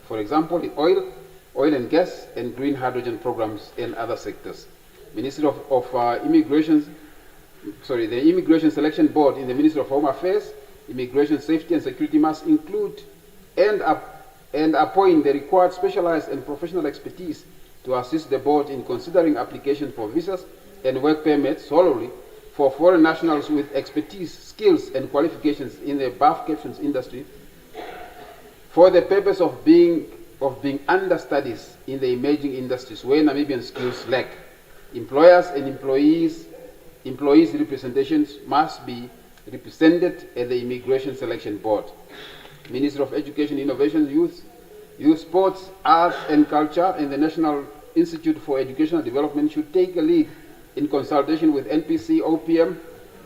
for example, in oil and gas and green hydrogen programs and other sectors. Ministry of the Immigration Selection Board in the Ministry of Home Affairs, Immigration, Safety and Security must include and appoint the required specialized and professional expertise to assist the board in considering applications for visas and work permits solely for foreign nationals with expertise, skills and qualifications in the above captions industry for the purpose of being understudies in the emerging industries where Namibian skills lack. Employers and employees representations must be represented at the Immigration Selection Board. Minister of Education, Innovation, Youth, Sports, Arts and Culture and the National Institute for Educational Development should take a lead in consultation with NPC, OPM,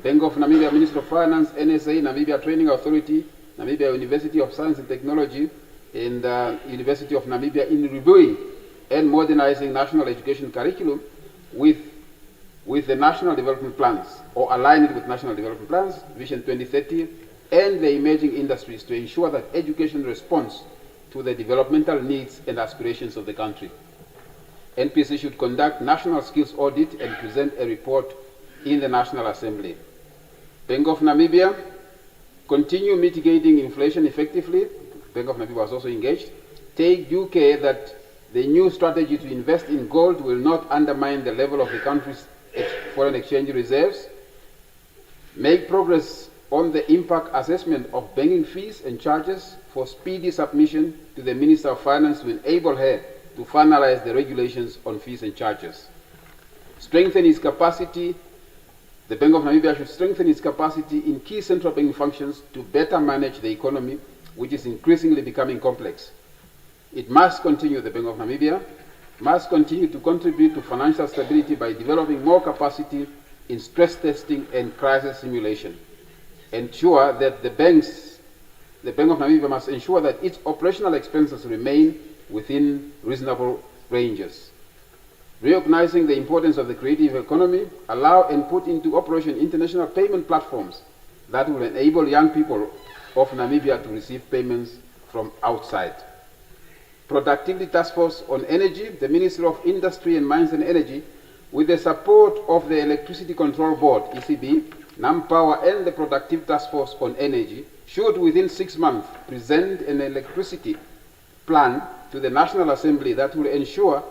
Bank of Namibia, Minister of Finance, NSA, Namibia Training Authority, Namibia University of Science and Technology, and University of Namibia in reviewing and modernizing national education curriculum with the national development plans, or align it with national development plans, Vision 2030, and the emerging industries to ensure that education responds to the developmental needs and aspirations of the country. NPC should conduct national skills audit and present a report in the National Assembly. Bank of Namibia, continue mitigating inflation effectively. Bank of Namibia was also engaged. Take due care that the new strategy to invest in gold will not undermine the level of the country's foreign exchange reserves. Make progress on the impact assessment of banking fees and charges for speedy submission to the Minister of Finance to enable her to finalize the regulations on fees and charges. Strengthen its capacity. The Bank of Namibia should strengthen its capacity in key central banking functions to better manage the economy, which is increasingly becoming complex. It must continue, the Bank of Namibia, must continue to contribute to financial stability by developing more capacity in stress testing and crisis simulation. Ensure that the Bank of Namibia must ensure that its operational expenses remain within reasonable ranges. Recognizing the importance of the creative economy, allow and put into operation international payment platforms that will enable young people of Namibia to receive payments from outside. Productivity Task Force on Energy, the Ministry of Industry and Mines and Energy, with the support of the Electricity Control Board, ECB, NamPower and the Productivity Task Force on Energy, should within 6 months present an electricity plan to the National Assembly that will ensure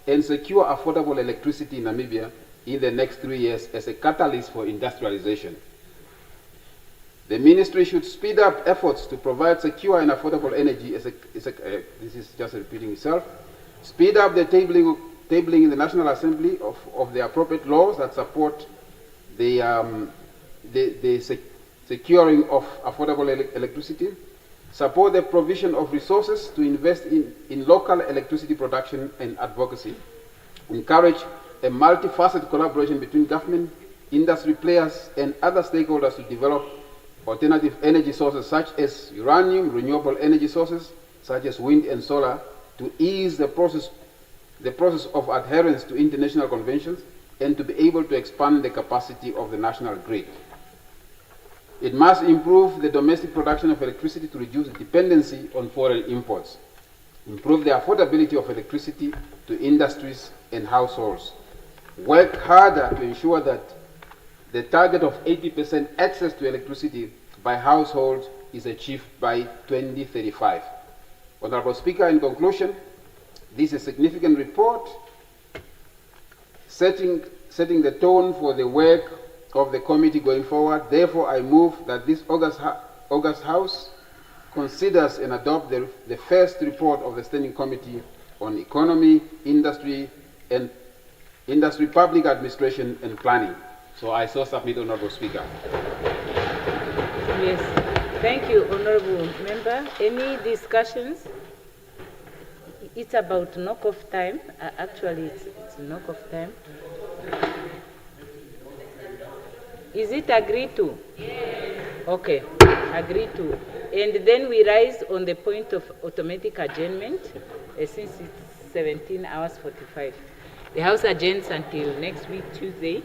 and secure affordable electricity in Namibia in the next 3 years as a catalyst for industrialization. The ministry should speed up efforts to provide secure and affordable energy this is just repeating itself. Speed up the tabling in the National Assembly of the appropriate laws that support the securing of affordable electricity. Support the provision of resources to invest in local electricity production and advocacy. Encourage a multifaceted collaboration between government, industry players, and other stakeholders to develop alternative energy sources such as uranium, renewable energy sources such as wind and solar, to ease the process of adherence to international conventions and to be able to expand the capacity of the national grid. It must improve the domestic production of electricity to reduce dependency on foreign imports. Improve the affordability of electricity to industries and households. Work harder to ensure that the target of 80% access to electricity by households is achieved by 2035. Honorable Speaker, in conclusion, this is a significant report setting the tone for the work of the committee going forward. Therefore, I move that this August House considers and adopt the first report of the Standing Committee on Economy, Industry, Public Administration and Planning. So I so submit, Honorable Speaker. Yes, thank you, Honorable Member. Any discussions? It's about knock-off time. Actually, it's knock-off time. Is it agreed to? Yes. Okay, agreed to. And then we rise on the point of automatic adjournment since it's 17 hours 45. The House adjourns until next week, Tuesday.